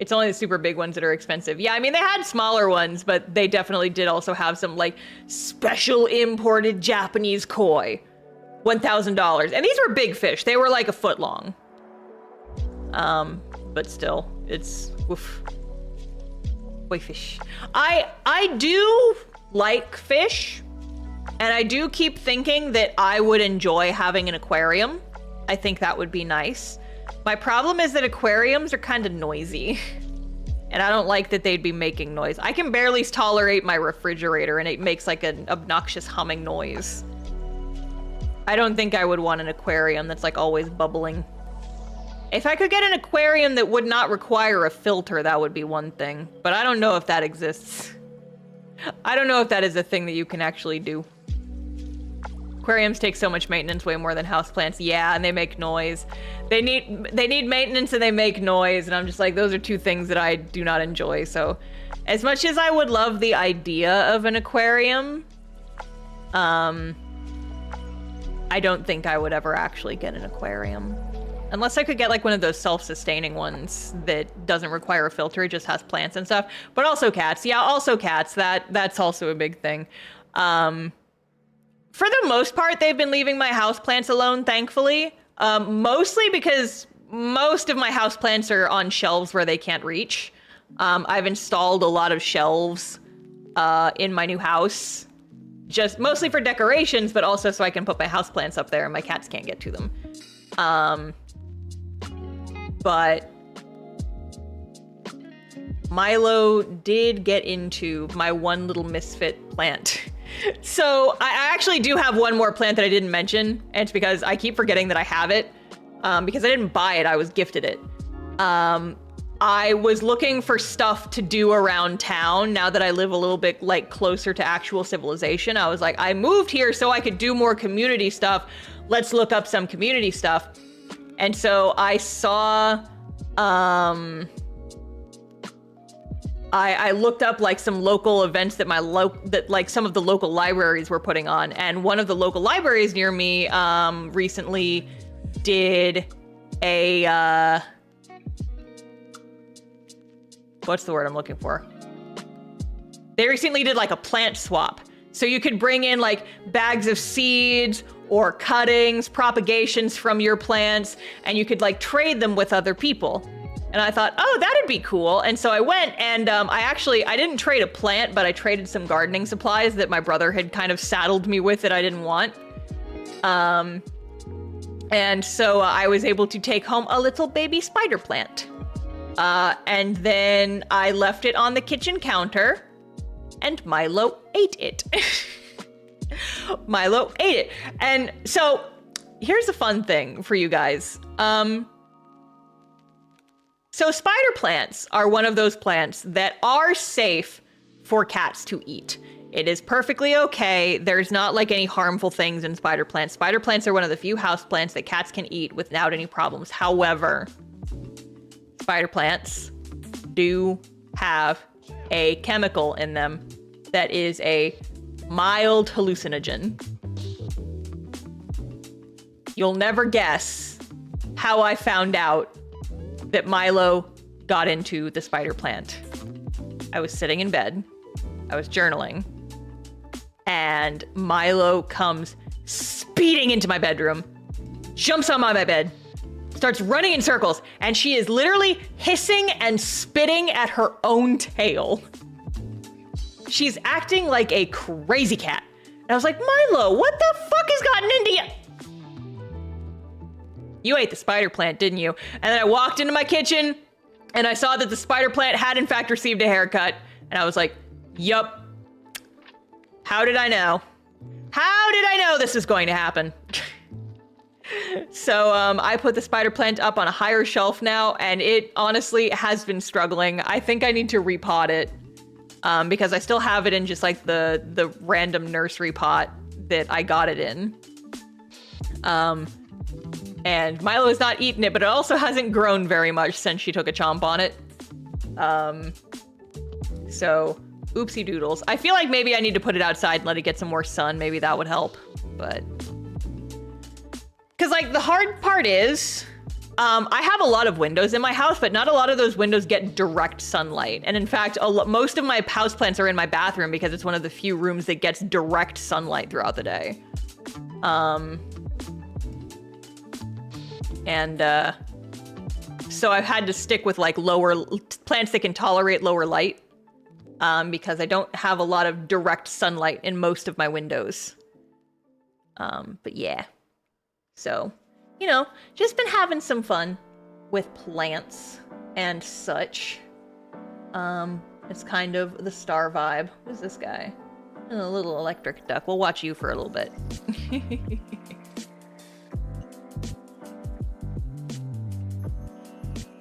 A: It's only the super big ones that are expensive. Yeah, I mean, they had smaller ones, but they definitely did also have some, like, special imported Japanese koi. $1,000. And these were big fish. They were, like, a foot long. But still, it's... oof. Koi fish. I do like fish, and I do keep thinking that I would enjoy having an aquarium. I think that would be nice. My problem is that aquariums are kind of noisy, and I don't like that they'd be making noise. I can barely tolerate my refrigerator, and it makes like an obnoxious humming noise. I don't think I would want an aquarium that's like always bubbling. If I could get an aquarium that would not require a filter, that would be one thing. But I don't know if that exists. I don't know if that is a thing that you can actually do. Aquariums take so much maintenance, way more than houseplants. Yeah, and they make noise. They need maintenance and they make noise, and I'm just like, those are two things that I do not enjoy. So as much as I would love the idea of an aquarium, I don't think I would ever actually get an aquarium. Unless I could get like one of those self-sustaining ones that doesn't require a filter, it just has plants and stuff. But also cats. Yeah, also cats. That's also a big thing. For the most part, they've been leaving my houseplants alone, thankfully. Mostly because most of my houseplants are on shelves where they can't reach. I've installed a lot of shelves in my new house. Just mostly for decorations, but also so I can put my houseplants up there and my cats can't get to them. But Milo did get into my one little misfit plant. So I actually do have one more plant that I didn't mention, and it's because I keep forgetting that I have it. Because I didn't buy it, I was gifted it. I was looking for stuff to do around town now that I live a little bit like closer to actual civilization. I was like, I moved here so I could do more community stuff. Let's look up some community stuff. And so I saw, I looked up like some local events that like some of the local libraries were putting on. And one of the local libraries near me, recently did a, what's the word I'm looking for? They recently did like a plant swap. So you could bring in like bags of seeds or cuttings, propagations from your plants, and you could like trade them with other people. And I thought, oh, that'd be cool. And so I went and I didn't trade a plant, but I traded some gardening supplies that my brother had kind of saddled me with that I didn't want. And so I was able to take home a little baby spider plant. And then I left it on the kitchen counter, and Milo ate it. Milo ate it. And so here's a fun thing for you guys. So spider plants are one of those plants that are safe for cats to eat. It is perfectly okay. There's not like any harmful things in spider plants. Spider plants are one of the few house plants that cats can eat without any problems. However, spider plants do have a chemical in them that is a mild hallucinogen. You'll never guess how I found out that Milo got into the spider plant. I was sitting in bed, I was journaling, and Milo comes speeding into my bedroom, jumps on my bed, starts running in circles, and she is literally hissing and spitting at her own tail. She's acting like a crazy cat. And I was like, Milo, what the fuck has gotten into you? You ate the spider plant, didn't you? And then I walked into my kitchen and I saw that the spider plant had in fact received a haircut. And I was like, yup. How did I know? How did I know this was going to happen? So I put the spider plant up on a higher shelf now, and it honestly has been struggling. I think I need to repot it because I still have it in just like the random nursery pot that I got it in. And Milo has not eaten it, but it also hasn't grown very much since she took a chomp on it. So oopsie doodles. I feel like maybe I need to put it outside and let it get some more sun. Maybe that would help, but... Because, like, the hard part is, I have a lot of windows in my house, but not a lot of those windows get direct sunlight. And in fact, most of my houseplants are in my bathroom because it's one of the few rooms that gets direct sunlight throughout the day. So I've had to stick with, like, plants that can tolerate lower light, because I don't have a lot of direct sunlight in most of my windows. But yeah. So, you know, just been having some fun with plants and such. It's kind of the star vibe. Who's this guy? A little electric duck. We'll watch you for a little bit.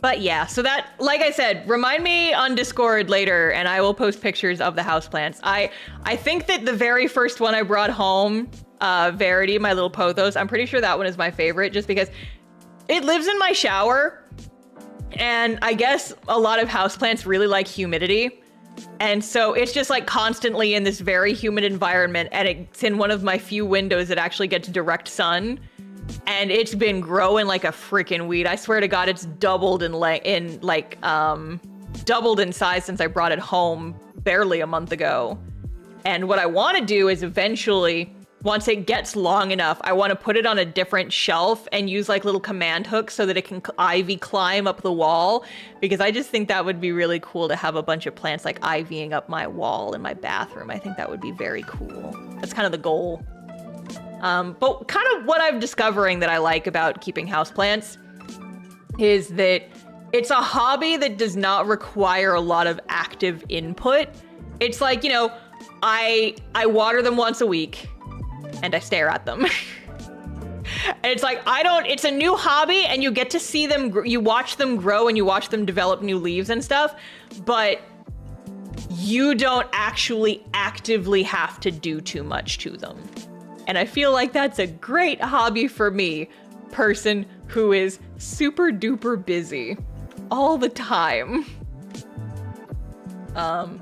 A: But yeah, so that, like I said, remind me on Discord later and I will post pictures of the houseplants. I think that the very first one I brought home, Verity, my little pothos, I'm pretty sure that one is my favorite just because it lives in my shower. And I guess a lot of houseplants really like humidity. And so it's just like constantly in this very humid environment, and it's in one of my few windows that actually gets direct sun. And it's been growing like a freaking weed. I swear to God, it's doubled doubled in size since I brought it home barely a month ago. And what I want to do is eventually, once it gets long enough, I want to put it on a different shelf and use like little command hooks so that it can ivy climb up the wall, because I just think that would be really cool to have a bunch of plants like ivying up my wall in my bathroom. I think that would be very cool. That's kind of the goal. But kind of what I'm discovering that I like about keeping houseplants is that it's a hobby that does not require a lot of active input. It's like, you know, I water them once a week and I stare at them. And it's like, it's a new hobby and you get to see them, you watch them grow and you watch them develop new leaves and stuff, but you don't actually actively have to do too much to them. And I feel like that's a great hobby for me, person who is super duper busy all the time. But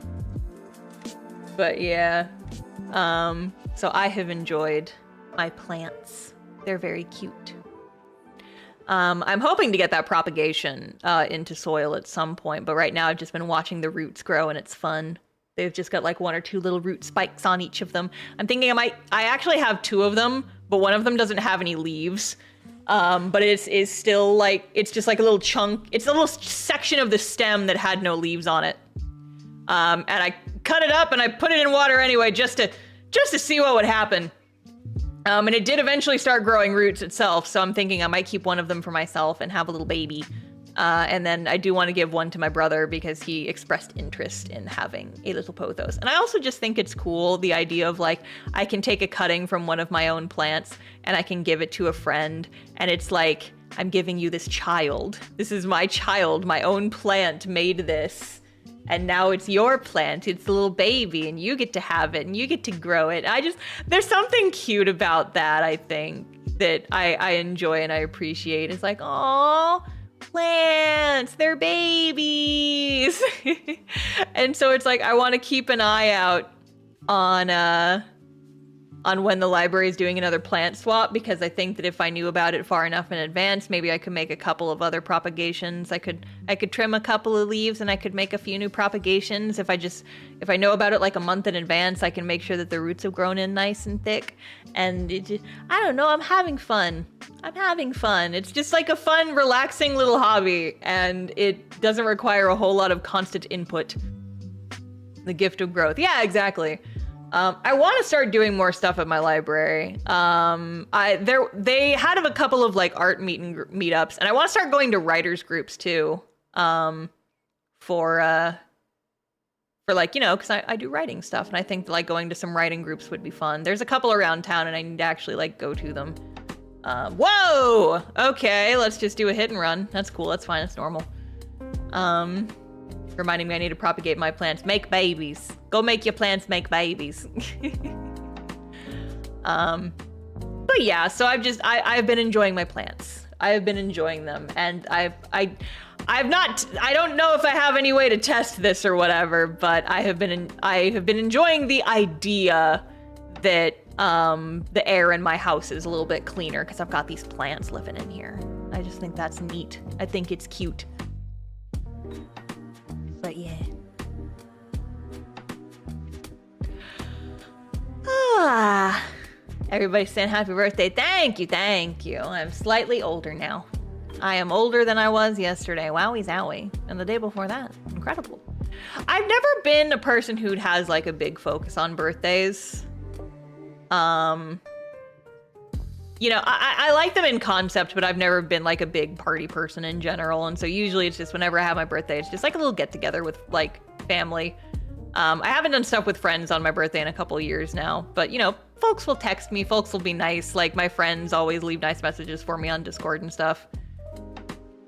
A: yeah, so I have enjoyed my plants. They're very cute. I'm hoping to get that propagation into soil at some point, but right now I've just been watching the roots grow and it's fun. They've just got like one or two little root spikes on each of them. I'm thinking I actually have two of them, but one of them doesn't have any leaves. But it is still like, it's just like a little chunk. It's a little section of the stem that had no leaves on it. And I cut it up and I put it in water anyway, just to see what would happen. And it did eventually start growing roots itself. So I'm thinking I might keep one of them for myself and have a little baby. And then I do want to give one to my brother because he expressed interest in having a little pothos. And I also just think it's cool, the idea of like, I can take a cutting from one of my own plants and I can give it to a friend. And it's like, I'm giving you this child. This is my child. My own plant made this. And now it's your plant. It's a little baby and you get to have it and you get to grow it. There's something cute about that, I think, that I enjoy and I appreciate. It's like, oh, plants, they're babies. And so it's like, I want to keep an eye out on when the library is doing another plant swap, because I think that if I knew about it far enough in advance, maybe I could make a couple of other propagations. I could trim a couple of leaves and I could make a few new propagations. If I know about it like a month in advance, I can make sure that the roots have grown in nice and thick. And I don't know, I'm having fun. It's just like a fun, relaxing little hobby, and it doesn't require a whole lot of constant input. The gift of growth. Yeah, exactly. I want to start doing more stuff at my library. They had a couple of like art meetups, and I want to start going to writers groups too. For like, you know, because I do writing stuff, and I think like going to some writing groups would be fun. There's a couple around town, and I need to actually like go to them. Whoa! Okay, let's just do a hit and run. That's cool. That's fine. It's normal. Reminding me I need to propagate my plants. Make babies. Go make your plants make babies. But yeah, so I've been enjoying my plants. I have been enjoying them, and I don't know if I have any way to test this or whatever, but I have been enjoying the idea that the air in my house is a little bit cleaner because I've got these plants living in here. I just think that's neat. I think it's cute. But yeah. Everybody's saying happy birthday. Thank you. I'm slightly older now. I am older than I was yesterday. Wowie zowie. And the day before that. Incredible. I've never been a person who has like a big focus on birthdays. You know, I like them in concept, but I've never been like a big party person in general. And so usually it's just whenever I have my birthday, it's just like a little get together with like family. I haven't done stuff with friends on my birthday in a couple of years now, but you know, folks will text me, folks will be nice. Like my friends always leave nice messages for me on Discord and stuff.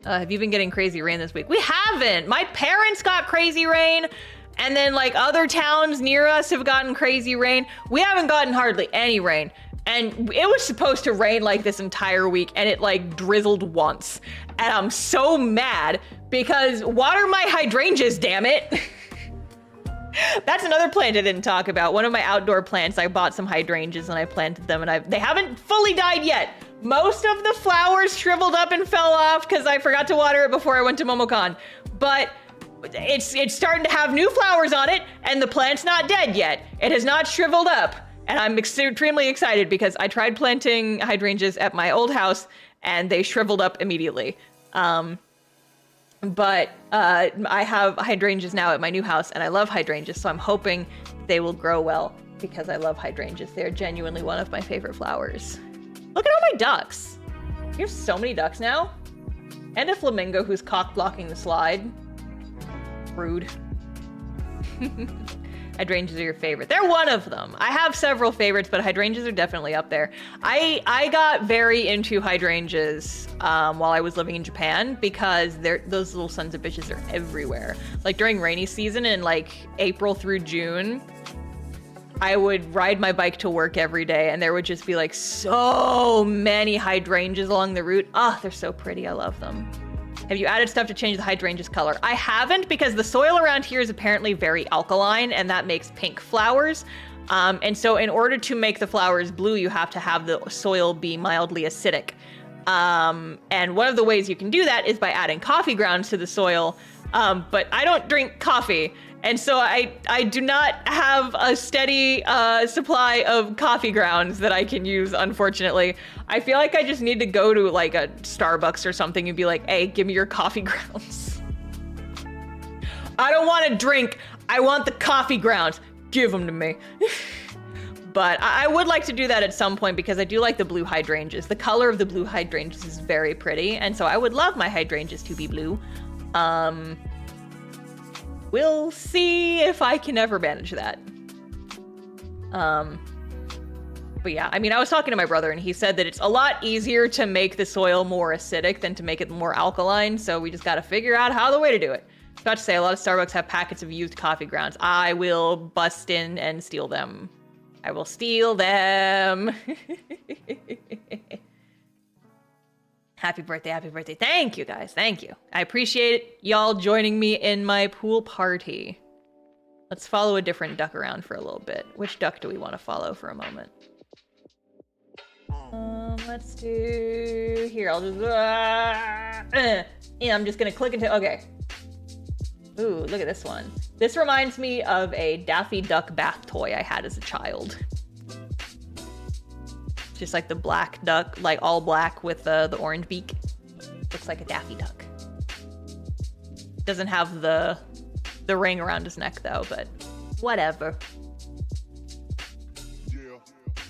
A: Have you been getting crazy rain this week? We haven't. My parents got crazy rain, and then like other towns near us have gotten crazy rain. We haven't gotten hardly any rain. And it was supposed to rain like this entire week, and it like drizzled once. And I'm so mad because water my hydrangeas, damn it. That's another plant I didn't talk about. One of my outdoor plants, I bought some hydrangeas and I planted them, and they haven't fully died yet. Most of the flowers shriveled up and fell off because I forgot to water it before I went to Momocon. But it's starting to have new flowers on it, and the plant's not dead yet. It has not shriveled up. And I'm extremely excited because I tried planting hydrangeas at my old house and they shriveled up immediately. But I have hydrangeas now at my new house, and I love hydrangeas, so I'm hoping they will grow well because I love hydrangeas. They're genuinely one of my favorite flowers. Look at all my ducks. You have so many ducks now. And a flamingo who's cock blocking the slide. Rude. Hydrangeas are your favorite. They're one of them. I have several favorites, but hydrangeas are definitely up there. I got very into hydrangeas while I was living in Japan because those little sons of bitches are everywhere. Like during rainy season in like April through June, I would ride my bike to work every day, and there would just be like so many hydrangeas along the route. Ah, they're so pretty. I love them. Have you added stuff to change the hydrangea's color? I haven't, because the soil around here is apparently very alkaline, and that makes pink flowers. And so in order to make the flowers blue, you have to have the soil be mildly acidic. And one of the ways you can do that is by adding coffee grounds to the soil. But I don't drink coffee. And so I do not have a steady supply of coffee grounds that I can use, unfortunately. I feel like I just need to go to like a Starbucks or something and be like, hey, give me your coffee grounds. I don't want to drink. I want the coffee grounds. Give them to me. But I would like to do that at some point because I do like the blue hydrangeas. The color of the blue hydrangeas is very pretty. And so I would love my hydrangeas to be blue. We'll see if I can ever manage that. But yeah, I mean, I was talking to my brother and he said that it's a lot easier to make the soil more acidic than to make it more alkaline. So we just got to figure out how the way to do it. I was about to say, a lot of Starbucks have packets of used coffee grounds. I will bust in and steal them. I will steal them. Happy birthday, happy birthday. Thank you guys, thank you. I appreciate y'all joining me in my pool party. Let's follow a different duck around for a little bit. Which duck do we want to follow for a moment? Let's do... Here, I'll just... Yeah, I'm just gonna click into... Okay. Ooh, look at this one. This reminds me of a Daffy Duck bath toy I had as a child. Just like the black duck, like all black with the orange beak. Looks like a Daffy Duck. Doesn't have the ring around his neck though, but whatever.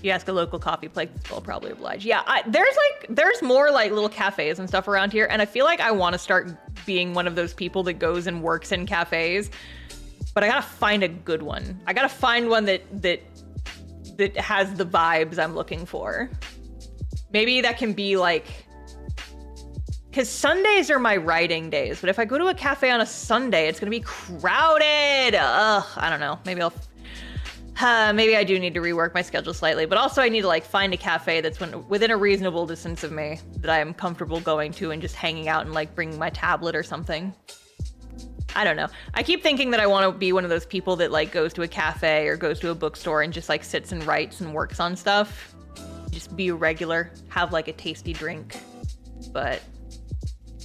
A: You ask a local coffee place, they'll probably oblige. Yeah, there's more like little cafes and stuff around here, and I feel like I want to start being one of those people that goes and works in cafes, but I gotta find a good one. I gotta find one that has the vibes I'm looking for. Maybe that can be like, because Sundays are my writing days, but if I go to a cafe on a Sunday, it's gonna be crowded. Ugh, I don't know. Maybe maybe I do need to rework my schedule slightly, but also I need to like find a cafe that's within a reasonable distance of me that I am comfortable going to and just hanging out and like bringing my tablet or something. I don't know. I keep thinking that I want to be one of those people that like goes to a cafe or goes to a bookstore and just like sits and writes and works on stuff. Just be a regular, have like a tasty drink. But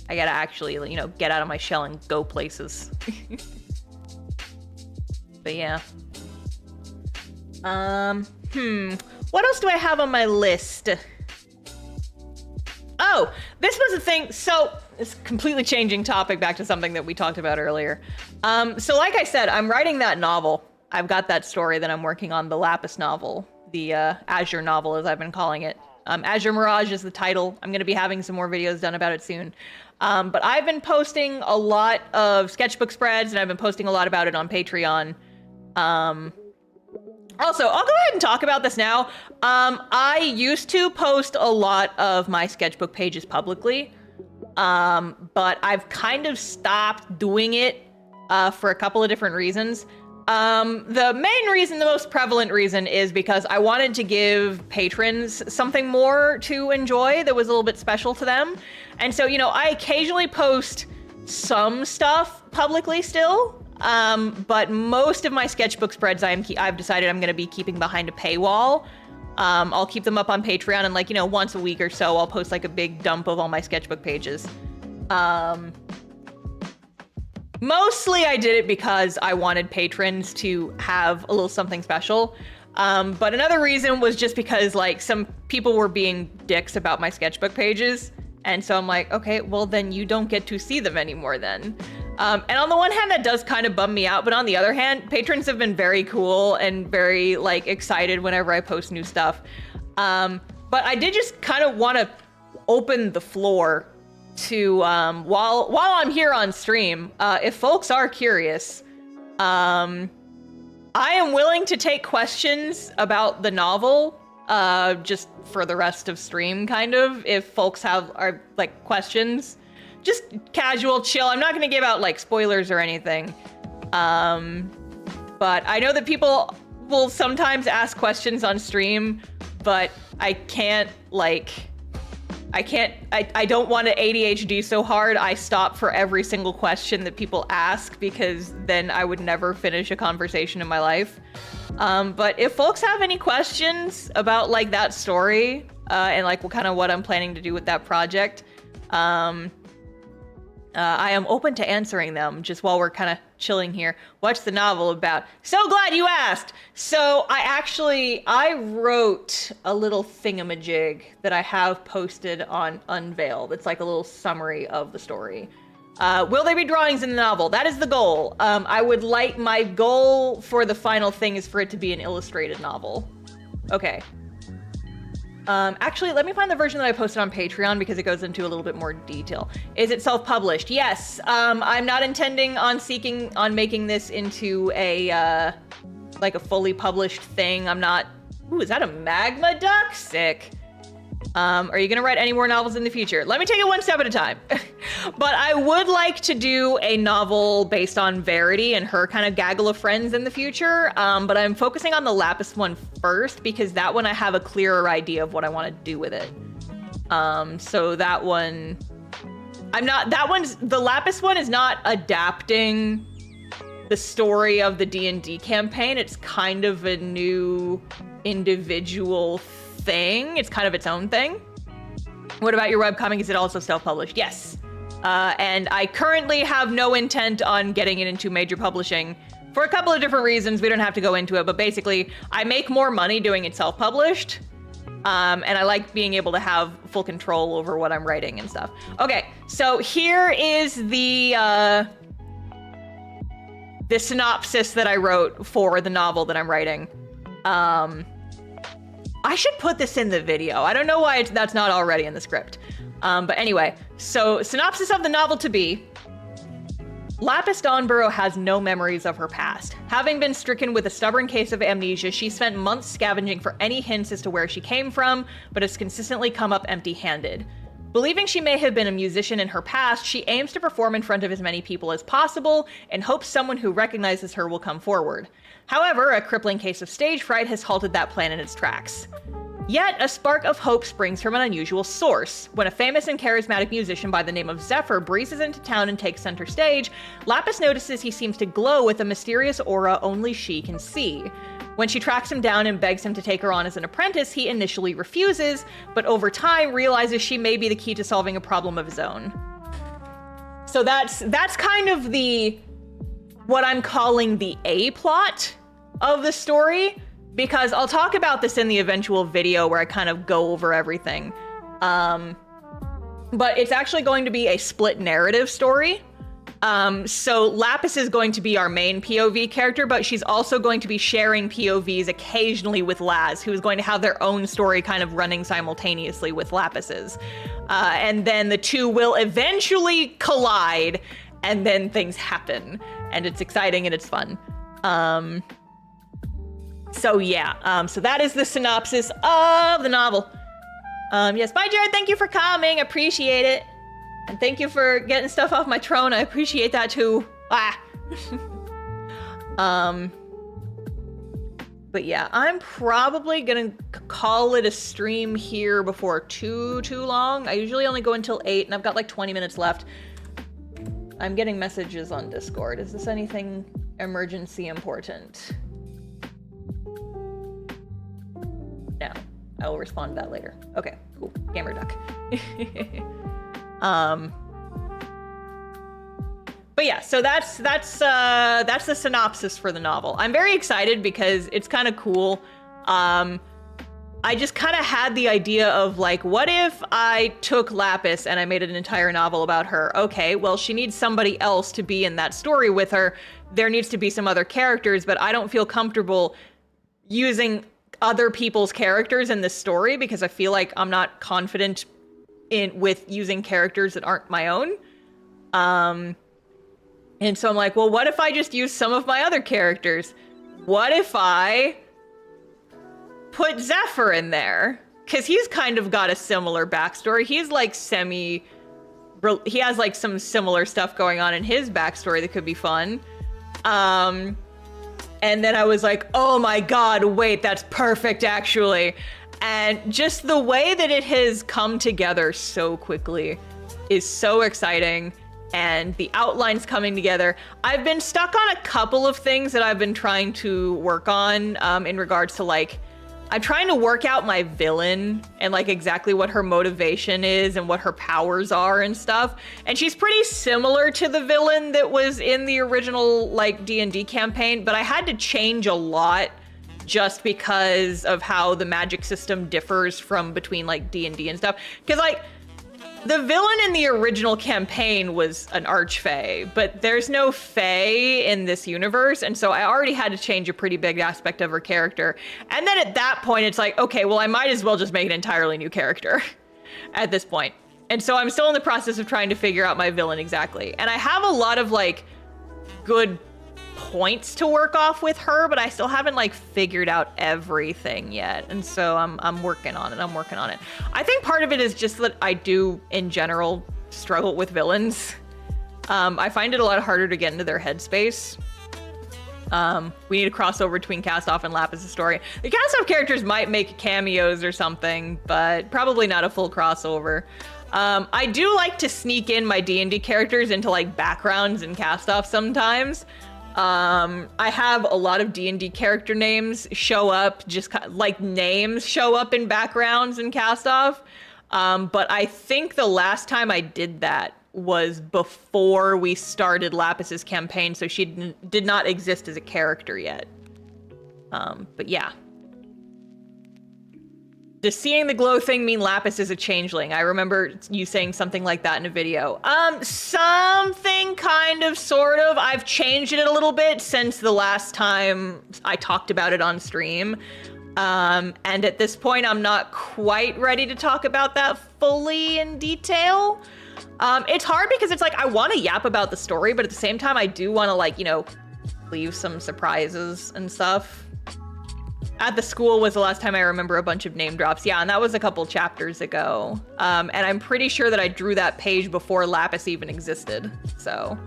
A: I gotta actually, you know, get out of my shell and go places. But yeah. What else do I have on my list? Oh, this was a thing. So it's completely changing topic back to something that we talked about earlier. So like I said, I'm writing that novel. I've got that story that I'm working on, the Lapis novel, the Azure novel, as I've been calling it. Azure Mirage is the title. I'm going to be having some more videos done about it soon. But I've been posting a lot of sketchbook spreads, and I've been posting a lot about it on Patreon. Also, I'll go ahead and talk about this now. I used to post a lot of my sketchbook pages publicly, but I've kind of stopped doing it for a couple of different reasons. The main reason, the most prevalent reason, is because I wanted to give patrons something more to enjoy that was a little bit special to them. And so, you know, I occasionally post some stuff publicly still. But most of my sketchbook spreads I've decided I'm going to be keeping behind a paywall. I'll keep them up on Patreon, and like, you know, once a week or so I'll post like a big dump of all my sketchbook pages. Mostly I did it because I wanted patrons to have a little something special. But another reason was just because like some people were being dicks about my sketchbook pages. And so I'm like, okay, well then you don't get to see them anymore then. And on the one hand, that does kind of bum me out, but on the other hand, patrons have been very cool and very like excited whenever I post new stuff. But I did just kind of want to open the floor to, while I'm here on stream, if folks are curious, I am willing to take questions about the novel, just for the rest of stream, kind of, if folks are like questions. Just casual, chill. I'm not going to give out like spoilers or anything. But I know that people will sometimes ask questions on stream, but I don't want to ADHD so hard I stop for every single question that people ask, because then I would never finish a conversation in my life. But if folks have any questions about like that story, and like what I'm planning to do with that project, I am open to answering them just while we're kind of chilling here. What's the novel about? So glad you asked. So I wrote a little thingamajig that I have posted on Unveiled. It's like a little summary of the story. Will there be drawings in the novel? That is the goal. My goal for the final thing is for it to be an illustrated novel. Okay. Actually, let me find the version that I posted on Patreon because it goes into a little bit more detail. Is it self-published? Yes. I'm not intending on making this into a, like a fully published thing. I'm not Ooh, is that a magma duck? Sick. Are you gonna write any more novels in the future? Let me take it one step at a time. But I would like to do a novel based on Verity and her kind of gaggle of friends in the future. But I'm focusing on the Lapis one first because that one I have a clearer idea of what I want to do with it. So that one, the Lapis one is not adapting the story of the D&D campaign. It's kind of a new individual thing. It's kind of its own thing. What about your webcomic? Is it also self-published? Yes. And I currently have no intent on getting it into major publishing for a couple of different reasons. We don't have to go into it, but basically I make more money doing it self-published. And I like being able to have full control over what I'm writing and stuff. Okay, so here is the synopsis that I wrote for the novel that I'm writing. I should put this in the video. I don't know why that's not already in the script. But anyway, so synopsis of the novel to be: Lapis Dawnborough has no memories of her past. Having been stricken with a stubborn case of amnesia, she spent months scavenging for any hints as to where she came from, but has consistently come up empty-handed. Believing she may have been a musician in her past, she aims to perform in front of as many people as possible and hopes someone who recognizes her will come forward. However, a crippling case of stage fright has halted that plan in its tracks. Yet, a spark of hope springs from an unusual source. When a famous and charismatic musician by the name of Zephyr breezes into town and takes center stage, Lapis notices he seems to glow with a mysterious aura only she can see. When she tracks him down and begs him to take her on as an apprentice, he initially refuses, but over time realizes she may be the key to solving a problem of his own. So that's kind of what I'm calling the A-plot of the story, because I'll talk about this in the eventual video where I kind of go over everything. But it's actually going to be a split narrative story. So Lapis is going to be our main POV character, but she's also going to be sharing POVs occasionally with Laz, who is going to have their own story kind of running simultaneously with Lapis's. And then the two will eventually collide, and then things happen. And it's exciting and it's fun. So yeah, so that is the synopsis of the novel. Yes, bye Jared, thank you for coming, appreciate it. And thank you for getting stuff off my throne. I appreciate that too. But yeah, I'm probably gonna call it a stream here before too long. I usually only go until 8 and I've got like 20 minutes left. I'm getting messages on Discord. Is this anything emergency important? No, I will respond to that later. Okay, cool, gamer duck. But yeah, so that's the synopsis for the novel. I'm very excited because it's kind of cool. I just kind of had the idea of like, what if I took Lapis and I made an entire novel about her? Okay, well, she needs somebody else to be in that story with her. There needs to be some other characters, but I don't feel comfortable using other people's characters in this story because I feel like I'm not confident with using characters that aren't my own. And so I'm like, well, what if I just use some of my other characters? What if I put Zephyr in there? Because he's kind of got a similar backstory. He's like he has like some similar stuff going on in his backstory that could be fun. And then I was like, oh my God, wait, that's perfect actually. And just the way that it has come together so quickly is so exciting. And the outlines coming together. I've been stuck on a couple of things that I've been trying to work on in regards to like, I'm trying to work out my villain and like exactly what her motivation is and what her powers are and stuff. And she's pretty similar to the villain that was in the original like D&D campaign, but I had to change a lot just because of how the magic system differs from between like D&D and stuff. Because like, the villain in the original campaign was an archfey, but there's no fae in this universe, and so I already had to change a pretty big aspect of her character. And then at that point, it's like, okay, well, I might as well just make an entirely new character at this point. And so I'm still in the process of trying to figure out my villain exactly. And I have a lot of like good points to work off with her, but I still haven't like figured out everything yet. And so I'm working on it. I think part of it is just that I do in general struggle with villains. I find it a lot harder to get into their headspace. We need a crossover between Castoff and Lapis' story. The Castoff characters might make cameos or something, but probably not a full crossover. I do like to sneak in my D&D characters into like backgrounds in Castoff sometimes. I have a lot of D&D character names show up, just like names show up in backgrounds in Castoff. But I think the last time I did that was before we started Lapis's campaign, so she did not exist as a character yet. But yeah. Does seeing the glow thing mean Lapis is a changeling? I remember you saying something like that in a video. Something kind of, sort of. I've changed it a little bit since the last time I talked about it on stream. And at this point, I'm not quite ready to talk about that fully in detail. It's hard because it's like, I want to yap about the story, but at the same time, I do want to like, you know, leave some surprises and stuff. At the school was the last time I remember a bunch of name drops. Yeah, and that was a couple chapters ago. And I'm pretty sure that I drew that page before Lapis even existed. So,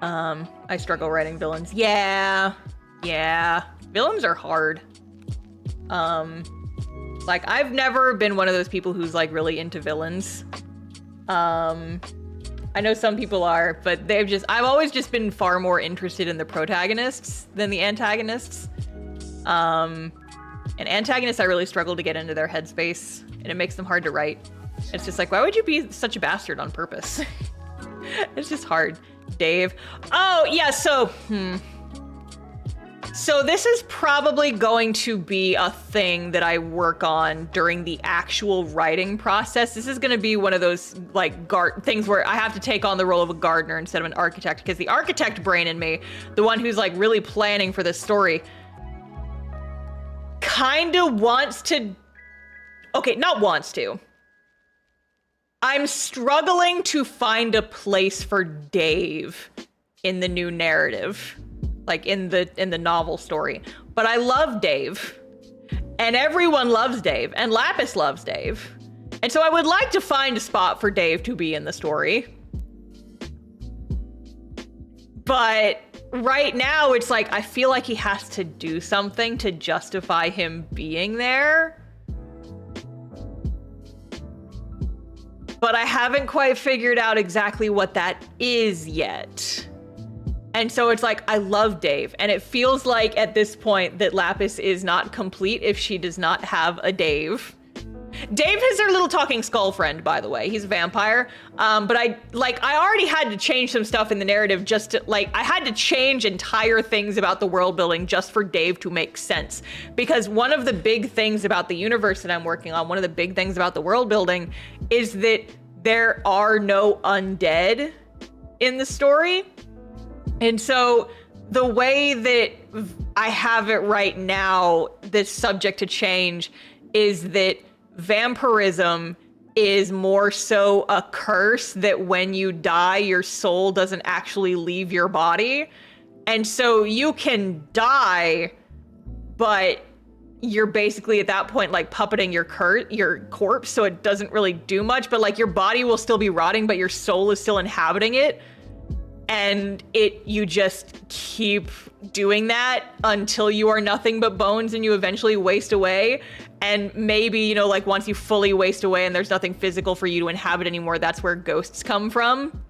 A: I struggle writing villains. Yeah. Villains are hard. Like, I've never been one of those people who's like really into villains. I know some people are, but I've always just been far more interested in the protagonists than the antagonists. And antagonists, I really struggle to get into their headspace, and it makes them hard to write. It's just like, why would you be such a bastard on purpose? It's just hard. Dave. Oh, yeah, so this is probably going to be a thing that I work on during the actual writing process. This is going to be one of those like things where I have to take on the role of a gardener instead of an architect, because the architect brain in me, the one who's like really planning for this story, kind of wants to, okay, not wants to. I'm struggling to find a place for Dave in the new narrative. Like in the novel story. But I love Dave. And everyone loves Dave. And Lapis loves Dave. And so I would like to find a spot for Dave to be in the story. But right now it's like, I feel like he has to do something to justify him being there. But I haven't quite figured out exactly what that is yet. And so it's like, I love Dave. And it feels like at this point that Lapis is not complete if she does not have a Dave. Dave is her little talking skull friend, by the way. He's a vampire. But I already had to change some stuff in the narrative just to, like, I had to change entire things about the world building just for Dave to make sense. Because one of the big things about the universe that I'm working on, one of the big things about the world building is that there are no undead in the story. And so the way that I have it right now that's subject to change is that vampirism is more so a curse that when you die, your soul doesn't actually leave your body. And so you can die, but you're basically at that point like puppeting your corpse, so it doesn't really do much, but like your body will still be rotting, but your soul is still inhabiting it. And you just keep doing that until you are nothing but bones and you eventually waste away. And maybe, you know, like once you fully waste away and there's nothing physical for you to inhabit anymore, that's where ghosts come from.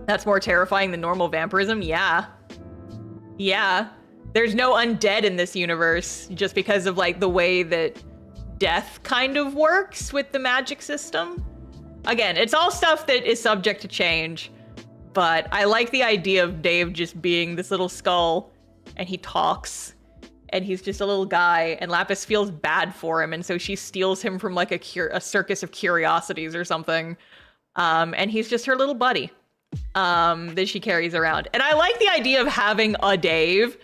A: That's more terrifying than normal vampirism. Yeah. There's no undead in this universe just because of like the way that death kind of works with the magic system. Again, it's all stuff that is subject to change. But I like the idea of Dave just being this little skull, and he talks, and he's just a little guy, and Lapis feels bad for him, and so she steals him from like a circus of curiosities or something. And he's just her little buddy that she carries around. And I like the idea of having a Dave,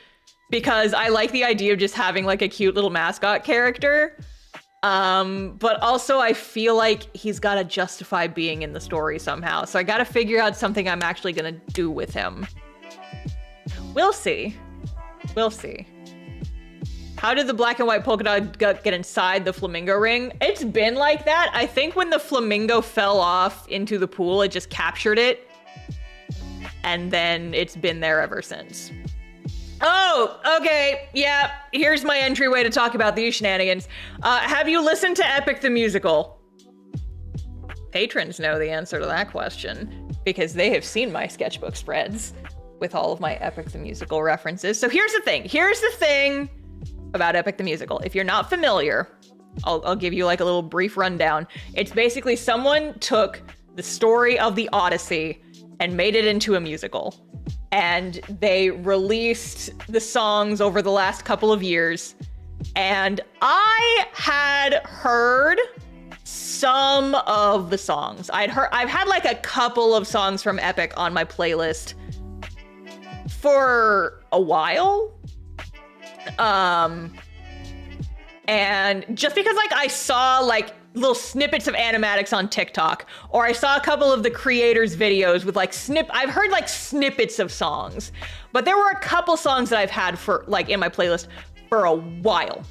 A: because I like the idea of just having like a cute little mascot character. But also I feel like he's got to justify being in the story somehow. So I got to figure out something I'm actually going to do with him. We'll see. We'll see. How did the black and white polka dot get inside the flamingo ring? It's been like that. I think when the flamingo fell off into the pool, it just captured it. And then it's been there ever since. Oh, okay. Yeah, here's my entryway to talk about these shenanigans. Have you listened to Epic the Musical? Patrons know the answer to that question because they have seen my sketchbook spreads with all of my Epic the Musical references. So here's the thing. Here's the thing about Epic the Musical. If you're not familiar, I'll give you like a little brief rundown. It's basically someone took the story of the Odyssey and made it into a musical. And they released the songs over the last couple of years. And I had heard some of the songs. I've had like a couple of songs from Epic on my playlist for a while. And just because like I saw like little snippets of animatics on TikTok, or I saw a couple of the creators' videos with like I've heard like snippets of songs, but there were a couple songs that I've had for like in my playlist for a while.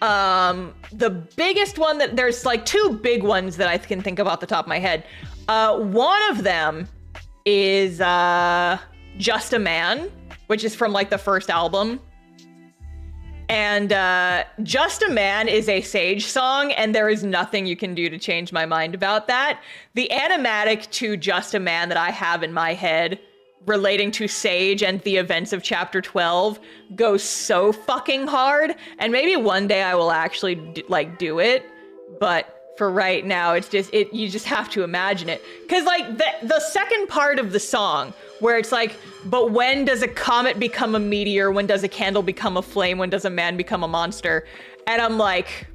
A: The biggest one that there's like two big ones that I can think of off the top of my head. One of them is Just a Man, which is from like the first album. And Just a Man is a Sage song, and there is nothing you can do to change my mind about that. The animatic to Just a Man that I have in my head relating to Sage and the events of chapter 12 goes so fucking hard. And maybe one day I will actually do it, but for right now, it's just, you just have to imagine it. Cause like the second part of the song where it's like, but when does a comet become a meteor? When does a candle become a flame? When does a man become a monster? And I'm like,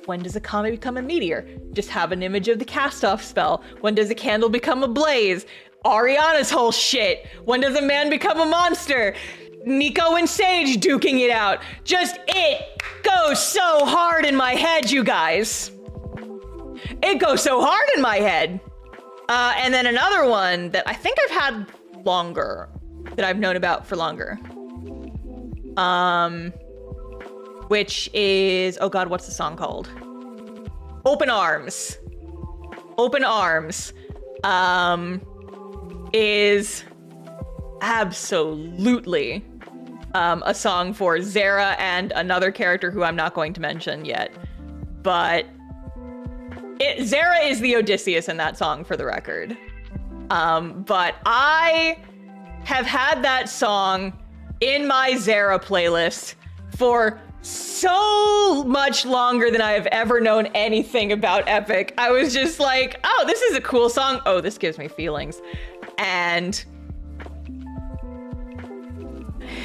A: when does a comet become a meteor? Just have an image of the cast-off spell. When does a candle become a blaze? Ariana's whole shit. When does a man become a monster? Nico and Sage duking it out. Just, it goes so hard in my head, you guys. It goes so hard in my head. And then another one that I think I've had longer, that I've known about for longer. Which is, oh God, what's the song called? Open Arms. Open Arms. Is absolutely a song for Zara and another character who I'm not going to mention yet. But Zara is the Odysseus in that song, for the record. But I have had that song in my Zara playlist for so much longer than I have ever known anything about Epic. I was just like, oh, this is a cool song. Oh, this gives me feelings. And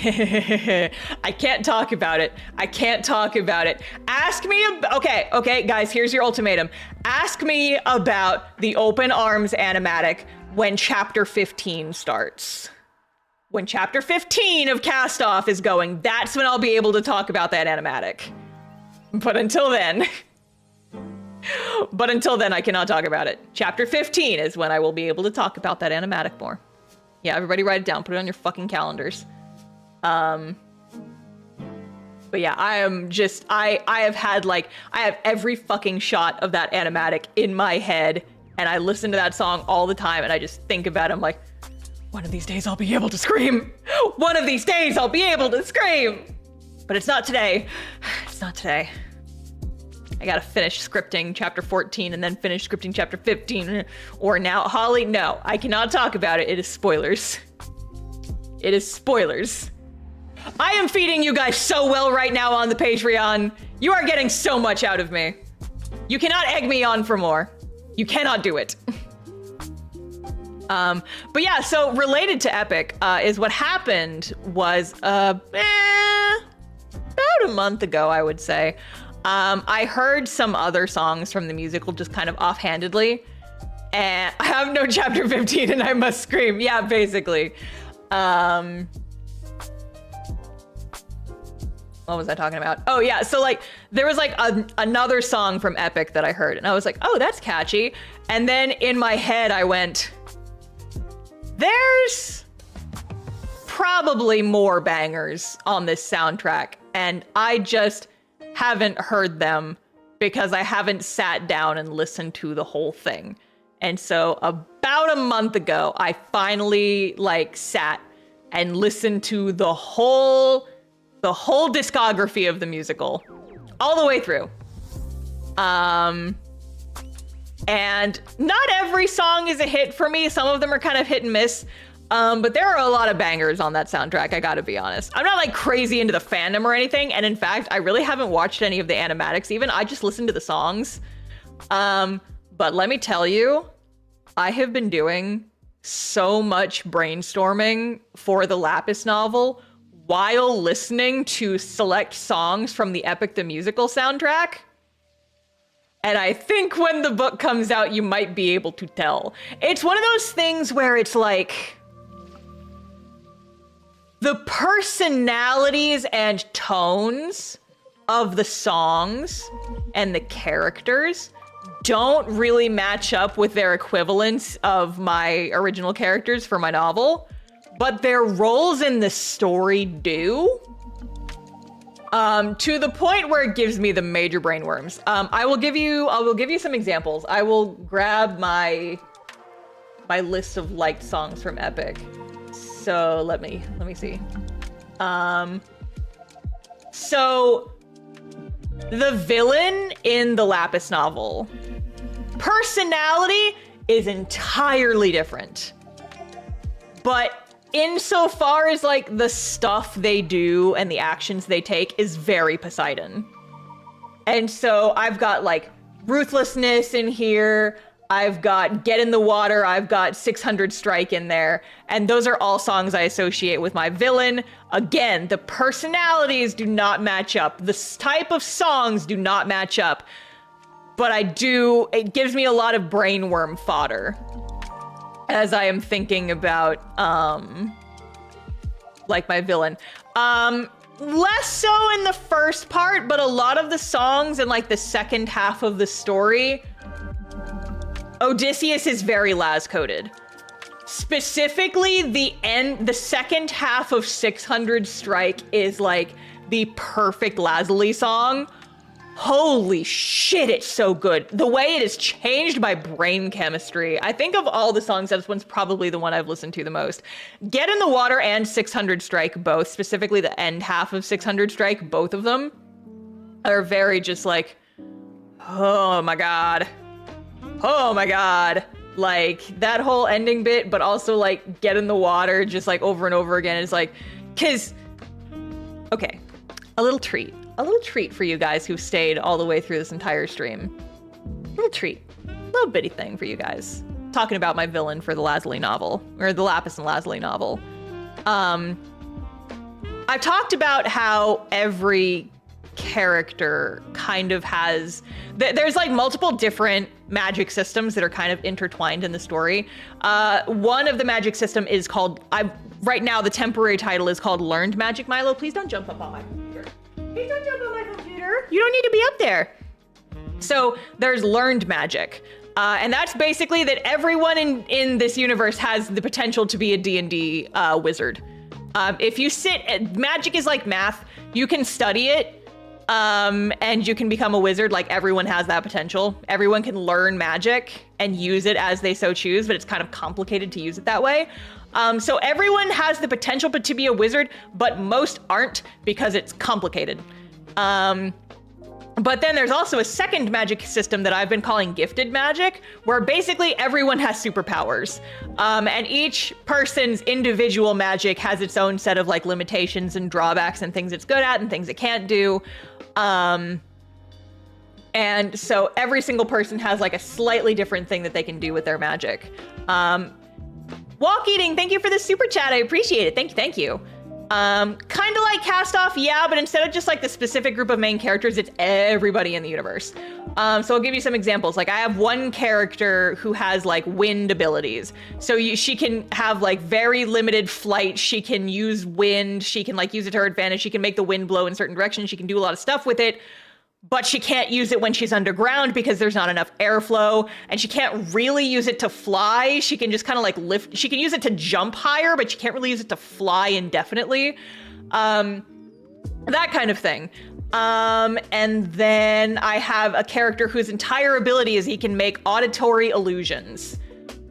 A: I can't talk about it. I can't talk about it. Ask me, okay, guys, here's your ultimatum. Ask me about the Open Arms animatic when chapter 15 starts. When chapter 15 of Cast Off is going, that's when I'll be able to talk about that animatic. But until then, I cannot talk about it. Chapter 15 is when I will be able to talk about that animatic more. Yeah, everybody write it down. Put it on your fucking calendars. But yeah, I have every fucking shot of that animatic in my head, and I listen to that song all the time, and I just think about it. I'm like, one of these days I'll be able to scream. One of these days I'll be able to scream. But it's not today. It's not today. I gotta finish scripting chapter 14 and then finish scripting chapter 15. Or now, Holly, no, I cannot talk about it. It is spoilers. It is spoilers. I am feeding you guys so well right now on the Patreon. You are getting so much out of me. You cannot egg me on for more. You cannot do it. But yeah, so related to Epic, is what happened was, about a month ago, I would say. I heard some other songs from the musical just kind of offhandedly, and I have no chapter 15 and I must scream. Yeah, basically. What was I talking about? Oh yeah, so like there was like another song from Epic that I heard, and I was like, oh, that's catchy. And then in my head I went, there's probably more bangers on this soundtrack, and I just haven't heard them because I haven't sat down and listened to the whole thing. And so about a month ago, I finally like sat and listened to the whole discography of the musical all the way through. And not every song is a hit for me. Some of them are kind of hit and miss. But there are a lot of bangers on that soundtrack, I gotta be honest. I'm not like crazy into the fandom or anything, and in fact, I really haven't watched any of the animatics even. I just listened to the songs. But let me tell you, I have been doing so much brainstorming for the Lapis novel while listening to select songs from the Epic the Musical soundtrack. And I think when the book comes out, you might be able to tell. It's one of those things where it's like, the personalities and tones of the songs and the characters don't really match up with their equivalents of my original characters for my novel, but their roles in the story do. To the point where it gives me the major brainworms. I will give you some examples. I will grab my list of liked songs from Epic. So let me see. So the villain in the Lapis novel, personality is entirely different. But insofar as like the stuff they do and the actions they take is very Poseidon. And so I've got like ruthlessness in here. I've got Get in the Water, I've got 600 Strike in there, and those are all songs I associate with my villain. Again, the personalities do not match up. The type of songs do not match up. But it gives me a lot of brainworm fodder as I am thinking about, like my villain. Less so in the first part, but a lot of the songs in like the second half of the story, Odysseus is very Laz-coded. Specifically, the second half of 600 Strike is like the perfect Lazuli song. Holy shit, it's so good. The way it has changed my brain chemistry. I think of all the songs, this one's probably the one I've listened to the most. Get in the Water and 600 Strike both, specifically the end half of 600 Strike, both of them are very just like, oh my God. Oh my God. Like that whole ending bit, but also like Get in the Water just like over and over again. It's like, okay, a little treat for you guys who've stayed all the way through this entire stream. Little treat, little bitty thing for you guys. Talking about my villain for the Lazuli novel, or the Lapis and Lazuli novel. I've talked about how every character kind of has, there's like multiple different magic systems that are kind of intertwined in the story. One of the magic system is called, right now the temporary title is called Learned Magic. Milo, please don't jump up on my computer. Please don't jump on my computer. You don't need to be up there. So there's Learned Magic. And that's basically that everyone in this universe has the potential to be a D&D wizard. If you magic is like math. You can study it, and you can become a wizard. Like everyone has that potential. Everyone can learn magic and use it as they so choose, but it's kind of complicated to use it that way. So everyone has the potential to be a wizard, but most aren't because it's complicated. But then there's also a second magic system that I've been calling gifted magic, where basically everyone has superpowers. And each person's individual magic has its own set of like limitations and drawbacks and things it's good at and things it can't do. And so every single person has like a slightly different thing that they can do with their magic. Walk Eating, thank you for the super chat. I appreciate it. Thank you. Kind of like Cast Off, yeah, but instead of just like the specific group of main characters, it's everybody in the universe. So I'll give you some examples. Like I have one character who has like wind abilities. So she can have like very limited flight. She can use wind. She can like use it to her advantage. She can make the wind blow in certain directions. She can do a lot of stuff with it. but she can't use it when she's underground because there's not enough airflow, and she can't really use it to fly. She can just kind of like lift. She can use it to jump higher, but she can't really use it to fly indefinitely. That kind of thing. And then I have a character whose entire ability is he can make auditory illusions.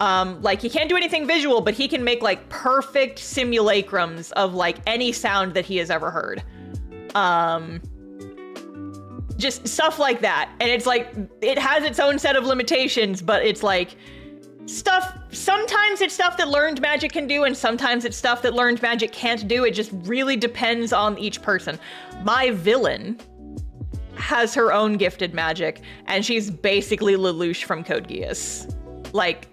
A: Like he can't do anything visual, but he can make like perfect simulacrums of like any sound that he has ever heard. Just stuff like that. And it's like, it has its own set of limitations, but it's like stuff, sometimes it's stuff that learned magic can do, and sometimes it's stuff that learned magic can't do. It just really depends on each person. My villain has her own gifted magic, and she's basically Lelouch from Code Geass. Like,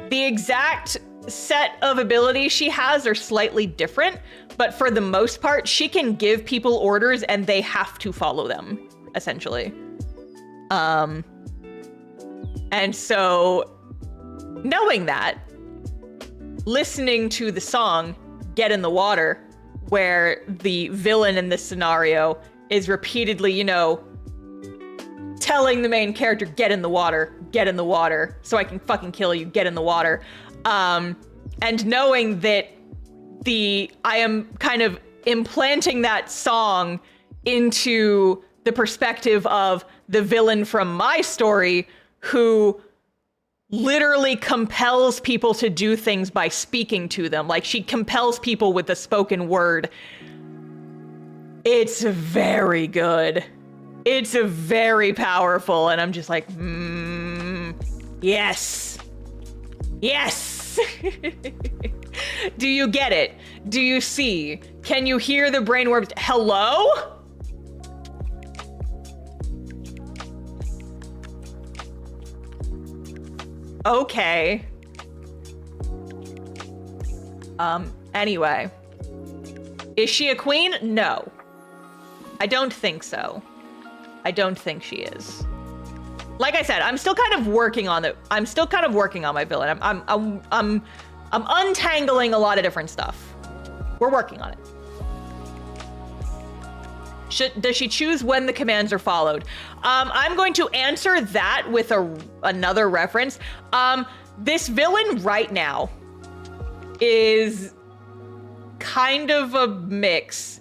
A: the exact set of abilities she has are slightly different, but for the most part, she can give people orders and they have to follow them, essentially. And so, knowing that, listening to the song Get in the Water, where the villain in this scenario is repeatedly, you know, telling the main character, get in the water, so I can fucking kill you, get in the water. And knowing that I am kind of implanting that song into the perspective of the villain from my story, who literally compels people to do things by speaking to them. Like, she compels people with the spoken word. It's very good. It's very powerful, and I'm just like, yes. Yes. Do you get it? Do you see? Can you hear the brainworms? Hello? Okay. Anyway. Is she a queen? No. I don't think so. I don't think she is. Like I said, I'm still kind of working on it. I'm still kind of working on my villain. I'm untangling a lot of different stuff. We're working on it. Does she choose when the commands are followed? I'm going to answer that with another reference. This villain right now is kind of a mix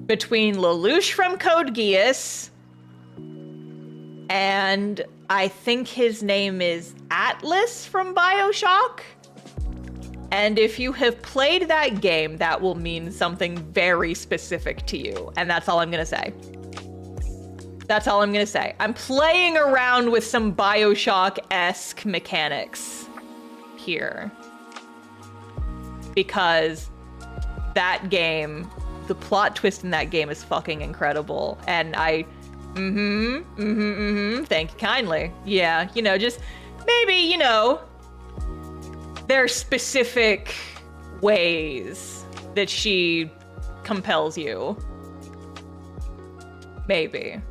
A: between Lelouch from Code Geass and I think his name is Atlas from BioShock. And if you have played that game, that will mean something very specific to you. And that's all I'm gonna say. That's all I'm gonna say. I'm playing around with some BioShock-esque mechanics here. Because that game, the plot twist in that game is fucking incredible. And thank you kindly. Yeah, you know, just maybe, you know, there's specific ways that she compels you. Maybe.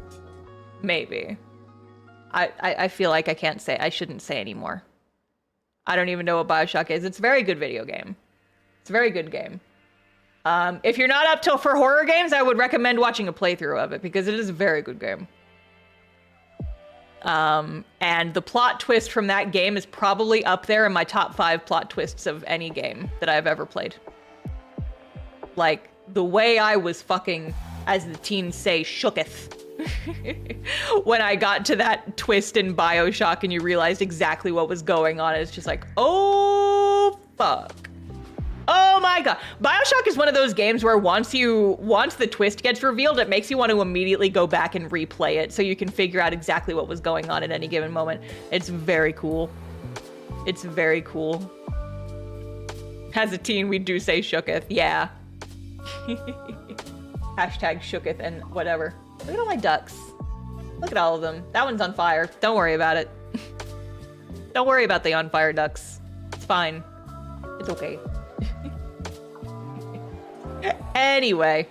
A: I feel like I shouldn't say anymore. I don't even know what BioShock is. It's a very good video game. It's a very good game. If you're not up for horror games, I would recommend watching a playthrough of it because it is a very good game. And the plot twist from that game is probably up there in my top 5 plot twists of any game that I've ever played. Like, the way I was fucking, as the teens say, shooketh. When I got to that twist in BioShock and you realized exactly what was going on, it's just like, oh, fuck. Oh my god. BioShock is one of those games where once the twist gets revealed, it makes you want to immediately go back and replay it so you can figure out exactly what was going on at any given moment. It's very cool. It's very cool. As a teen, we do say shooketh. Yeah. Hashtag shooketh and whatever. Look at all my ducks. Look at all of them. That one's on fire. Don't worry about it. Don't worry about the on fire ducks. It's fine. It's okay. Anyway,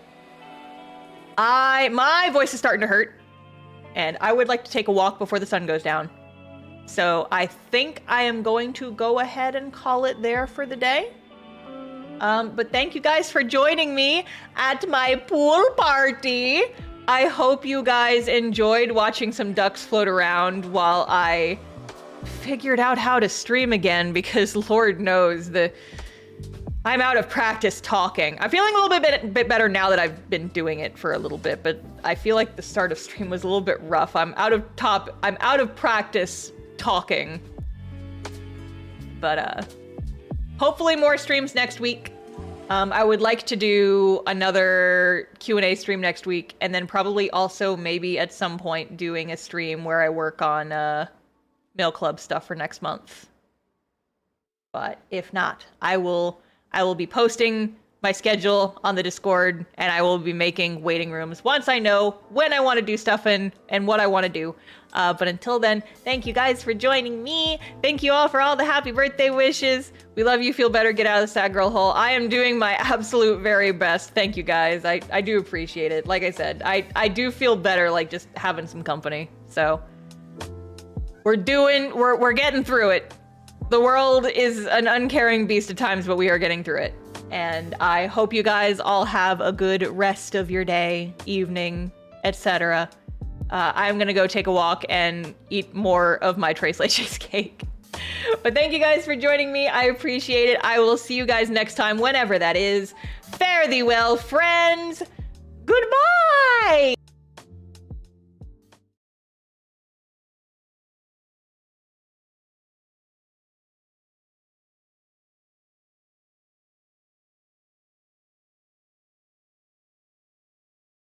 A: my voice is starting to hurt, and I would like to take a walk before the sun goes down. So I think I am going to go ahead and call it there for the day. But thank you guys for joining me at my pool party. I hope you guys enjoyed watching some ducks float around while I figured out how to stream again, because Lord knows I'm out of practice talking. I'm feeling a little bit better now that I've been doing it for a little bit, but I feel like the start of stream was a little bit rough. I'm out of practice talking. But hopefully more streams next week. I would like to do another Q&A stream next week, and then probably also maybe at some point doing a stream where I work on Mail Club stuff for next month. But if not, I will be posting my schedule on the Discord, and I will be making waiting rooms once I know when I want to do stuff and what I want to do. But until then, thank you guys for joining me. Thank you all for all the happy birthday wishes. We love you. Feel better. Get out of the sad girl hole. I am doing my absolute very best. Thank you guys. I do appreciate it. Like I said, I do feel better, like just having some company. So we're getting through it. The world is an uncaring beast at times, but we are getting through it. And I hope you guys all have a good rest of your day, evening, etc. I'm gonna go take a walk and eat more of my Tres Leches cake. But thank you guys for joining me. I appreciate it. I will see you guys next time, whenever that is. Fare thee well, friends. Goodbye!